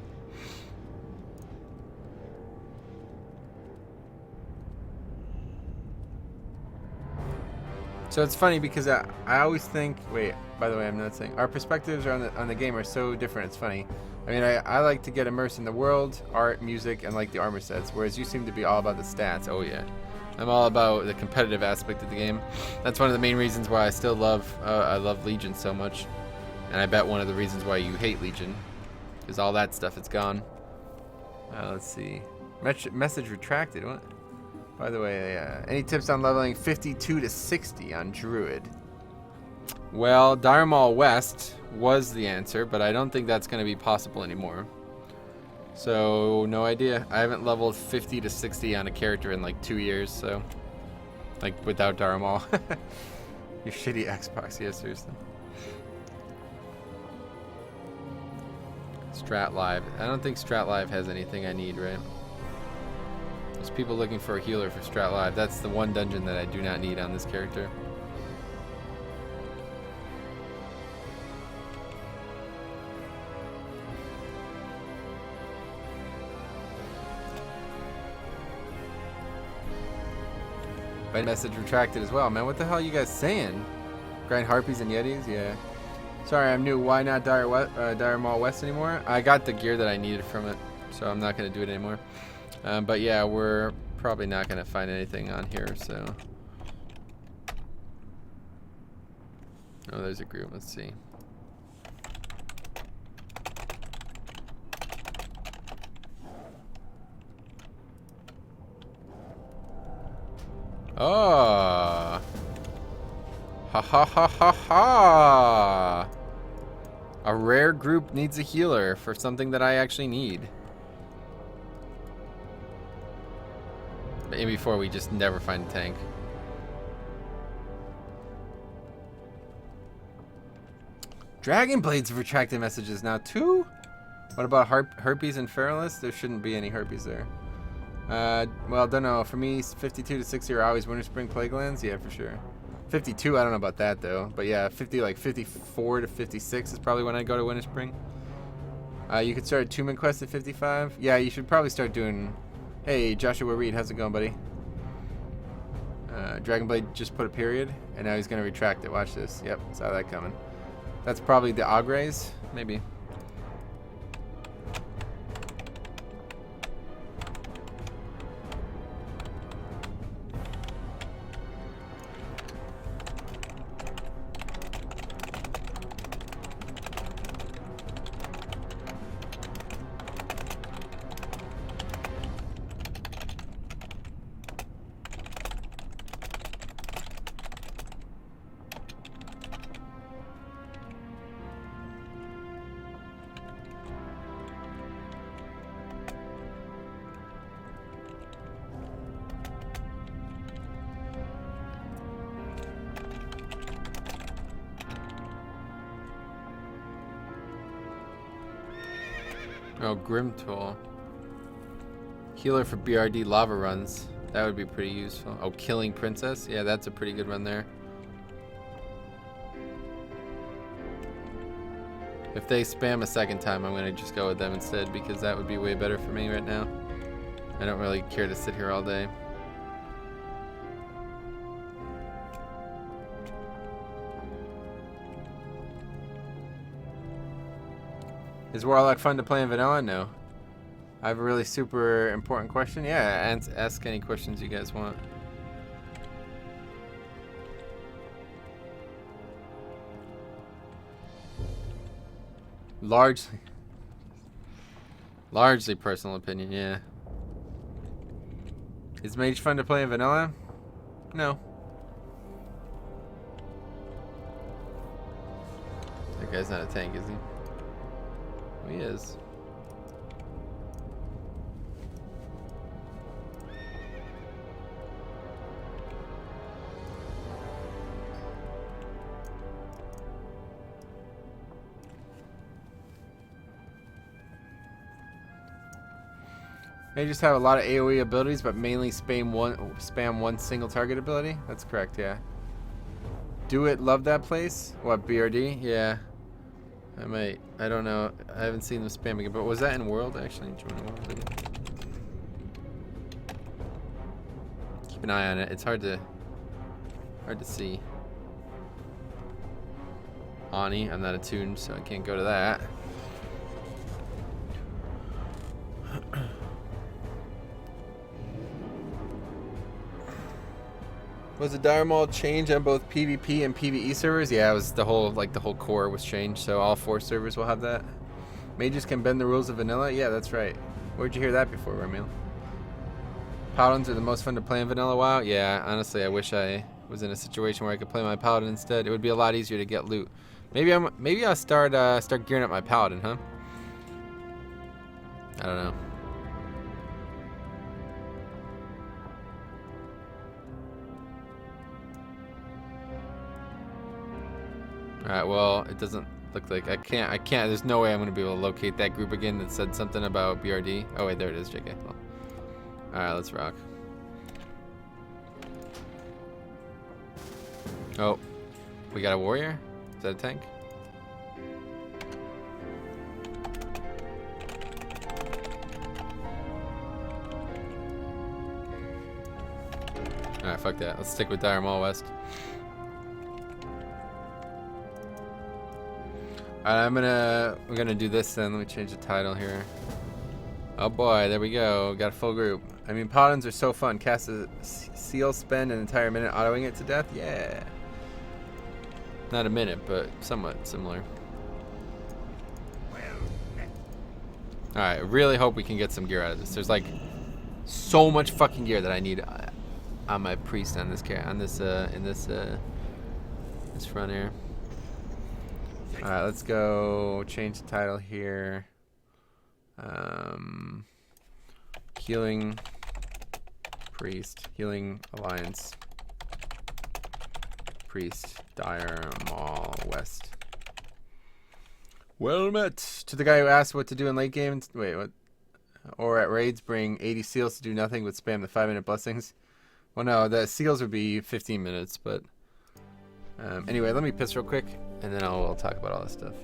So it's funny because I always think, wait, by the way, I'm not saying, our perspectives on the game are so different, it's funny. I mean, I like to get immersed in the world, art, music, and like the armor sets, whereas you seem to be all about the stats. Oh yeah. I'm all about the competitive aspect of the game. That's one of the main reasons why I still love Legion so much. And I bet one of the reasons why you hate Legion is all that stuff is gone. Let's see. Message retracted. What? By the way, any tips on leveling 52 to 60 on Druid? Well, Dire Maul West was the answer, but I don't think that's going to be possible anymore. So, no idea. I haven't leveled 50 to 60 on a character in like 2 years, so. Like, without Dire Maul. Your shitty Xbox, yeah, seriously. Strat Live. I don't think Strat Live has anything I need, right? There's people looking for a healer for Strat Live. That's the one dungeon that I do not need on this character. My message retracted as well. Man, what the hell are you guys saying? Grind harpies and yetis? Yeah. Sorry, I'm new. Why not Dire Maul West anymore? I got the gear that I needed from it, so I'm not going to do it anymore. But yeah, we're probably not going to find anything on here, so. Oh, there's a group. Let's see. Oh. Ha ha ha ha ha. A rare group needs a healer for something that I actually need. Maybe before we just never find a tank. Dragon Blades have retracted messages now too? What about Herpes and Feralus? There shouldn't be any Herpes there. Well, don't know. For me, 52 to 60 are always Winter Spring Plaguelands. Yeah, for sure. 52, I don't know about that though. But yeah, 54 to 56 is probably when I go to Winter Spring. You could start a 2-man quest at 55. Yeah, you should probably start doing. Hey, Joshua Reed, how's it going, buddy? Dragonblade just put a period, and now he's gonna retract it. Watch this. Yep, saw that coming. That's probably the Augres, maybe. Oh, Grim Tool. Healer for BRD lava runs. That would be pretty useful. Oh, Killing Princess. Yeah, that's a pretty good run there. If they spam a second time, I'm going to just go with them instead because that would be way better for me right now. I don't really care to sit here all day. Is Warlock fun to play in vanilla? No. I have a really super important question. Yeah, ask any questions you guys want. Largely personal opinion, yeah. Is Mage fun to play in vanilla? No. That guy's not a tank, is he? Oh, he is. They just have a lot of AoE abilities, but mainly spam one single target ability. That's correct, yeah. Do it, love that place. What, BRD? Yeah. I might. I don't know. I haven't seen them spamming it, but was that in World actually? Join World. Keep an eye on it. It's hard to see. Ani, I'm not attuned, so I can't go to that. Was the Dire Maul change on both PvP and PvE servers? Yeah, it was the whole core was changed, so all 4 servers will have that. Mages can bend the rules of vanilla? Yeah, that's right. Where'd you hear that before, Ramil? Paladins are the most fun to play in vanilla WoW? Yeah, honestly, I wish I was in a situation where I could play my Paladin instead. It would be a lot easier to get loot. Maybe I'll start gearing up my Paladin, huh? I don't know. Alright, well, it doesn't look like I can't, there's no way I'm going to be able to locate that group again that said something about BRD. Oh, wait, there it is, JK. Well, Alright, let's rock. Oh, we got a warrior? Is that a tank? Alright, fuck that. Let's stick with Dire Maul West. Alright, we're gonna do this then. Let me change the title here. Oh boy, there we go. Got a full group. I mean, paladins are so fun. Cast a seal, spend an entire minute autoing it to death. Yeah. Not a minute, but somewhat similar. Alright, I really hope we can get some gear out of this. There's like so much fucking gear that I need on my priest on this this front here. Alright, let's go change the title here. Healing priest, healing alliance priest, Dire Maul West. Well met. To the guy who asked what to do in late game. Wait, what? Or at raids, bring 80 seals to do nothing but spam the 5-minute blessings. Well, no, the seals would be 15 minutes, but anyway, let me piss real quick, and then I'll talk about all this stuff.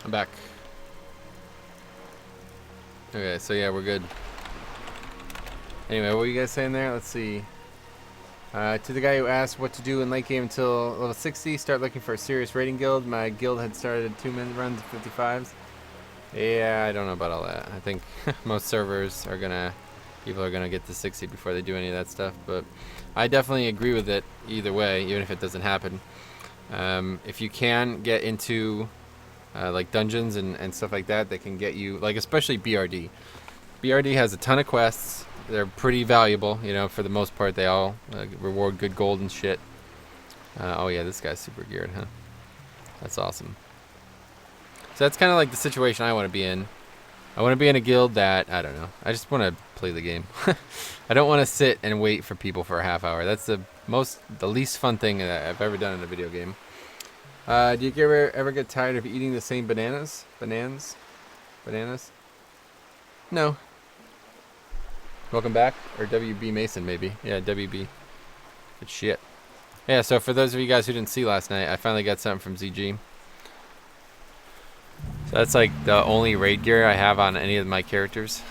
I'm back. Okay, so yeah, we're good. Anyway, what were you guys saying there? Let's see. To the guy who asked what to do in late game until level 60, start looking for a serious raiding guild. My guild had started 2-minute runs of 55s. Yeah, I don't know about all that. I think most servers are people are gonna get to 60 before they do any of that stuff. But I definitely agree with it either way, even if it doesn't happen. If you can get into like dungeons and stuff like that, can get you, like, especially BRD. BRD has a ton of quests. They're pretty valuable, you know, for the most part. They all reward good gold and shit. Oh yeah, this guy's super geared, huh? That's awesome. So that's kind of like the situation I want to be in. I want to be in a guild that, I don't know, I just want to play the game. I don't want to sit and wait for people for a half hour. That's the least fun thing that I've ever done in a video game. Do you ever get tired of eating the same bananas? Bananas? No. Welcome back. Or WB Mason, maybe. Yeah, WB. Good shit. Yeah, so for those of you guys who didn't see last night, I finally got something from ZG. So that's like the only raid gear I have on any of my characters.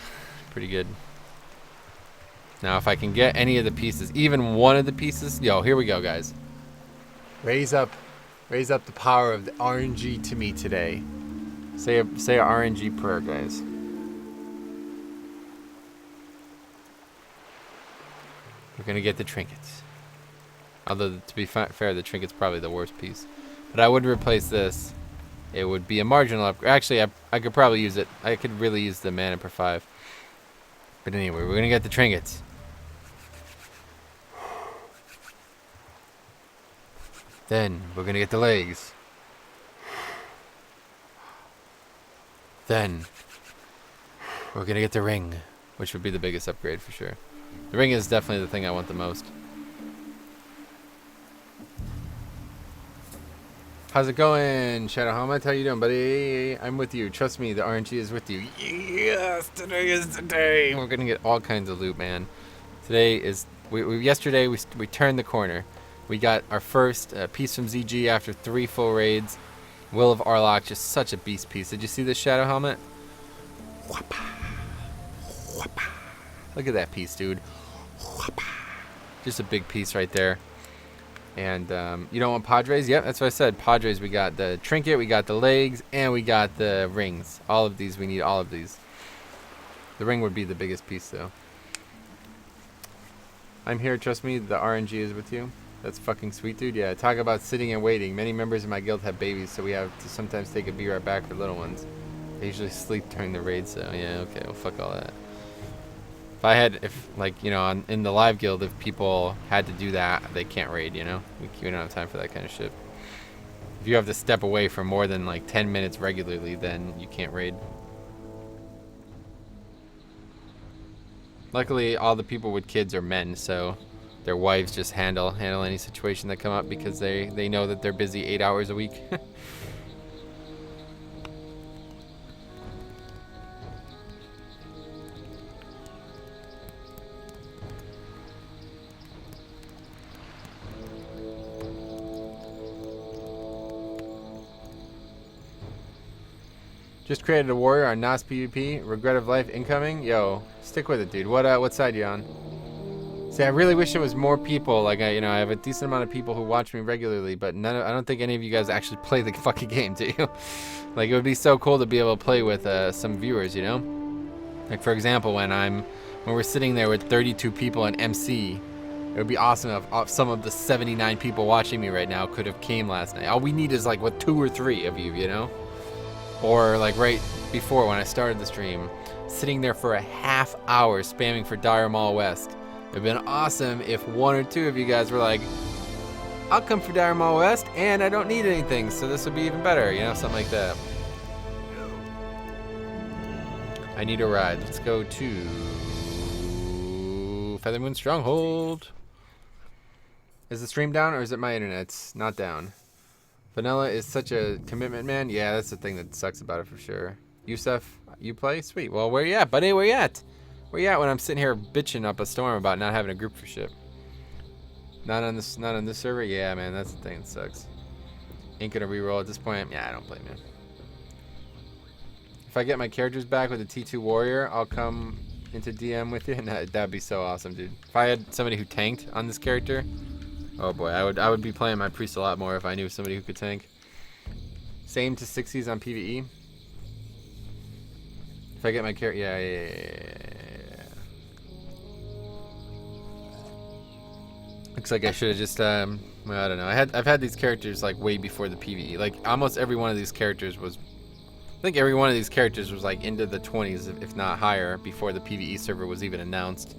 Pretty good. Now, if I can get any of the pieces, even one of the pieces... Yo, here we go, guys. Raise up the power of the RNG to me today. Say a RNG prayer, guys. We're gonna get the trinkets. Although, to be fair, the trinket's probably the worst piece. But I would replace this. It would be a marginal upgrade. Actually, I could probably use it. I could really use the mana per 5. But anyway, we're gonna get the trinkets. Then, we're gonna get the legs. Then, we're gonna get the ring, which would be the biggest upgrade for sure. The ring is definitely the thing I want the most. How's it going, Shadow Helmet? How you doing, buddy? I'm with you. Trust me, the RNG is with you. Yes, today is the day. We're gonna get all kinds of loot, man. Today is yesterday we turned the corner. We got our first piece from ZG after 3 full raids. Will of Arlok, just such a beast piece. Did you see this Shadow Helmet? Whoppa. Whoppa. Look at that piece, dude. Whoppa. Just a big piece right there. And you don't want Padres? Yep, that's what I said. Padres, we got the trinket, we got the legs, and we got the rings. All of these, we need all of these. The ring would be the biggest piece, though. I'm here, trust me, the RNG is with you. That's fucking sweet, dude. Yeah, talk about sitting and waiting. Many members of my guild have babies, so we have to sometimes take a be right back for little ones. They usually sleep during the raid, so yeah, okay, well, fuck all that. Like, you know, in the live guild, if people had to do that, they can't raid, you know? We don't have time for that kind of shit. If you have to step away for more than, like, 10 minutes regularly, then you can't raid. Luckily, all the people with kids are men, so their wives just handle any situation that come up because they know that they're busy 8 hours a week. Just created a warrior on NOS PvP. Regret of life incoming. Yo, stick with it, dude. What side you on? See, I really wish there was more people. Like, I have a decent amount of people who watch me regularly, but I don't think any of you guys actually play the fucking game, do you? Like, it would be so cool to be able to play with some viewers, you know? Like, for example, when we're sitting there with 32 people in MC, it would be awesome if some of the 79 people watching me right now could have came last night. All we need is like, 2 or 3 of you, you know? Or like right before when I started the stream, sitting there for a half hour spamming for Dire Maul West. It would have been awesome if 1 or 2 of you guys were like, I'll come for Dire Maul West and I don't need anything, so this would be even better, you know, something like that. I need a ride. Let's go to Feathermoon Stronghold. Is the stream down or is it my internet? It's not down. Vanilla is such a commitment, man. Yeah, that's the thing that sucks about it for sure. Yusuf, you play? Sweet. Well, where you at, buddy? Where you at? Where you at when I'm sitting here bitching up a storm about not having a group for shit? Not on this server? Yeah, man, that's the thing that sucks. Ain't gonna reroll at this point. Yeah, I don't blame you. If I get my characters back with a T2 warrior, I'll come into DM with you. That'd be so awesome, dude. If I had somebody who tanked on this character, oh boy, I would be playing my priest a lot more if I knew somebody who could tank. Same to 60s on PvE. If I get my character, yeah. Looks like I should have just well, I don't know. I've had these characters like way before the PvE. Like almost every one of these characters was, I think every one of these characters was like into the 20s, if not higher, before the PvE server was even announced.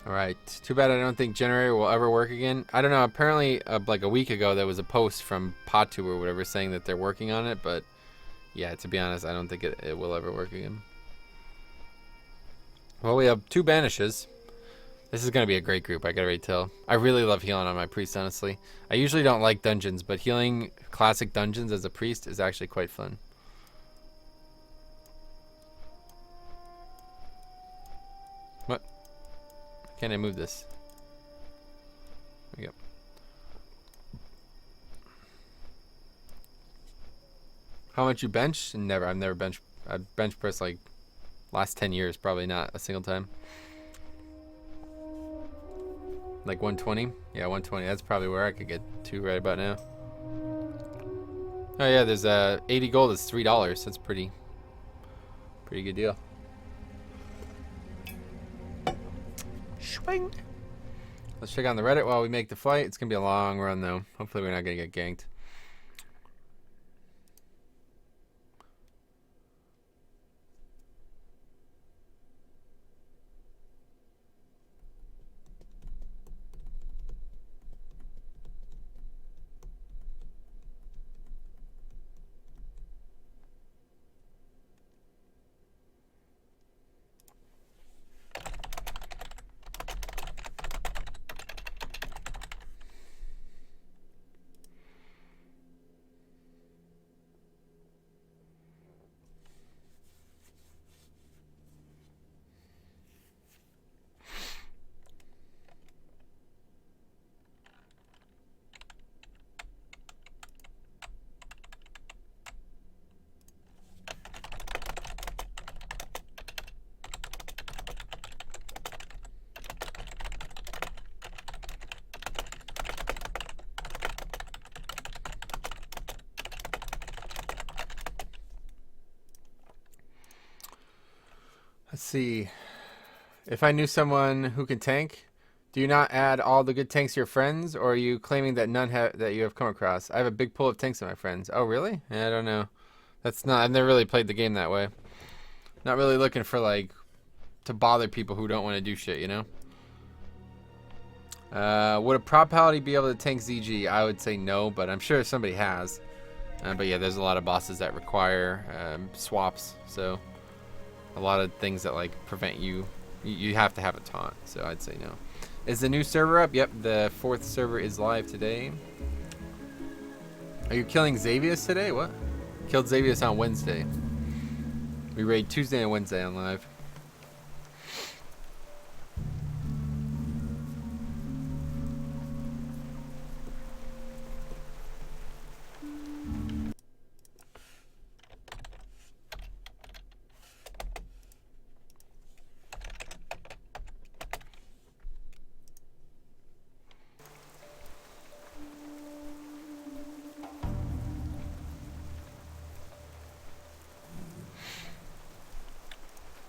Alright, too bad I don't think generator will ever work again. I don't know, apparently like a week ago there was a post from Patu or whatever saying that they're working on it, but yeah, to be honest, I don't think it will ever work again. Well, we have 2 banishes. This is going to be a great group, I gotta already tell. I really love healing on my priest, honestly. I usually don't like dungeons, but healing classic dungeons as a priest is actually quite fun. What? Can I move this? There we go. How much you bench? Never. I've never benched. I've bench pressed like last 10 years, probably not a single time. Like 120? Yeah, 120. That's probably where I could get to right about now. Oh yeah, there's 80 gold is $3. That's pretty good deal. Swing. Let's check on the Reddit while we make the flight. It's gonna be a long run though. Hopefully we're not gonna get ganked. Let's see. If I knew someone who can tank, do you not add all the good tanks to your friends, or are you claiming that none that you have come across? I have a big pool of tanks in my friends. Oh, really? Yeah, I don't know. That's not. I've never really played the game that way. Not really looking for like to bother people who don't want to do shit, you know. Would a prop paladin be able to tank ZG? I would say no, but I'm sure somebody has. But yeah, there's a lot of bosses that require swaps, so a lot of things that like prevent you. You have to have a taunt, so I'd say no. Is the new server up? Yep, the 4th server is live today. Are you killing Xavius today? What? Killed Xavius on Wednesday. We raid Tuesday and Wednesday on live.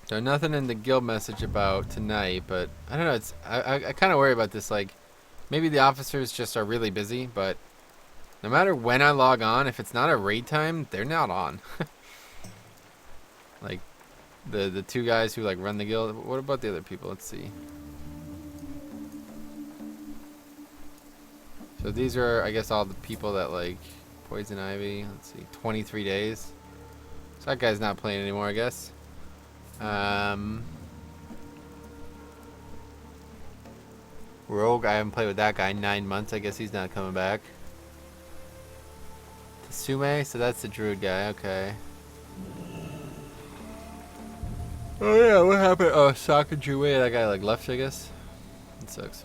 So nothing in the guild message about tonight, but I don't know. It's I kind of worry about this. Like, maybe the officers just are really busy, but no matter when I log on, if it's not a raid time, they're not on. Like the 2 guys who like run the guild. What about the other people? Let's see. So these are, I guess, all the people that like Poison Ivy. Let's see, 23 days. So that guy's not playing anymore, I guess. Rogue, I haven't played with that guy in 9 months. I guess he's not coming back. Tsume, so that's the Druid guy. Okay. Oh yeah, what happened? Oh, Sokka Druid. That guy like left, I guess. It sucks.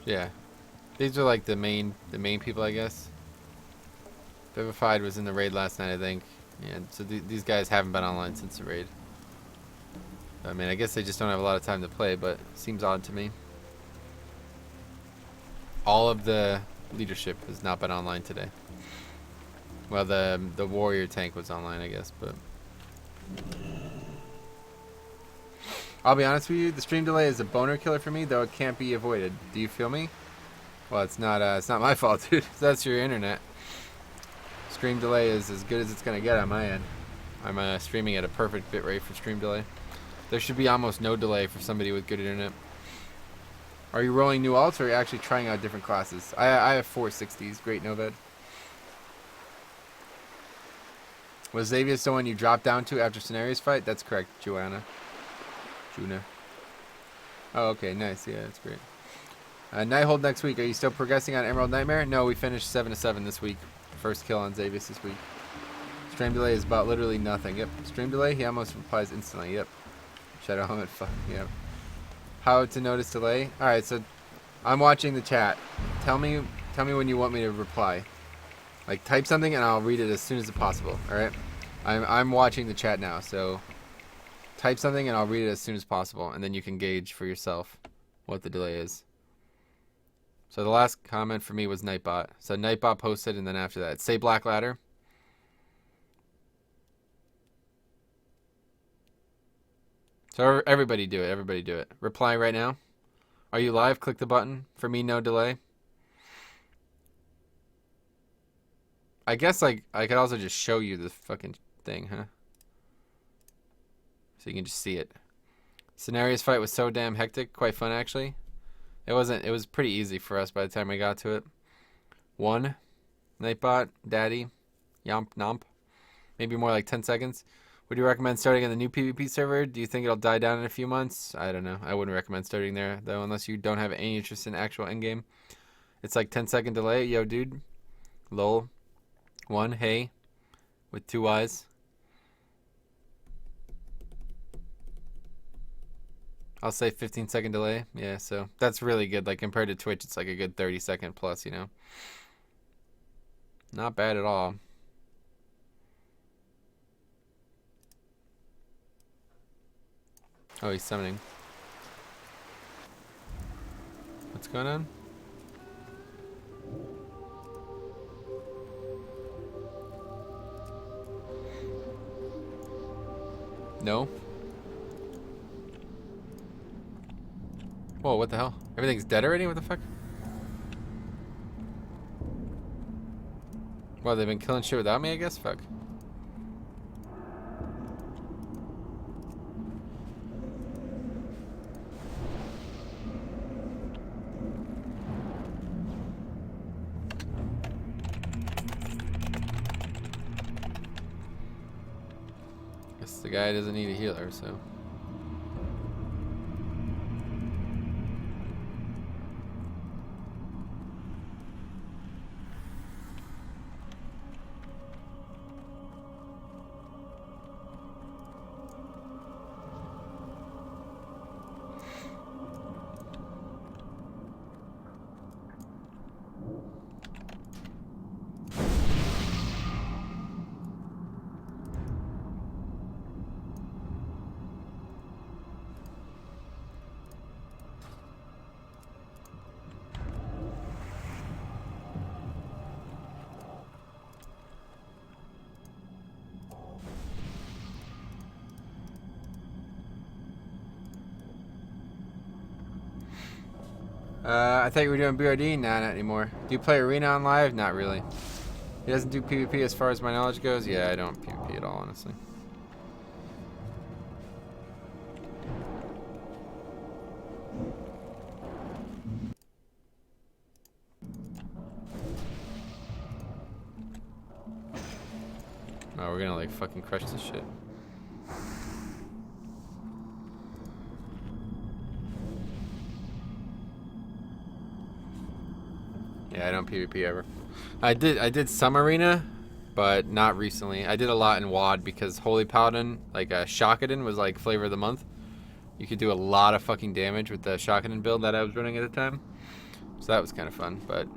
Yeah, these are like the main people, I guess. Vivified was in the raid last night, I think. Yeah, so these guys haven't been online since the raid. I mean, I guess they just don't have a lot of time to play, but it seems odd to me. All of the leadership has not been online today. Well, the warrior tank was online, I guess, but I'll be honest with you, the stream delay is a boner killer for me, though it can't be avoided. Do you feel me? Well, it's not my fault, dude. That's your internet. Stream delay is as good as it's gonna get on my end. I'm streaming at a perfect bitrate for stream delay. There should be almost no delay for somebody with good internet. Are you rolling new alts, or are you actually trying out different classes? I have 460s. Great Noved. Was Xavius the one you dropped down to after Scenarios fight? That's correct, Joanna. Juna. Oh, okay, nice. Yeah, that's great. Nighthold next week. Are you still progressing on Emerald Nightmare? No, we finished 7-7 this week. First kill on Xavius this week. Stream delay is about literally nothing. Yep. Stream delay, he almost replies instantly. Yep. Shadow Helmet, fuck. Yep. How to notice delay? Alright, so I'm watching the chat. Tell me when you want me to reply. Like, type something and I'll read it as soon as possible. Alright? I'm watching the chat now, so Type something and I'll read it as soon as possible, and then you can gauge for yourself what the delay is. So the last comment for me was Nightbot. So Nightbot posted, and then after that, say Black Ladder. So everybody do it. Everybody do it. Reply right now. Are you live? Click the button. For me, no delay. I guess like I could also just show you the fucking thing, huh? So you can just see it. Scenarios fight was so damn hectic. Quite fun, actually. It was pretty easy for us by the time we got to it. 1. Nightbot. Daddy. Yomp Nomp. Maybe more like 10 seconds. Would you recommend starting on the new PvP server? Do you think it'll die down in a few months? I don't know. I wouldn't recommend starting there, though, unless you don't have any interest in actual endgame. It's like 10-second delay. Yo, dude. Lol. 1. Hey. With 2 Y's. I'll say 15-second delay. Yeah, so that's really good. Like compared to Twitch, it's like a good 30-second plus, you know. Not bad at all. Oh, he's summoning. What's going on? No. Whoa, what the hell? Everything's dead already? What the fuck? Well, they've been killing shit without me, I guess? Fuck. Guess the guy doesn't need a healer, so... I thought you were doing BRD? Nah, not anymore. Do you play Arena on live? Not really. He doesn't do PvP as far as my knowledge goes? Yeah, I don't PvP at all, honestly. Oh, we're gonna like fucking crush this shit. Yeah, I don't PvP ever. I did some Arena, but not recently. I did a lot in WoD because Holy Paladin, like Shakaden was like flavor of the month. You could do a lot of fucking damage with the Shakaden build that I was running at the time. So that was kind of fun, but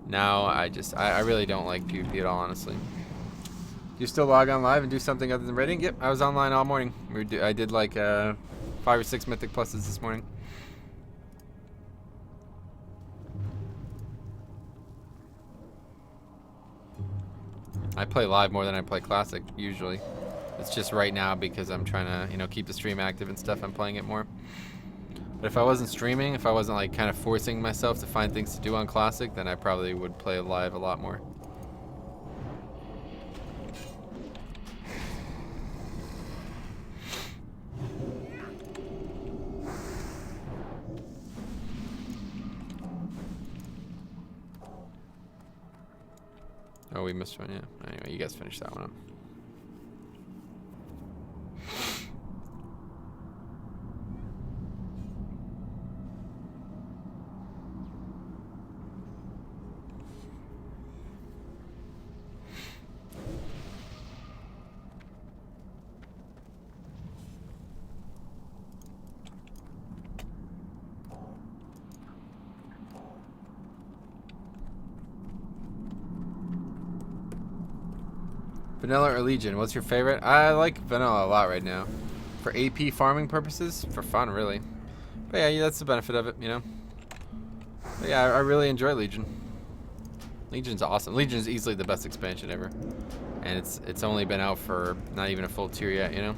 now I really don't like PvP at all, honestly. Do you still log on live and do something other than raiding? Yep, I was online all morning. I did like 5 or 6 Mythic Pluses this morning. I play live more than I play Classic, usually. It's just right now because I'm trying to, you know, keep the stream active and stuff, I'm playing it more. But if I wasn't streaming, if I wasn't like kind of forcing myself to find things to do on Classic, then I probably would play live a lot more. Oh, we missed one, yeah. Anyway, you guys finish that one up. Vanilla or Legion? What's your favorite? I like Vanilla a lot right now. For AP farming purposes, for fun, really. But yeah, that's the benefit of it, you know. But yeah, I really enjoy Legion. Legion's awesome. Legion is easily the best expansion ever, and it's only been out for not even a full tier yet, you know.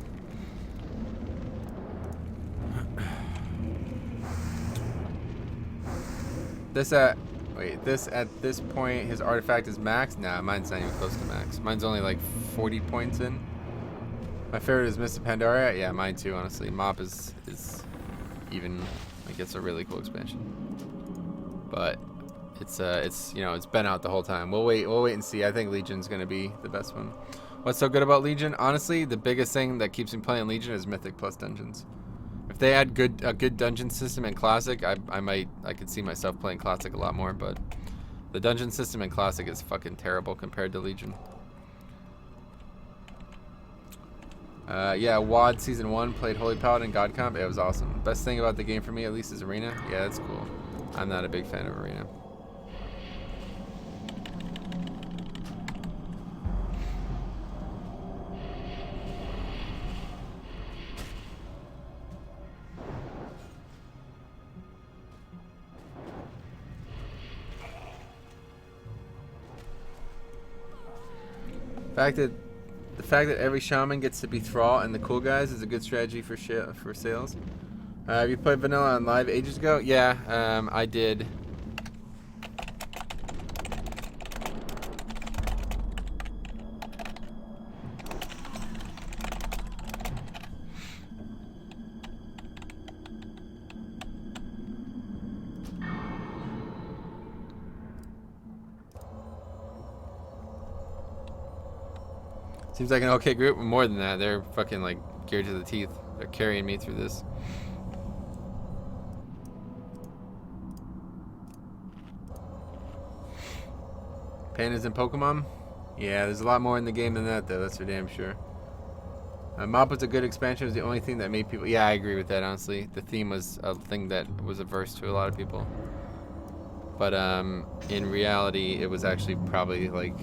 This at this point, his artifact is max. Nah, mine's not even close to max. Mine's only like 40 points in. My favorite is Mr. Pandaria. Yeah, mine too, honestly. Mop is even, like, it's a really cool expansion. But it's you know, it's been out the whole time. We'll wait and see. I think Legion's gonna be the best one. What's so good about Legion? Honestly, the biggest thing that keeps me playing Legion is Mythic plus dungeons. If they had a good dungeon system in Classic, I could see myself playing Classic a lot more, but the dungeon system in Classic is fucking terrible compared to Legion. Yeah, WoD Season 1, played Holy Paladin, God Comp. It was awesome. Best thing about the game for me, at least, is Arena. Yeah, that's cool. I'm not a big fan of Arena. The fact that every shaman gets to be Thrall and the cool guys is a good strategy for sales. Have you played Vanilla on live ages ago? Yeah, I did. Seems like an okay group. More than that, they're fucking like geared to the teeth. They're carrying me through this. Pandas and Pokemon? Yeah, there's a lot more in the game than that, though. That's for damn sure. Mop was a good expansion. It was the only thing that made people... Yeah, I agree with that, honestly. The theme was a thing that was averse to a lot of people. But in reality, it was actually probably like...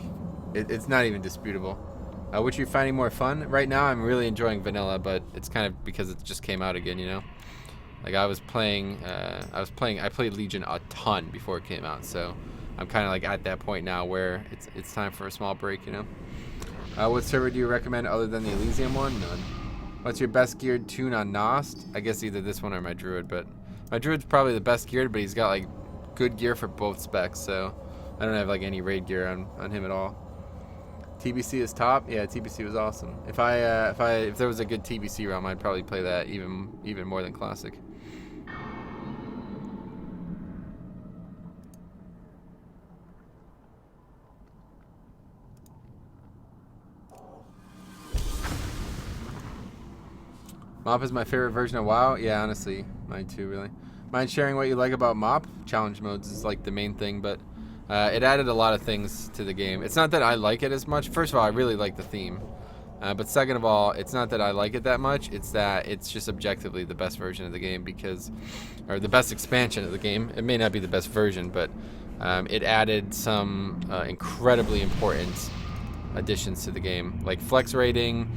It's not even disputable. Which you're finding more fun? Right now, I'm really enjoying Vanilla, but it's kind of because it just came out again, you know? Like, I played Legion a ton before it came out, so I'm kind of like at that point now where it's time for a small break, you know? What server do you recommend other than the Elysium one? None. What's your best geared tune on Nost? I guess either this one or my Druid, but my Druid's probably the best geared, but he's got like good gear for both specs, so I don't have like any raid gear on him at all. TBC is top. Yeah, TBC was awesome. If there was a good TBC realm, I'd probably play that even more than Classic. Mop is my favorite version of WoW. Yeah, honestly, mine too, really. Mind sharing what you like about Mop? Challenge modes is like the main thing, but it added a lot of things to the game. It's not that I like it as much. First of all, I really like the theme. But second of all, it's not that I like it that much. It's that it's just objectively the best version of the game or the best expansion of the game. It may not be the best version, but it added some incredibly important additions to the game, like flex rating,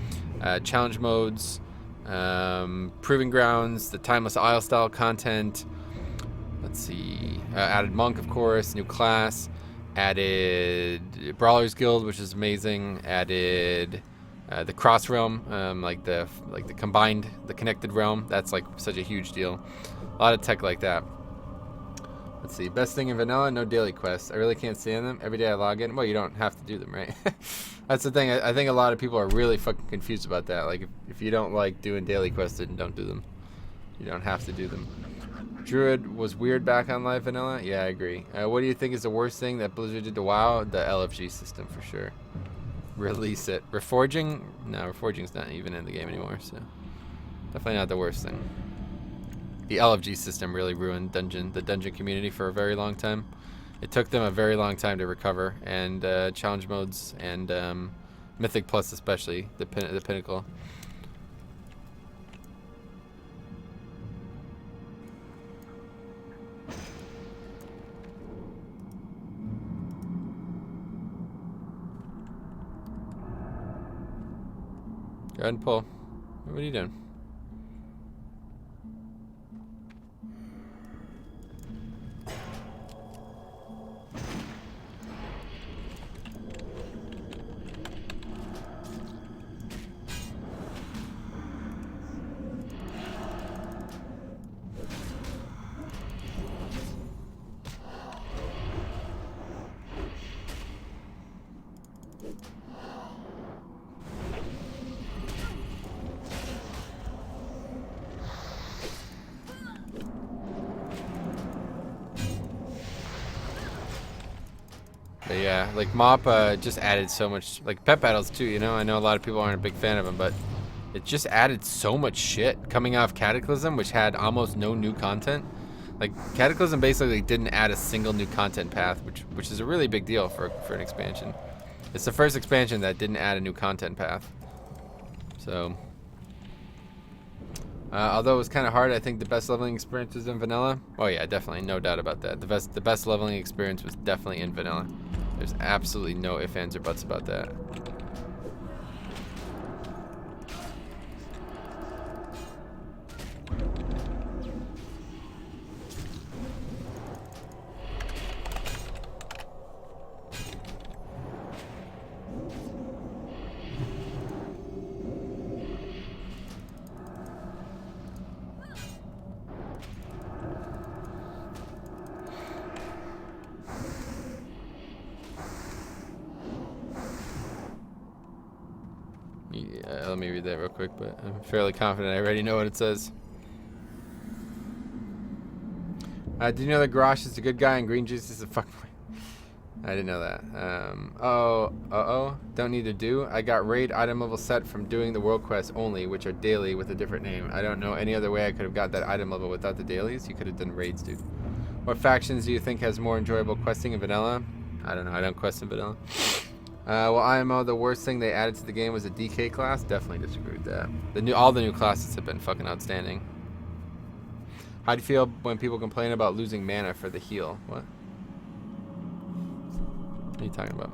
challenge modes, Proving Grounds, the Timeless Isle style content. Let's see. Added Monk, of course, new class. Added Brawlers Guild, which is amazing. Added the Cross Realm, like the connected realm. That's like such a huge deal. A lot of tech like that. Let's see. Best thing in Vanilla, no daily quests. I really can't stand them. Every day I log in. Well, you don't have to do them, right? That's the thing. I think a lot of people are really fucking confused about that. Like, if you don't like doing daily quests, then don't do them. You don't have to do them. Druid was weird back on live Vanilla. Yeah, I agree. What do you think is the worst thing that Blizzard did to WoW? The LFG system, for sure. Release it. Reforging? No, Reforging's not even in the game anymore, so definitely not the worst thing. The LFG system really ruined the dungeon community for a very long time. It took them a very long time to recover, and challenge modes and Mythic Plus especially, the pinnacle. Go ahead and pull. What are you doing? But yeah, like Mop just added so much, like pet battles too, you know? I know a lot of people aren't a big fan of them, but it just added so much shit coming off Cataclysm, which had almost no new content. Like Cataclysm basically didn't add a single new content path, which is a really big deal for an expansion. It's the first expansion that didn't add a new content path. So, although it was kind of hard, I think the best leveling experience was in vanilla. Oh yeah, definitely, no doubt about that. The best leveling experience was definitely in vanilla. There's absolutely no ifs, ands, or buts about that. Yeah, let me read that real quick, but I'm fairly confident I already know what it says. Do you know that Garrosh is a good guy and Green Juice is a fuckboy? I didn't know that. Don't need to do. I got raid item level set from doing the world quests only, which are daily with a different name. I don't know any other way I could have got that item level without the dailies. You could have done raids, dude. What factions do you think has more enjoyable questing in vanilla? I don't know. I don't quest in vanilla. Well, IMO, the worst thing they added to the game was a DK class. Definitely disagree with that. All the new classes have been fucking outstanding. How do you feel when people complain about losing mana for the heal? What? What are you talking about?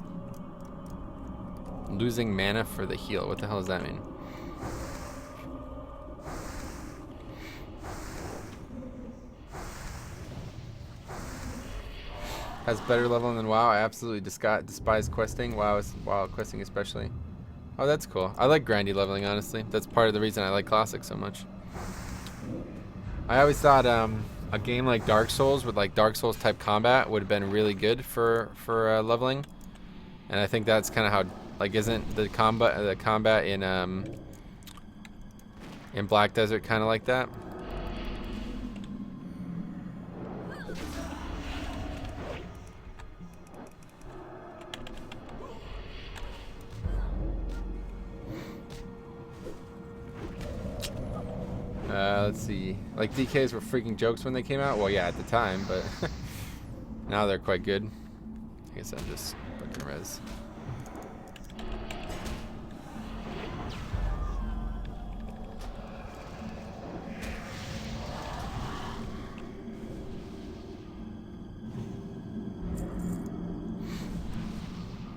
Losing mana for the heal. What the hell does that mean? Has better leveling than WoW. I absolutely despise questing. WoW questing especially. Oh, that's cool. I like grindy leveling, honestly. That's part of the reason I like Classic so much. I always thought a game like Dark Souls with like Dark Souls type combat would have been really good for leveling, and I think that's kind of how, like, isn't the combat in Black Desert kind of like that? Let's see. Like, DKs were freaking jokes when they came out. Well, yeah, at the time, but now they're quite good. I guess I'm just fucking res.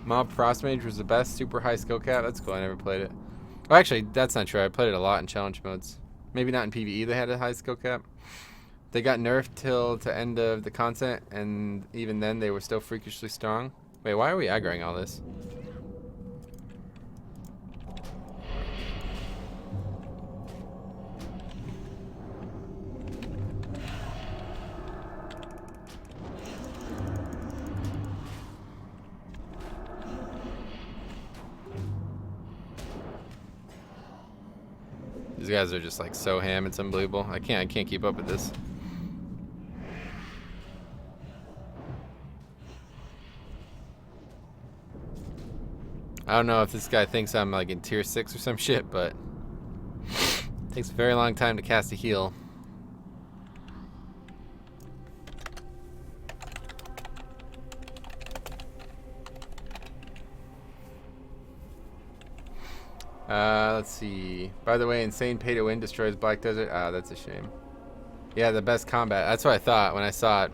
Mob Frost Mage was the best. Super high skill cap. That's cool. I never played it. Oh, actually, that's not true. I played it a lot in challenge modes. Maybe not in PvE. They had a high skill cap. They got nerfed till to end of the content, and even then they were still freakishly strong. Wait, why are we aggroing all this? These guys are just like so ham, it's unbelievable. I can't keep up with this. I don't know if this guy thinks I'm like in tier 6 or some shit, but it takes a very long time to cast a heal. Let's see. By the way, insane pay to win destroys Black Desert. Ah, that's a shame. Yeah, the best combat. That's what I thought when I saw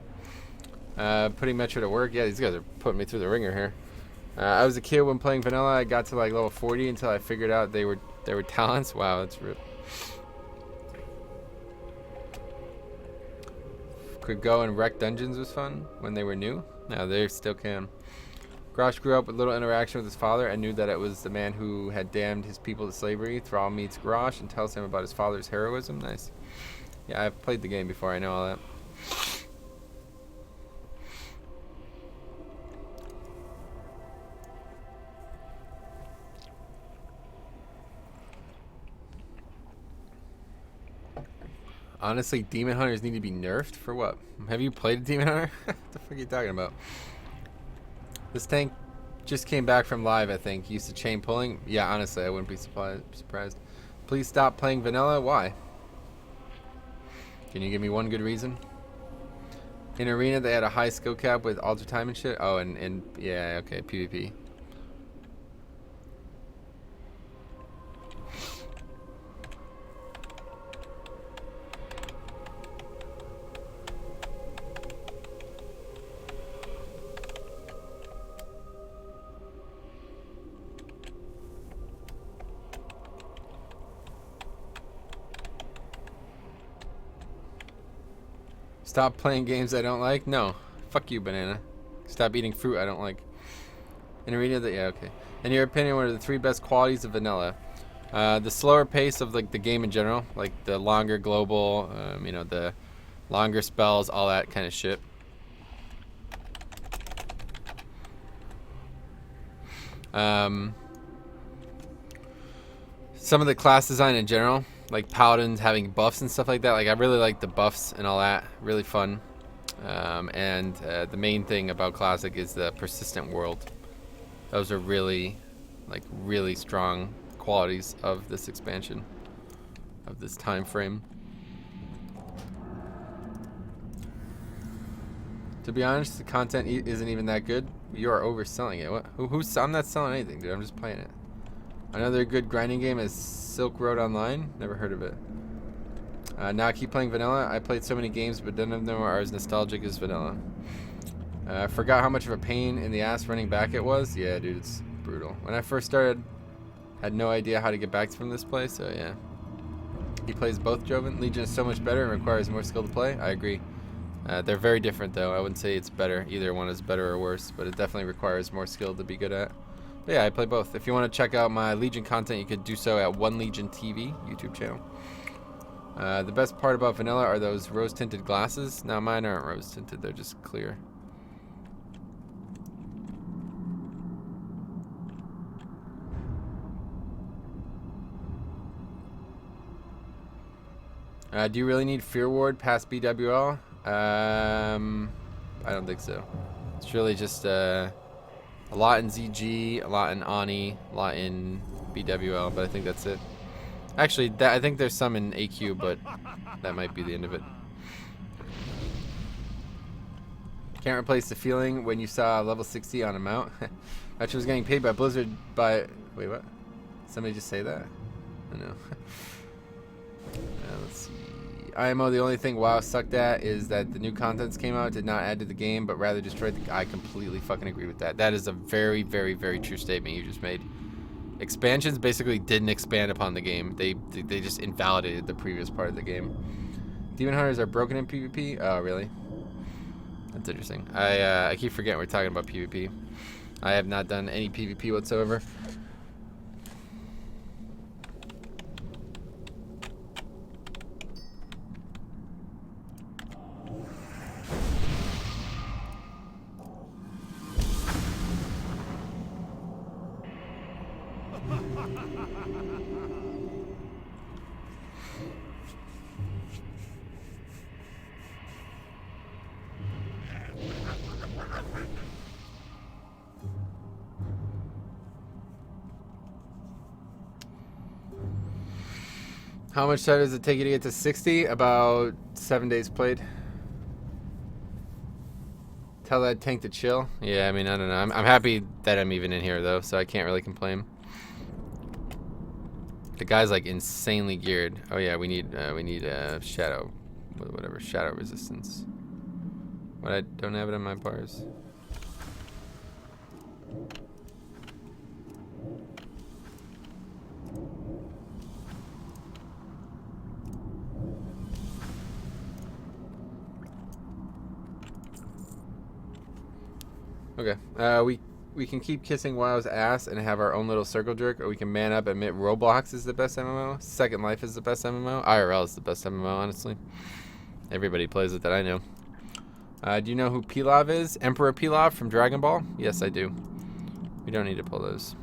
it. Putting Metro to work. Yeah, these guys are putting me through the ringer here. I was a kid when playing vanilla. I got to like level 40 until I figured out they were talents. Wow, that's real. Could go and wreck dungeons was fun when they were new. No, they still can. Grosh grew up with little interaction with his father and knew that it was the man who had damned his people to slavery. Thrall meets Grosh and tells him about his father's heroism. Nice. Yeah, I've played the game before. I know all that. Honestly, Demon Hunters need to be nerfed for what? Have you played a Demon Hunter? What the fuck are you talking about? This tank just came back from live, I think. Used to chain pulling. Yeah, honestly, I wouldn't be surprised. Please stop playing vanilla. Why? Can you give me one good reason? In arena, they had a high skill cap with alter time and shit. Oh, and yeah, okay, PvP. Stop playing games I don't like? No. Fuck you, banana. Stop eating fruit I don't like. In arena, yeah, okay. In your opinion, what are the 3 best qualities of vanilla? The slower pace of like the game in general, like the longer global, you know, the longer spells, all that kind of shit. Some of the class design in general, like paladins having buffs and stuff like that. Like I really like the buffs and all that. Really fun. And the main thing about classic is the persistent world. Those are really, like, really strong qualities of this expansion, of this time frame. To be honest, the content isn't even that good. You are overselling it. What? I'm not selling anything, dude. I'm just playing it. Another good grinding game is Silk Road Online. Never heard of it. Now I keep playing vanilla. I played so many games, but none of them are as nostalgic as vanilla. I forgot how much of a pain in the ass running back it was. Yeah, dude, it's brutal. When I first started, had no idea how to get back from this place, so yeah. He plays both Joven. Legion is so much better and requires more skill to play. I agree. They're very different, though. I wouldn't say it's better. Either one is better or worse, but it definitely requires more skill to be good at. But yeah, I play both. If you want to check out my Legion content, you could do so at One Legion TV YouTube channel. The best part about vanilla are those rose-tinted glasses. Now, mine aren't rose-tinted. They're just clear. Do you really need Fear Ward past BWL? I don't think so. It's really just a lot in ZG, a lot in Ani, a lot in BWL, but I think that's it. Actually, I think there's some in AQ, but that might be the end of it. Can't replace the feeling when you saw level 60 on a mount. Actually, was getting paid by Blizzard by... Wait, what? Somebody just say that? I know. Let's see. IMO, the only thing WoW sucked at is that the new contents came out, did not add to the game, but rather destroyed the... I completely fucking agree with that. That is a very, very, very true statement you just made. Expansions basically didn't expand upon the game. They just invalidated the previous part of the game. Demon Hunters are broken in PvP? Oh, really? That's interesting. I keep forgetting we're talking about PvP. I have not done any PvP whatsoever. How much time does it take you to get to 60? About 7 days played. Tell that tank to chill. Yeah, I mean, I don't know. I'm happy that I'm even in here, though, so I can't really complain. The guy's, like, insanely geared. Oh, yeah, we need shadow, whatever, shadow resistance. What, I don't have it in my bars? Okay, we can keep kissing WoW's ass and have our own little circle jerk, or we can man up and admit Roblox is the best MMO, Second Life is the best MMO, IRL is the best MMO, honestly. Everybody plays it that I know. Do you know who Pilaf is? Emperor Pilaf from Dragon Ball? Yes, I do. We don't need to pull those.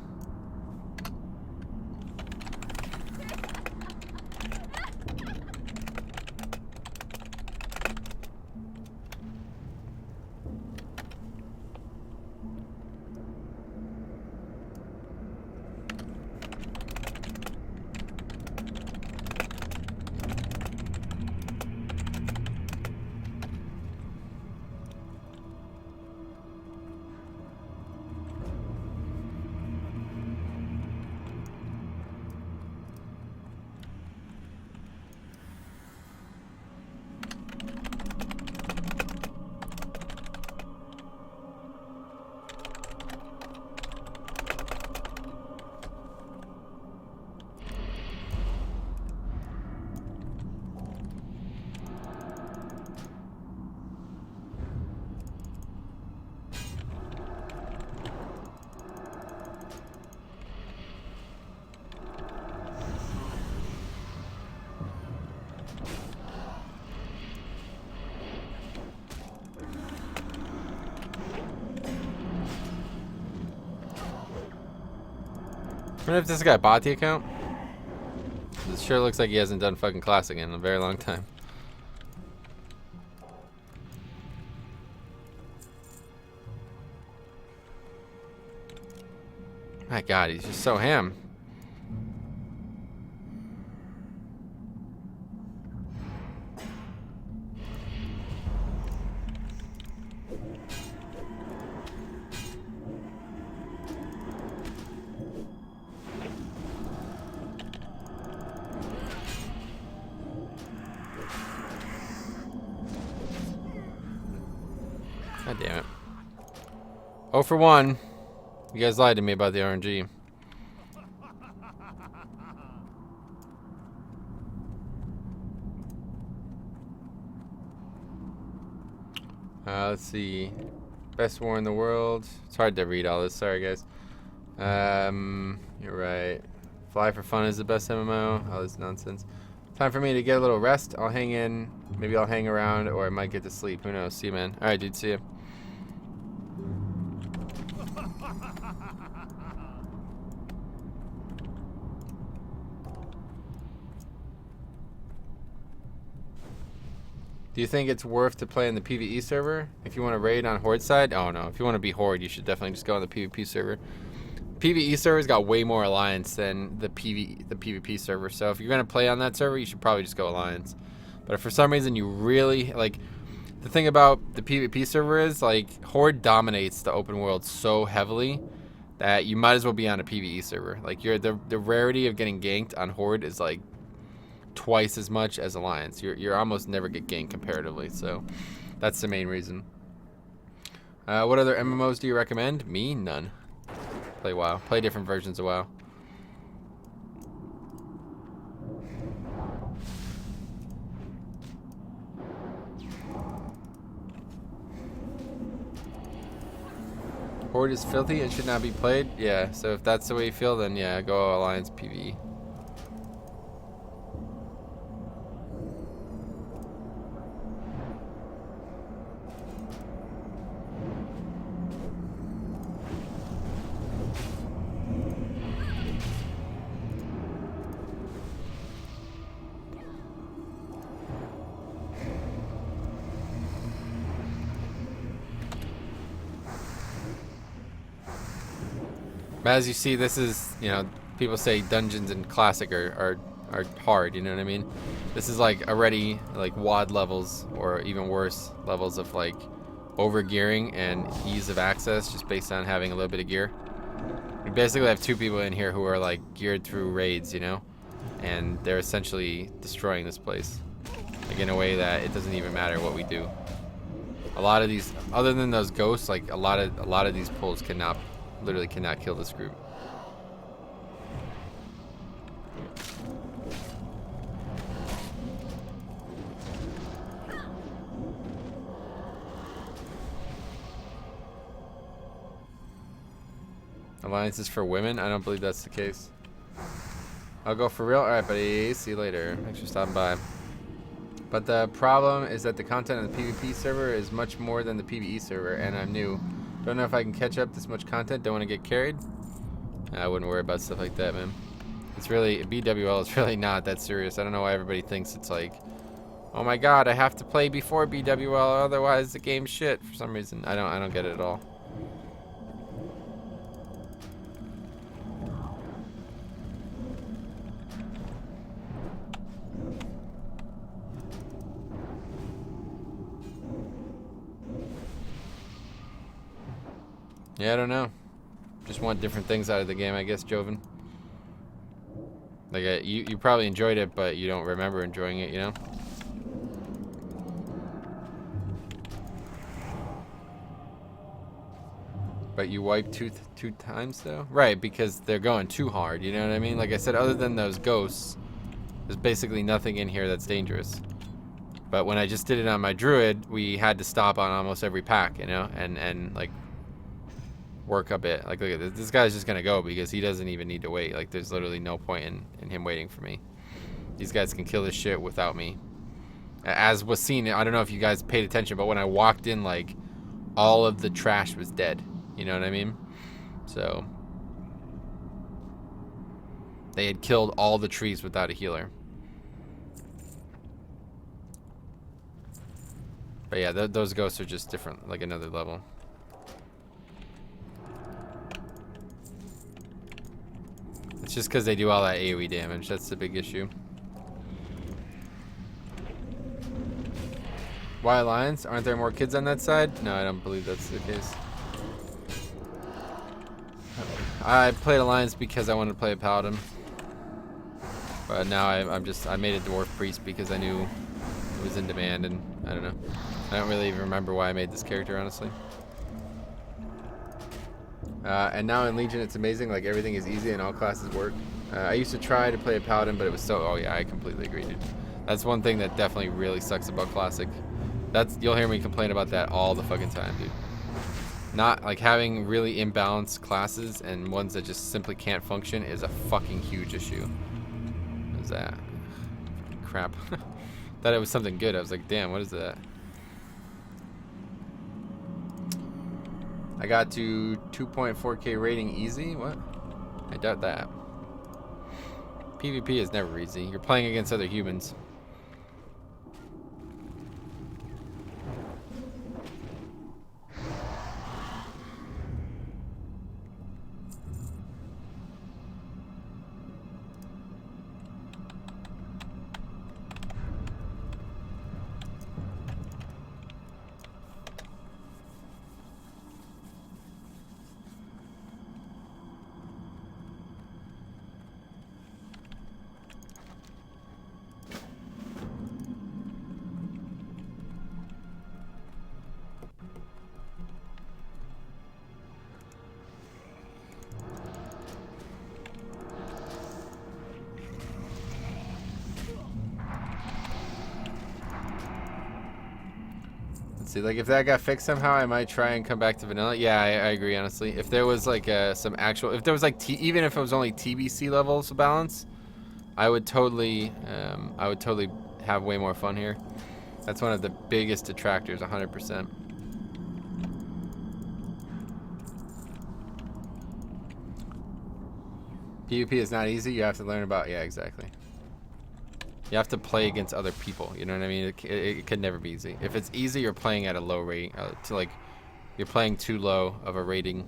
wonder if this guy bought the account. It sure looks like he hasn't done fucking Classic in a very long time. My god, he's just so ham. God damn it. 0 for 1. You guys lied to me about the RNG. Let's see. Best war in the world. It's hard to read all this. Sorry, guys. You're right. Fly for fun is the best MMO. All this nonsense. Time for me to get a little rest. I'll hang in. Maybe I'll hang around, or I might get to sleep. Who knows? See you, man. All right, dude. See you. Do you think it's worth to play in the PvE server? If you want to raid on Horde side? Oh no, if you want to be Horde, you should definitely just go on the PvP server. PvE server's got way more alliance than the PvP server. So if you're going to play on that server, you should probably just go alliance. But if for some reason you really, like, the thing about the PvP server is, like, Horde dominates the open world so heavily that you might as well be on a PvE server. Like, the rarity of getting ganked on Horde is, like, twice as much as Alliance. You're almost never get ganked comparatively, so that's the main reason. What other MMOs do you recommend? Me? None. Play WoW. Play different versions of WoW. Horde is filthy and should not be played? Yeah, so if that's the way you feel, then yeah, go Alliance PvE. As you see, this is, you know, people say dungeons in Classic are hard, you know what I mean? This is like already like WOD levels, or even worse levels of like over gearing and ease of access just based on having a little bit of gear. We basically have two people in here who are like geared through raids, you know, and they're essentially destroying this place, like in a way that it doesn't even matter what we do. A lot of these, other than those ghosts, like a lot of these pulls literally cannot kill this group. Alliance is for women? I don't believe that's the case. I'll go for real. Alright, buddy. See you later. Thanks for stopping by. But the problem is that the content on the PvP server is much more than the PvE server, and I'm new. Don't know if I can catch up this much content. Don't want to get carried. I wouldn't worry about stuff like that, man. It's really, BWL is really not that serious. I don't know why everybody thinks it's like, oh my god, I have to play before BWL, otherwise the game's shit. For some reason, I don't get it at all. Yeah, I don't know. Just want different things out of the game, I guess, Joven. Like, you probably enjoyed it, but you don't remember enjoying it, you know? But you wiped two times, though? Right, because they're going too hard, you know what I mean? Like I said, other than those ghosts, there's basically nothing in here that's dangerous. But when I just did it on my Druid, we had to stop on almost every pack, you know? And like, work a bit. Like, look at this. This guy's just gonna go because he doesn't even need to wait. Like, there's literally no point in him waiting for me. These guys can kill this shit without me. As was seen, I don't know if you guys paid attention, but when I walked in, like, all of the trash was dead. You know what I mean? So, They had killed all the trees without a healer. But yeah, those ghosts are just different, like another level. It's just because they do all that AoE damage. That's the big issue. Why Alliance? Aren't there more kids on that side? No, I don't believe that's the case. I played Alliance because I wanted to play a Paladin. But now I made a Dwarf Priest because I knew it was in demand, and I don't know. I don't really even remember why I made this character, honestly. And now in Legion, it's amazing. Like, everything is easy and all classes work. I used to try to play a Paladin, but it was so... Oh, yeah, I completely agree, dude. That's one thing that definitely really sucks about Classic. You'll hear me complain about that all the fucking time, dude. Not, like, having really imbalanced classes and ones that just simply can't function is a fucking huge issue. What is that? Crap. Thought it was something good. I was like, damn, what is that? I got to 2.4k rating easy? What? I doubt that. PvP is never easy. You're playing against other humans. See, like, if that got fixed somehow, I might try and come back to vanilla. Yeah, I agree, honestly. If there was like some actual, if there was like even if it was only TBC levels of balance, I would totally have way more fun here. That's one of the biggest detractors, 100%. PvP is not easy. You have to learn about, yeah, exactly. You have to play against other people. You know what I mean? It could never be easy. If it's easy, you're playing at a low rate. You're playing too low of a rating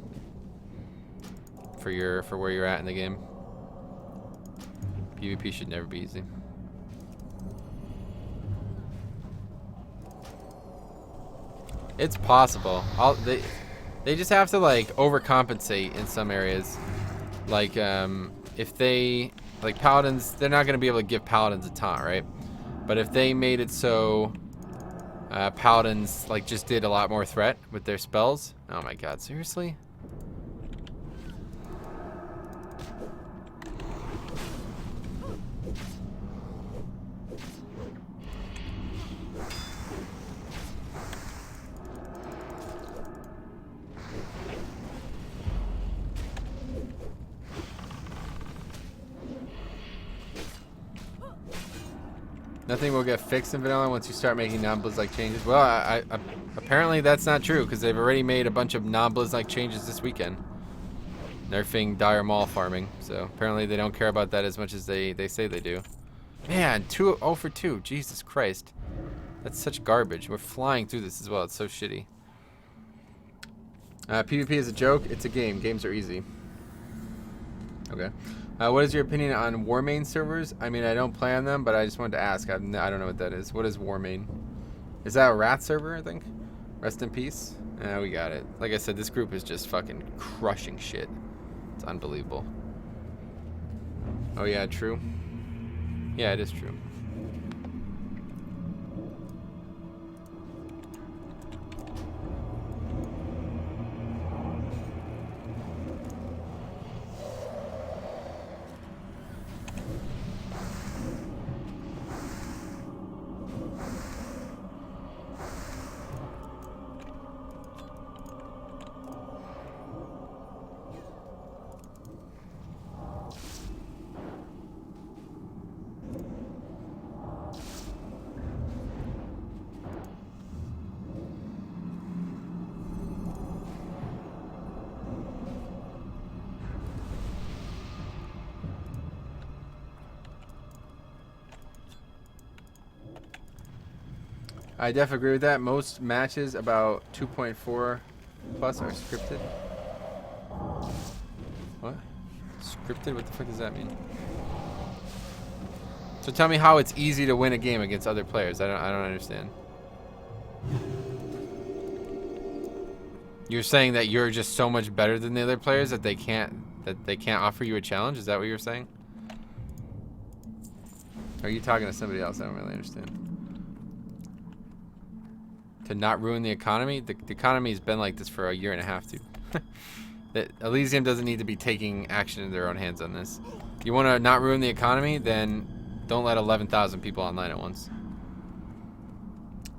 for where you're at in the game. PvP should never be easy. It's possible. They just have to like overcompensate in some areas. Like if they like Paladins, they're not going to be able to give Paladins a taunt, right? But if they made it so Paladins like just did a lot more threat with their spells. Oh my god, seriously? Nothing will get fixed in vanilla once you start making non-blizz-like changes. Well, I apparently that's not true because they've already made a bunch of non-blizz-like changes this weekend. Nerfing dire Maul farming, so apparently they don't care about that as much as they say they do. Man, 0 for 2. Jesus Christ. That's such garbage. We're flying through this as well. It's so shitty. PvP is a joke. It's a game. Games are easy. Okay. What is your opinion on Warmane servers? I mean, I don't play on them, but I just wanted to ask. I don't know what that is. What is Warmane? Is that a rat server, I think? Rest in peace. We got it. Like I said, this group is just fucking crushing shit. It's unbelievable. Oh, yeah, true. Yeah, it is true. I definitely agree with that. Most matches about 2.4 plus are scripted. What? Scripted? What the fuck does that mean? So tell me how it's easy to win a game against other players. I don't understand. You're saying that you're just so much better than the other players that they can't offer you a challenge? Is that what you're saying? Or are you talking to somebody else? I don't really understand. To not ruin the economy? The economy's been like this for a year and a half, dude. That Elysium doesn't need to be taking action in their own hands on this. You want to not ruin the economy? Then don't let 11,000 people online at once.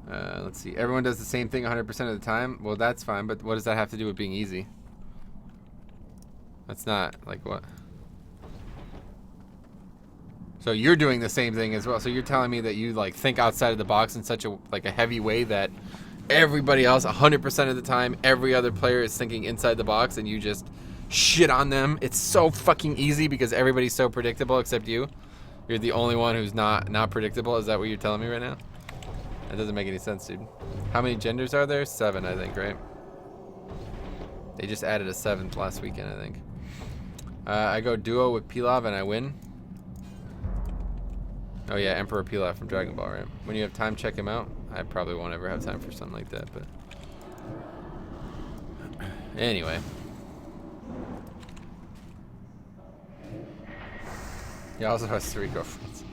Let's see. Everyone does the same thing 100% of the time. Well, that's fine, but what does that have to do with being easy? That's not, like, what? So you're doing the same thing as well. So you're telling me that you, like, think outside of the box in such a, like, a heavy way that everybody else, 100% of the time, every other player is thinking inside the box, and you just shit on them. It's so fucking easy because everybody's so predictable except you. You're the only one who's not predictable. Is that what you're telling me right now? That doesn't make any sense, dude. How many genders are there? 7, I think, right? They just added a 7th last weekend, I think. I go duo with Pilaf and I win. Oh yeah, Emperor Pilaf from Dragon Ball, right? When you have time, check him out. I probably won't ever have time for something like that, but... Anyway. He also has 3 girlfriends.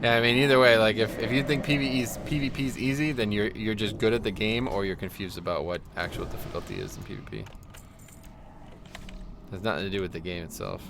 Yeah, I mean, either way, like, if you think PvP's easy, then you're just good at the game, or you're confused about what actual difficulty is in PvP. It has nothing to do with the game itself.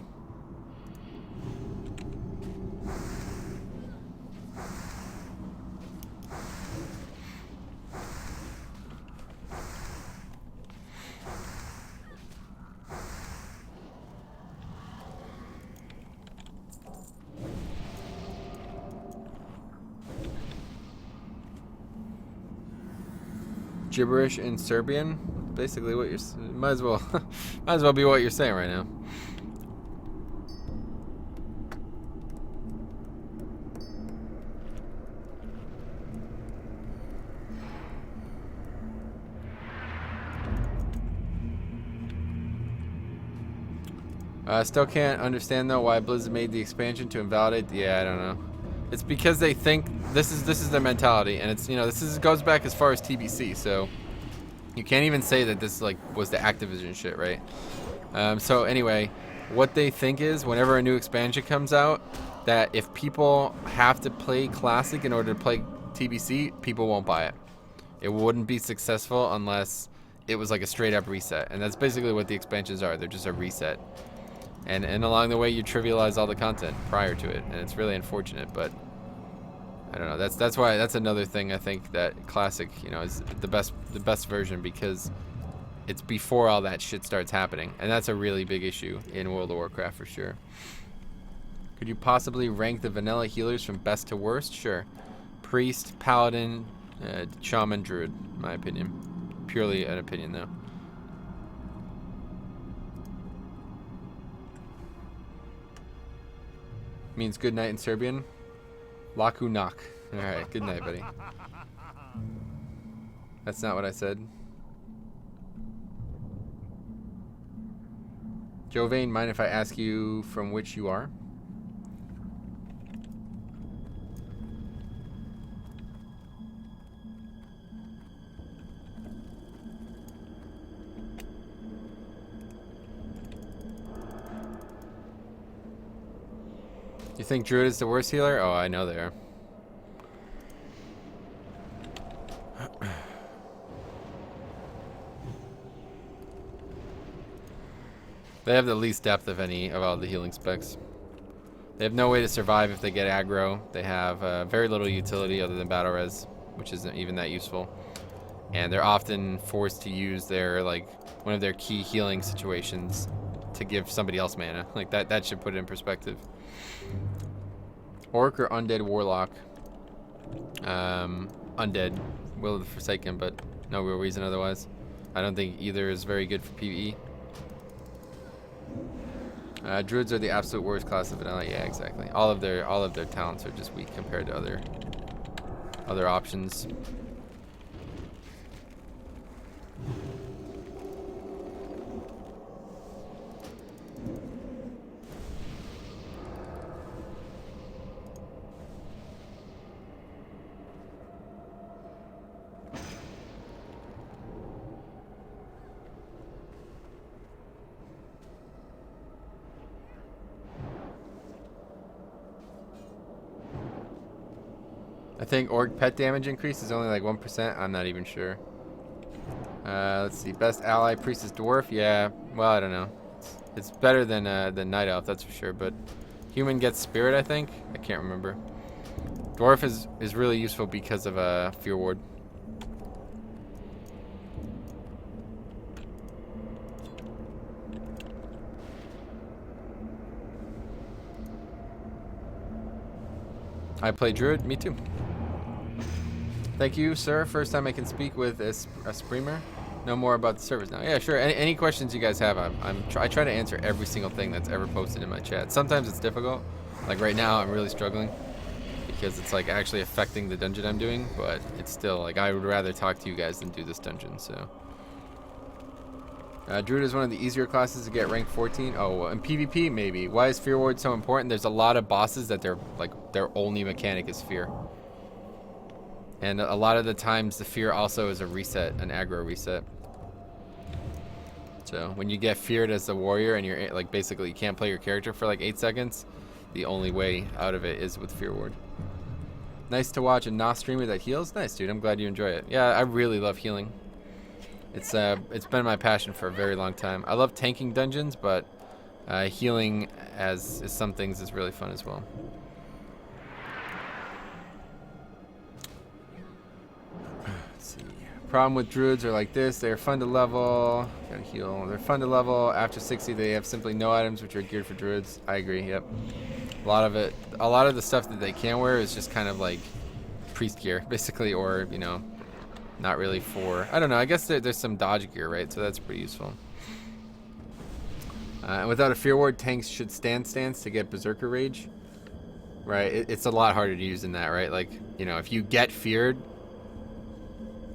Gibberish in Serbian, basically what you're might as well be what you're saying right now. Still can't understand though why Blizzard made the expansion to invalidate. Yeah, I don't know. It's because they think this is their mentality, and it's, you know, goes back as far as TBC, so you can't even say that this like was the Activision shit, right? So anyway, what they think is whenever a new expansion comes out, that if people have to play Classic in order to play TBC, people won't buy it. It wouldn't be successful unless it was like a straight up reset, and that's basically what the expansions are. They're just a reset. And along the way, you trivialize all the content prior to it, and it's really unfortunate. But I don't know. That's why that's another thing I think that Classic, you know, is the best version, because it's before all that shit starts happening, and that's a really big issue in World of Warcraft for sure. Could you possibly rank the vanilla healers from best to worst? Sure. Priest, Paladin, Shaman, Druid. In my opinion, purely an opinion though. Means good night in Serbian. Laku nak. Alright, good night, buddy. That's not what I said. Jovane, mind if I ask you from which you are? You think Druid is the worst healer? Oh, I know they are. They have the least depth of any of all the healing specs. They have no way to survive if they get aggro. They have very little utility other than battle res, which isn't even that useful. And they're often forced to use their, like, one of their key healing situations to give somebody else mana. Like, that should put it in perspective. Orc or Undead Warlock? Undead. Will of the Forsaken, but no real reason otherwise. I don't think either is very good for PvE. Druids are the absolute worst class of vanilla. Yeah, exactly. All of their talents are just weak compared to other options. I think orc pet damage increase is only like 1%. I'm not even sure. Let's see. Best ally priest is dwarf. Yeah. Well, I don't know. It's better than night elf, that's for sure. But human gets spirit, I think. I can't remember. Dwarf is really useful because of fear ward. I play Druid. Me too. Thank you, sir. First time I can speak with a streamer. Know more about the servers now. Yeah, sure. Any questions you guys have, I try to answer every single thing that's ever posted in my chat. Sometimes it's difficult. Like right now, I'm really struggling because it's like actually affecting the dungeon I'm doing. But it's still like I would rather talk to you guys than do this dungeon. So. Druid is one of the easier classes to get rank 14. Oh, well, in PvP maybe. Why is Fear Ward so important? There's a lot of bosses that their only mechanic is fear. And a lot of the times the fear also is a reset, an aggro reset. So when you get feared as a warrior and you're like basically you can't play your character for like 8 seconds, the only way out of it is with Fear Ward. Nice to watch a NOS streamer that heals. Nice, dude. I'm glad you enjoy it. Yeah, I really love healing. It's been my passion for a very long time. I love tanking dungeons, but healing as some things is really fun as well. Let's see. Problem with druids are like this. They're fun to level. Gotta heal. They're fun to level. After 60, they have simply no items which are geared for druids. I agree. Yep. A lot of the stuff that they can wear is just kind of like priest gear, basically, or you know. Not really for, I don't know, I guess there's some dodge gear, right? So that's pretty useful. And without a fear ward, tanks should stance to get berserker rage. Right, it's a lot harder to use than that, right? Like, you know, if you get feared,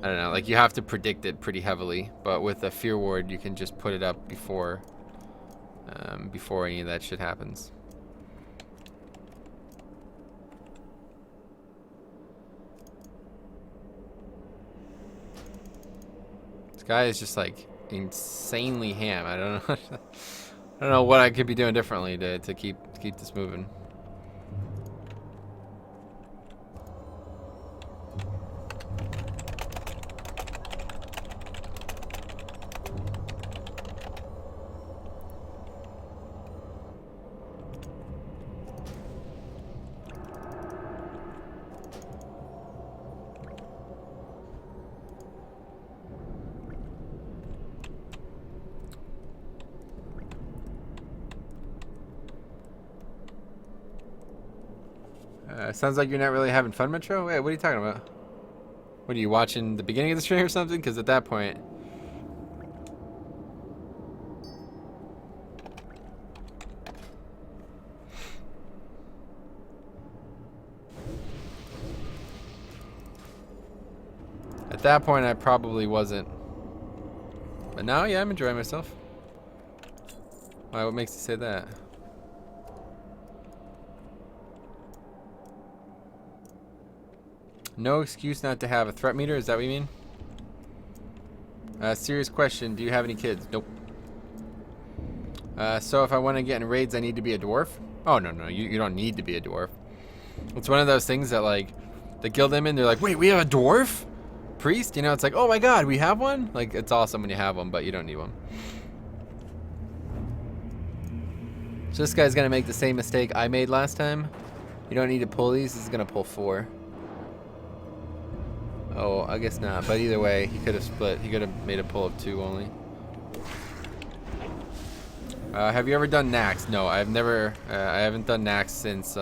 I don't know, like you have to predict it pretty heavily. But with a fear ward, you can just put it up before any of that shit happens. Guy is just like insanely ham. I don't know. I don't know what I could be doing differently to keep this moving. Sounds like you're not really having fun, Metro. Wait, what are you talking about? What are you watching the beginning of the stream or something? Because at that point, I probably wasn't. But now, yeah, I'm enjoying myself. Why? What makes you say that? No excuse not to have a threat meter, is that what you mean? Serious question, do you have any kids? Nope. So if I want to get in raids, I need to be a dwarf? Oh, no, you don't need to be a dwarf. It's one of those things that, like, the guild I'm in, they're like, wait, we have a dwarf? Priest? You know, it's like, oh my god, we have one? Like, it's awesome when you have one, but you don't need one. So this guy's gonna make the same mistake I made last time. You don't need to pull these, this is gonna pull 4. Oh, I guess not. But either way, he could have split. He could have made a pull of 2 only. Have you ever done Nax? No, I've never. I haven't done Nax since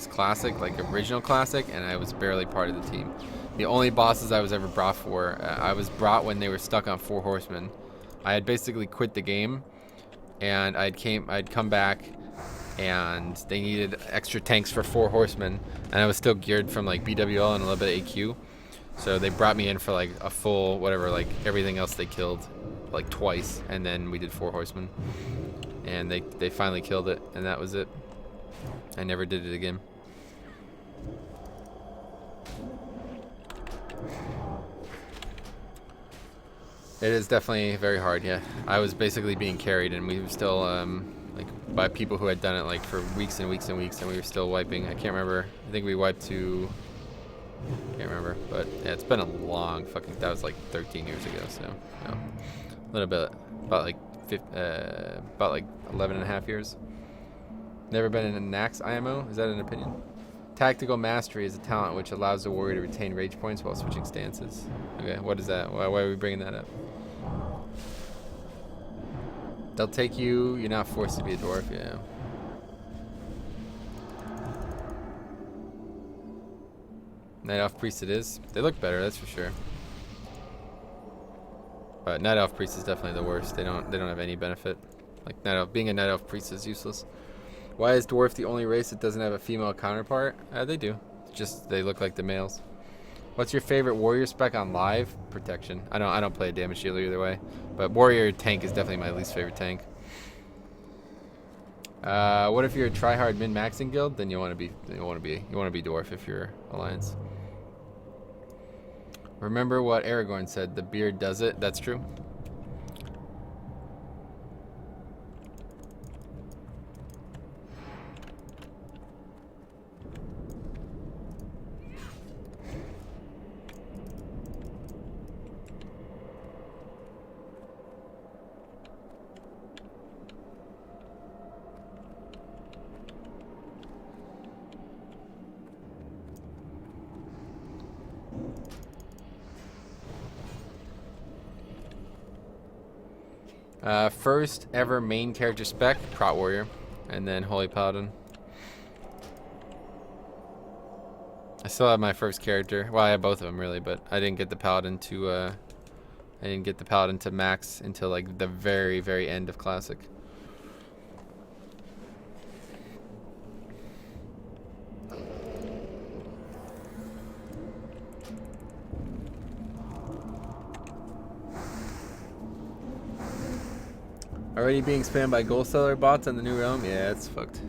Classic, like original Classic, and I was barely part of the team. The only bosses I was ever brought for, I was brought when they were stuck on 4 horsemen. I had basically quit the game, and I'd come back, and they needed extra tanks for 4 horsemen, and I was still geared from like BWL and a little bit of AQ. So they brought me in for like a full whatever, like everything else they killed like twice, and then we did 4 horsemen, and they finally killed it, and that was it. I never did it again. It is definitely very hard, yeah. I was basically being carried, and we were still like by people who had done it like for weeks and weeks and weeks, and we were still wiping. I can't remember. I think we wiped to Can't remember, but yeah, it's been a long fucking. That was like 13 years ago, so you know, a little bit about like 11 and a half years. Never been in a Nax IMO? Is that an opinion? Tactical Mastery is a talent which allows the warrior to retain rage points while switching stances. Okay, what is that? Why are we bringing that up? They'll take you. You're not forced to be a dwarf, yeah. Night Elf Priest it is. They look better, that's for sure. But Night Elf Priest is definitely the worst. They don't have any benefit. Like being a Night Elf Priest is useless. Why is dwarf the only race that doesn't have a female counterpart? They do. It's just they look like the males. What's your favorite warrior spec on live? Protection. I don't play a damage dealer either way, but warrior tank is definitely my least favorite tank. What if you're a tryhard min-maxing guild? Then you want to be dwarf if you're alliance. Remember what Aragorn said, the beard does it. That's true. First ever main character spec, Prot Warrior, and then Holy Paladin. I still have my first character. Well, I have both of them really, but I didn't get the Paladin to max until like the very, very end of Classic. Already being spammed by gold seller bots on the new realm? Yeah, it's fucked.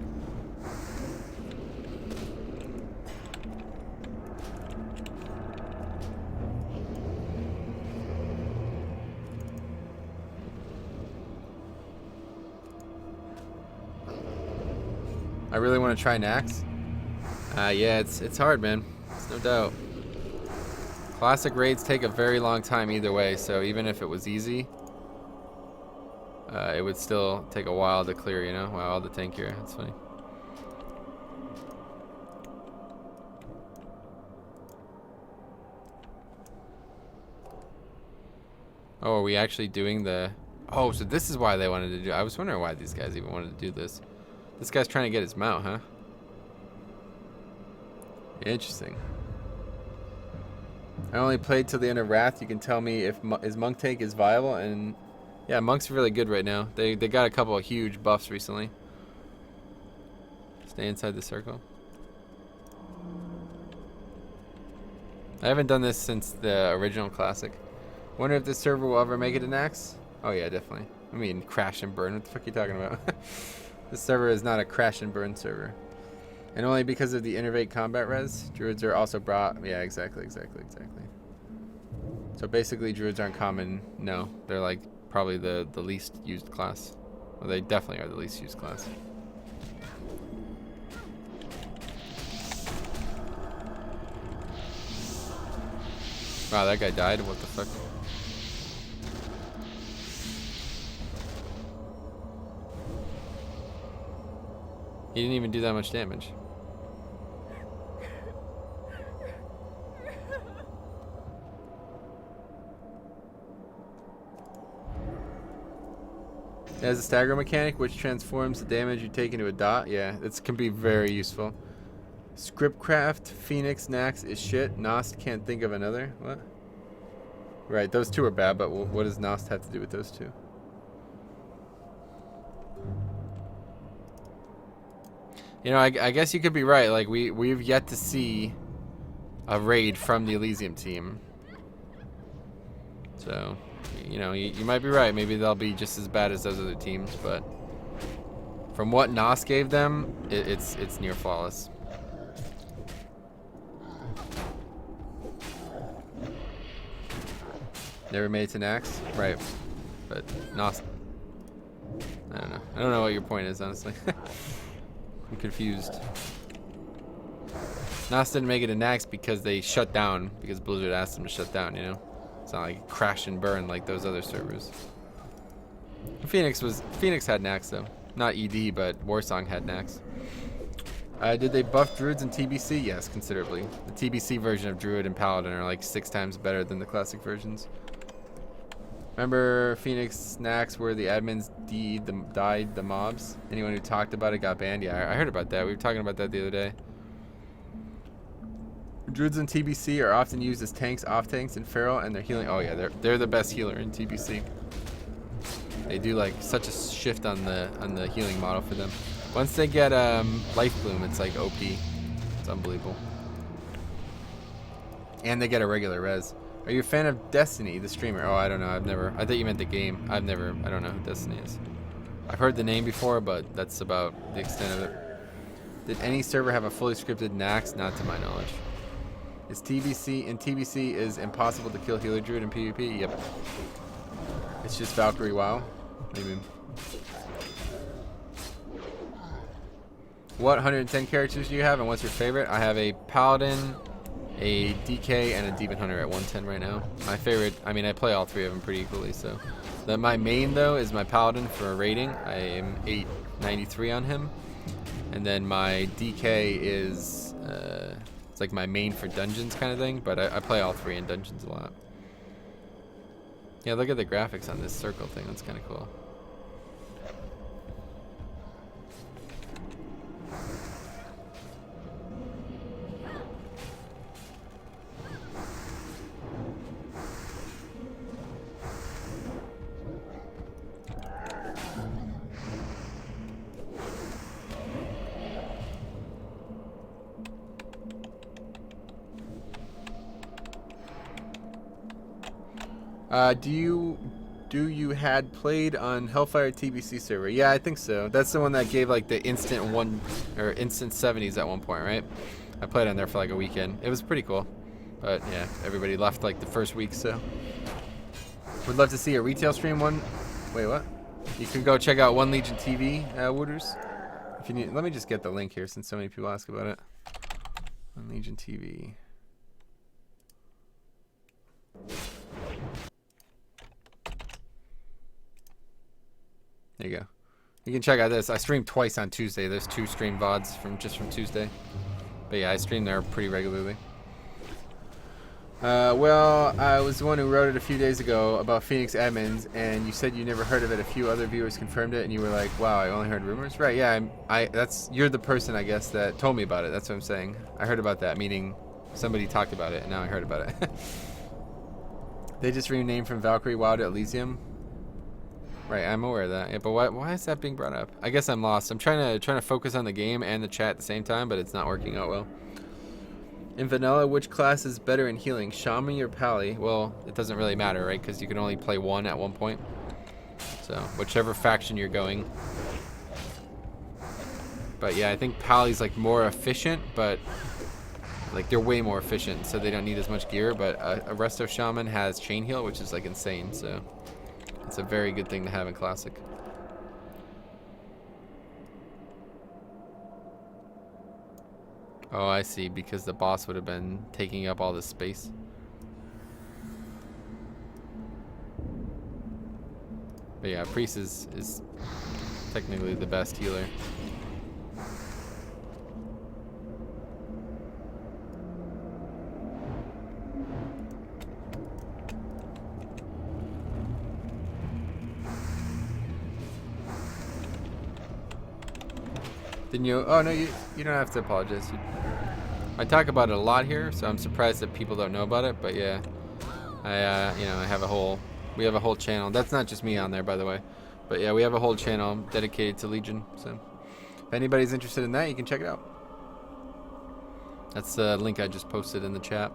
I really want to try Nax. Yeah, it's hard, man. It's no doubt. Classic raids take a very long time either way, so even if it was easy, it would still take a while to clear, you know? Wow, all the tank here. That's funny. Oh, are we actually doing the... Oh, so this is why they wanted to do... I was wondering why these guys even wanted to do this. This guy's trying to get his mount, huh? Interesting. I only played till the end of Wrath. You can tell me if his monk tank is viable, and... Yeah, Monk's really good right now. They got a couple of huge buffs recently. Stay inside the circle. I haven't done this since the original Classic. Wonder if this server will ever make it an axe? Oh yeah, definitely. I mean, crash and burn. What the fuck are you talking about? This server is not a crash and burn server. And only because of the innervate combat res. Druids are also brought... Yeah, exactly. So basically, Druids aren't common. No, they're like... probably the least used class. Well, they definitely are the least used class. Wow, that guy died? What the fuck? He didn't even do that much damage. It has a stagger mechanic which transforms the damage you take into a dot. Yeah, this can be very useful. Scriptcraft, Phoenix, Nax is shit. Nost can't think of another. What? Right, those two are bad, but what does Nost have to do with those two? You know, I guess you could be right. Like, we've yet to see a raid from the Elysium team. So... You know, you might be right. Maybe they'll be just as bad as those other teams, but from what Nos gave them, it's near flawless. Never made it to Nax? Right. But Nos... I don't know. I don't know what your point is, honestly. I'm confused. Nas didn't make it a Nax because they shut down, because Blizzard asked them to shut down, you know? It's not like crash and burn like those other servers. Phoenix had Nax though. Not ED, but Warsong had Nax. Did they buff Druids in TBC? Yes, considerably. The TBC version of Druid and Paladin are like 6 times better than the classic versions. Remember Phoenix Nax where the admins died the mobs? Anyone who talked about it got banned? Yeah, I heard about that. We were talking about that the other day. Druids in TBC are often used as tanks, off tanks, and feral, and they're healing. Oh yeah, they're the best healer in TBC. They do like such a shift on the healing model for them. Once they get Life Bloom, it's like OP. It's unbelievable. And they get a regular res. Are you a fan of Destiny, the streamer? Oh, I don't know. I thought you meant the game. I don't know who Destiny is. I've heard the name before, but that's about the extent of it. Did any server have a fully scripted Nax? Not to my knowledge. Is TBC is impossible to kill healer druid in PvP? Yep. It's just Valkyrie WoW. What do you mean? What 110 characters do you have, and what's your favorite? I have a Paladin, a DK, and a Demon Hunter at 110 right now. My favorite, I mean, I play all 3 of them pretty equally, so. My main, though, is my Paladin for rating. I am 893 on him. And then my DK is, it's like my main for dungeons kind of thing, but I play all 3 in dungeons a lot. Yeah, look at the graphics on this circle thing. That's kind of cool. Do you had played on Hellfire TBC server? Yeah, I think so. That's the one that gave like the instant 70s at one point, right? I played on there for like a weekend. It was pretty cool, but yeah, everybody left like the first week. So would love to see a retail stream one. Wait, what? You can go check out One Legion TV, Wooters. If you need, let me just get the link here since so many people ask about it. One Legion TV. There you go. You can check out this. I streamed twice on Tuesday. There's 2 stream VODs from Tuesday. But yeah, I stream there pretty regularly. Well, I was the one who wrote it a few days ago about Phoenix admins, and you said you never heard of it. A few other viewers confirmed it, and you were like, "Wow, I only heard rumors." Right? Yeah, you're the person, I guess, that told me about it. That's what I'm saying. I heard about that, meaning somebody talked about it, and now I heard about it. They just renamed from Valkyrie WoW to Elysium. Right, I'm aware of that. Yeah, but why is that being brought up? I guess I'm lost. I'm trying to focus on the game and the chat at the same time, but it's not working out well. In vanilla, which class is better in healing, Shaman or Pally? Well, it doesn't really matter, right? Because you can only play one at one point. So, whichever faction you're going. But yeah, I think Pally's like more efficient, but like they're way more efficient, so they don't need as much gear. But a Resto Shaman has chain heal, which is like insane, so it's a very good thing to have in Classic. Oh, I see, because the boss would have been taking up all this space. But yeah, Priest is technically the best healer. Didn't you? Oh no, you don't have to apologize. I talk about it a lot here, so I'm surprised that people don't know about it. But yeah, I have we have a whole channel. That's not just me on there, by the way. But yeah, we have a whole channel dedicated to Legion. So if anybody's interested in that, you can check it out. That's the link I just posted in the chat.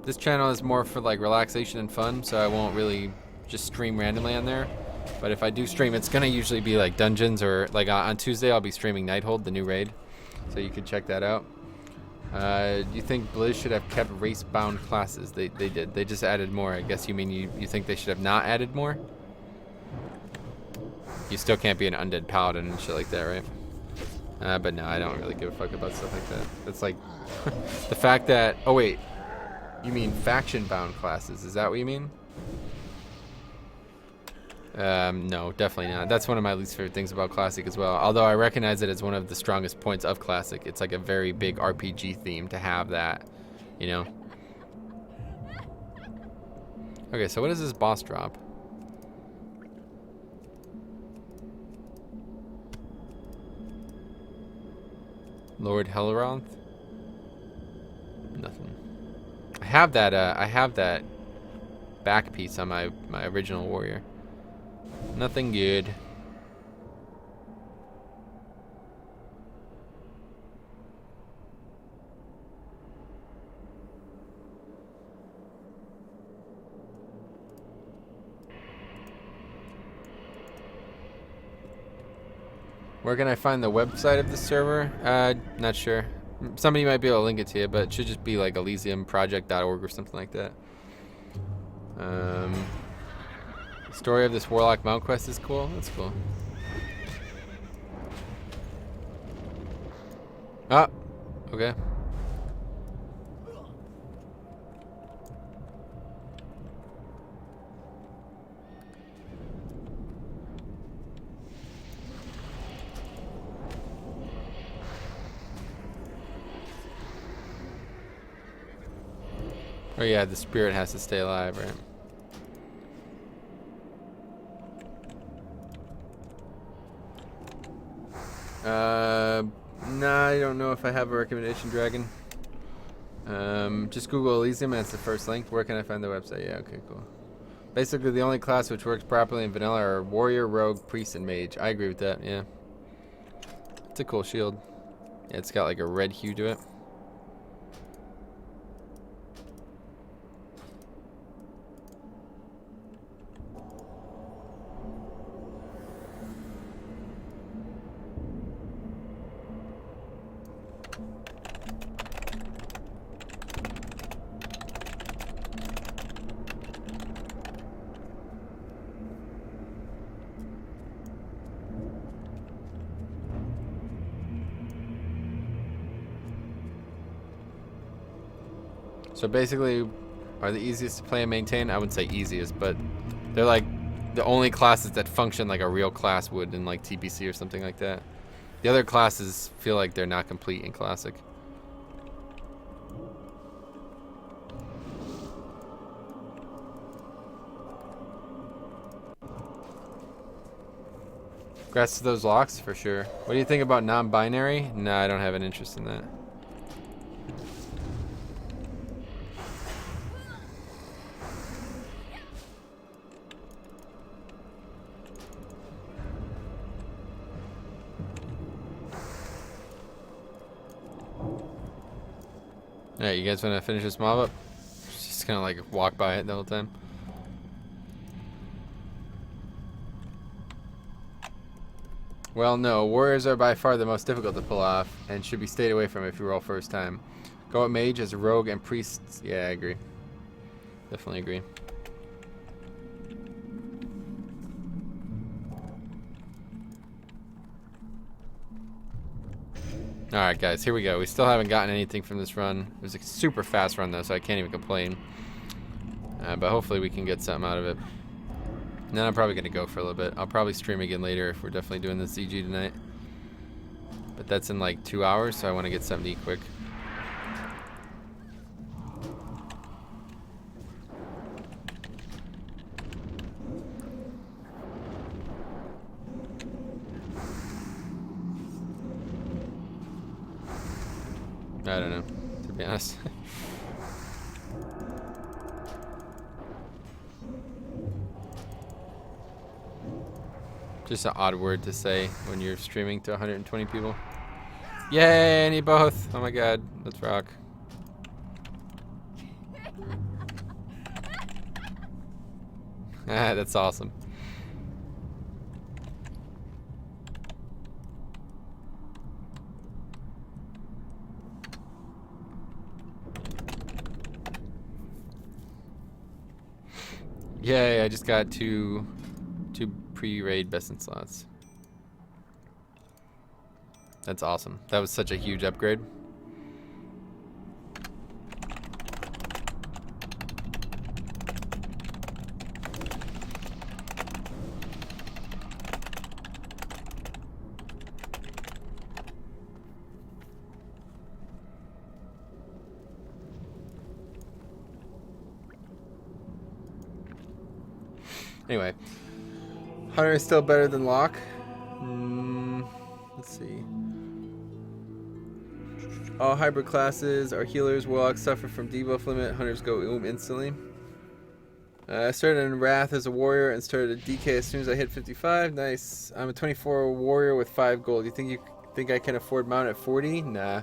This channel is more for like relaxation and fun, so I won't really just stream randomly on there. But if I do stream, it's gonna usually be like dungeons, or like on Tuesday I'll be streaming Nighthold, the new raid, so you can check that out. Do you think Blizz should have kept race-bound classes? They did. They just added more. I guess you mean you think they should have not added more? You still can't be an undead paladin and shit like that, right? But no, I don't really give a fuck about stuff like that. It's like the fact that, oh wait, you mean faction-bound classes? Is that what you mean? No, definitely not. That's one of my least favorite things about Classic as well. Although I recognize it as one of the strongest points of Classic. It's like a very big RPG theme to have that, you know? Okay, so what does this boss drop? Lord Helleroth? Nothing. I have that back piece on my original warrior. Nothing good. Where can I find the website of the server? Not sure. Somebody might be able to link it to you, but it should just be like elysiumproject.org or something like that. Story of this Warlock Mount quest is cool. That's cool. Ah, okay. Oh yeah, the spirit has to stay alive, right? Nah, I don't know if I have a recommendation, Dragon. Just Google Elysium and it's the first link. Where can I find the website? Yeah, okay, cool. Basically, the only class which works properly in vanilla are warrior, rogue, priest, and mage. I agree with that, yeah. It's a cool shield. Yeah, it's got like a red hue to it. So basically, are the easiest to play and maintain? I wouldn't say easiest, but they're like the only classes that function like a real class would in like TPC or something like that. The other classes feel like they're not complete in Classic. Congrats to those locks, for sure. What do you think about non-binary? Nah, I don't have an interest in that. Alright, you guys want to finish this mob up? Just gonna like walk by it the whole time. Well, no. Warriors are by far the most difficult to pull off and should be stayed away from if you roll first time. Go at mage as rogue and priests. Yeah, I agree. Definitely agree. Alright guys, here we go. We still haven't gotten anything from this run. It was a super fast run though, so I can't even complain. But hopefully we can get something out of it. And then I'm probably going to go for a little bit. I'll probably stream again later if we're definitely doing this ZG tonight. But that's in like 2 hours, so I want to get something to eat quick. I don't know, to be honest. Just an odd word to say when you're streaming to 120 people. Yay, I need both. Oh my god, let's rock. Ah, that's awesome. Yay, I just got two pre-raid best in slots. That's awesome. That was such a huge upgrade. Anyway, Hunter is still better than Locke. Let's see. All hybrid classes are healers. Warlocks suffer from debuff limit. Hunters go instantly. I started in Wrath as a warrior and started at DK as soon as I hit 55. Nice. I'm a 24 warrior with 5 gold. You think I can afford mount at 40? Nah.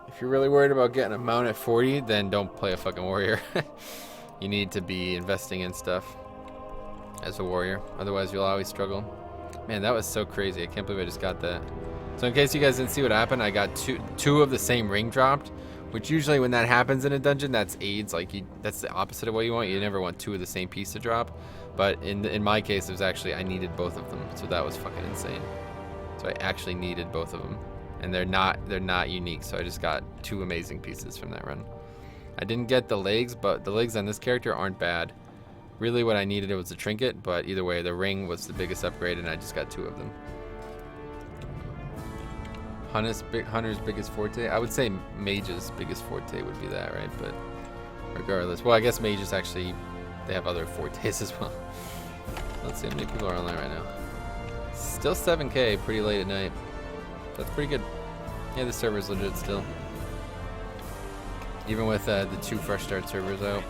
If you're really worried about getting a mount at 40, then don't play a fucking warrior. You need to be investing in stuff as a warrior. Otherwise, you'll always struggle. Man, that was so crazy. I can't believe I just got that. So in case you guys didn't see what happened, I got two of the same ring dropped, which usually when that happens in a dungeon, that's AIDS. Like that's the opposite of what you want. You never want 2 of the same piece to drop. But in my case, it was actually I needed both of them, so that was fucking insane. So I actually needed both of them, and they're not unique. So I just got 2 amazing pieces from that run. I didn't get the legs, but the legs on this character aren't bad. Really, what I needed was a trinket, but either way, the ring was the biggest upgrade, and I just got 2 of them. Hunter's biggest forte? I would say Mage's biggest forte would be that, right? But regardless, well, I guess Mages actually, they have other fortes as well. Let's see how many people are online right now. Still 7K, pretty late at night. That's pretty good. Yeah, the server's legit still. Even with the 2 fresh start servers out.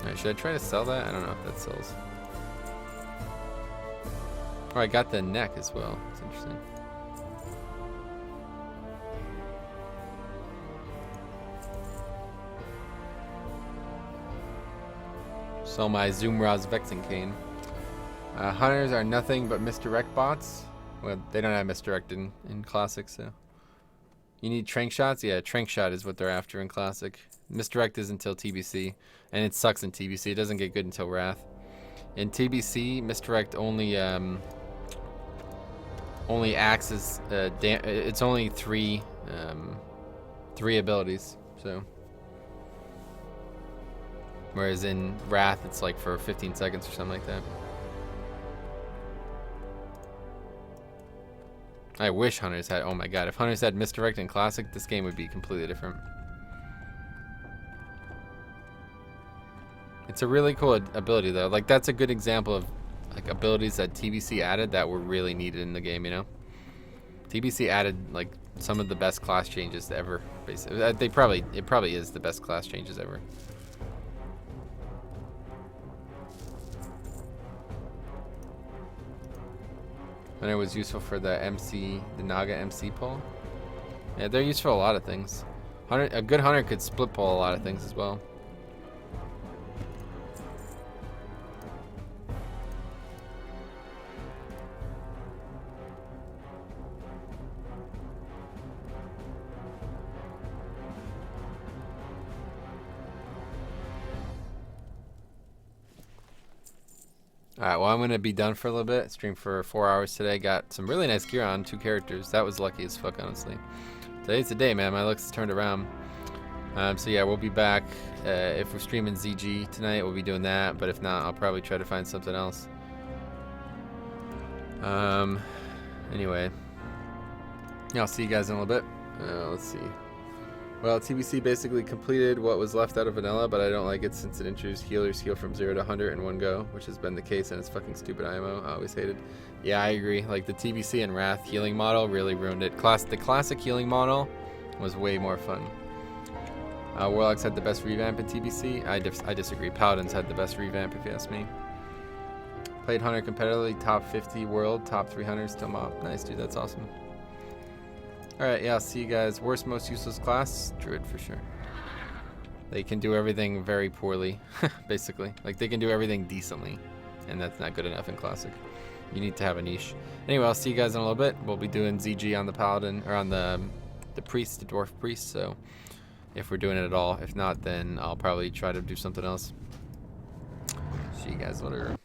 Alright, should I try to sell that? I don't know if that sells. Oh, I got the neck as well. That's interesting. Sell my Zoomraz Vexing Cane. Hunters are nothing but misdirect bots. Well, they don't have misdirect in Classic, so. You need trank shots? Yeah, trank shot is what they're after in Classic. Misdirect is until TBC, and it sucks in TBC. It doesn't get good until Wrath. In TBC, misdirect only acts as it's only 3 abilities. So, whereas in Wrath, it's like for 15 seconds or something like that. I wish Hunters had. Oh my god, if Hunters had misdirect in Classic, this game would be completely different. It's a really cool ability though. Like that's a good example of like abilities that TBC added that were really needed in the game, you know? TBC added like some of the best class changes ever. Basically, it probably is the best class changes ever. And it was useful for the Naga MC pull. Yeah, they're used for a lot of things. A good hunter could split pull a lot of things as well. Alright, well I'm going to be done for a little bit. Stream for 4 hours today. Got some really nice gear on, 2 characters. That was lucky as fuck, honestly. Today's the day, man. My luck's turned around. So yeah, we'll be back. If we're streaming ZG tonight, we'll be doing that. But if not, I'll probably try to find something else. Anyway. Yeah, I'll see you guys in a little bit. Let's see. Well, TBC basically completed what was left out of vanilla, but I don't like it since it introduced healers heal from 0 to 100 in one go, which has been the case in its fucking stupid IMO. I always hated. Yeah, I agree. Like the TBC and Wrath healing model really ruined it. The classic healing model was way more fun. Warlocks had the best revamp in TBC. I disagree. Paladins had the best revamp, if you ask me. Played Hunter competitively, top 50 world, top 300 still mob. Nice, dude. That's awesome. Alright, yeah, I'll see you guys. Worst, most useless class? Druid, for sure. They can do everything very poorly, basically. Like, they can do everything decently, and that's not good enough in Classic. You need to have a niche. Anyway, I'll see you guys in a little bit. We'll be doing ZG on the Paladin, or on the Priest, the Dwarf Priest, so if we're doing it at all. If not, then I'll probably try to do something else. See you guys later.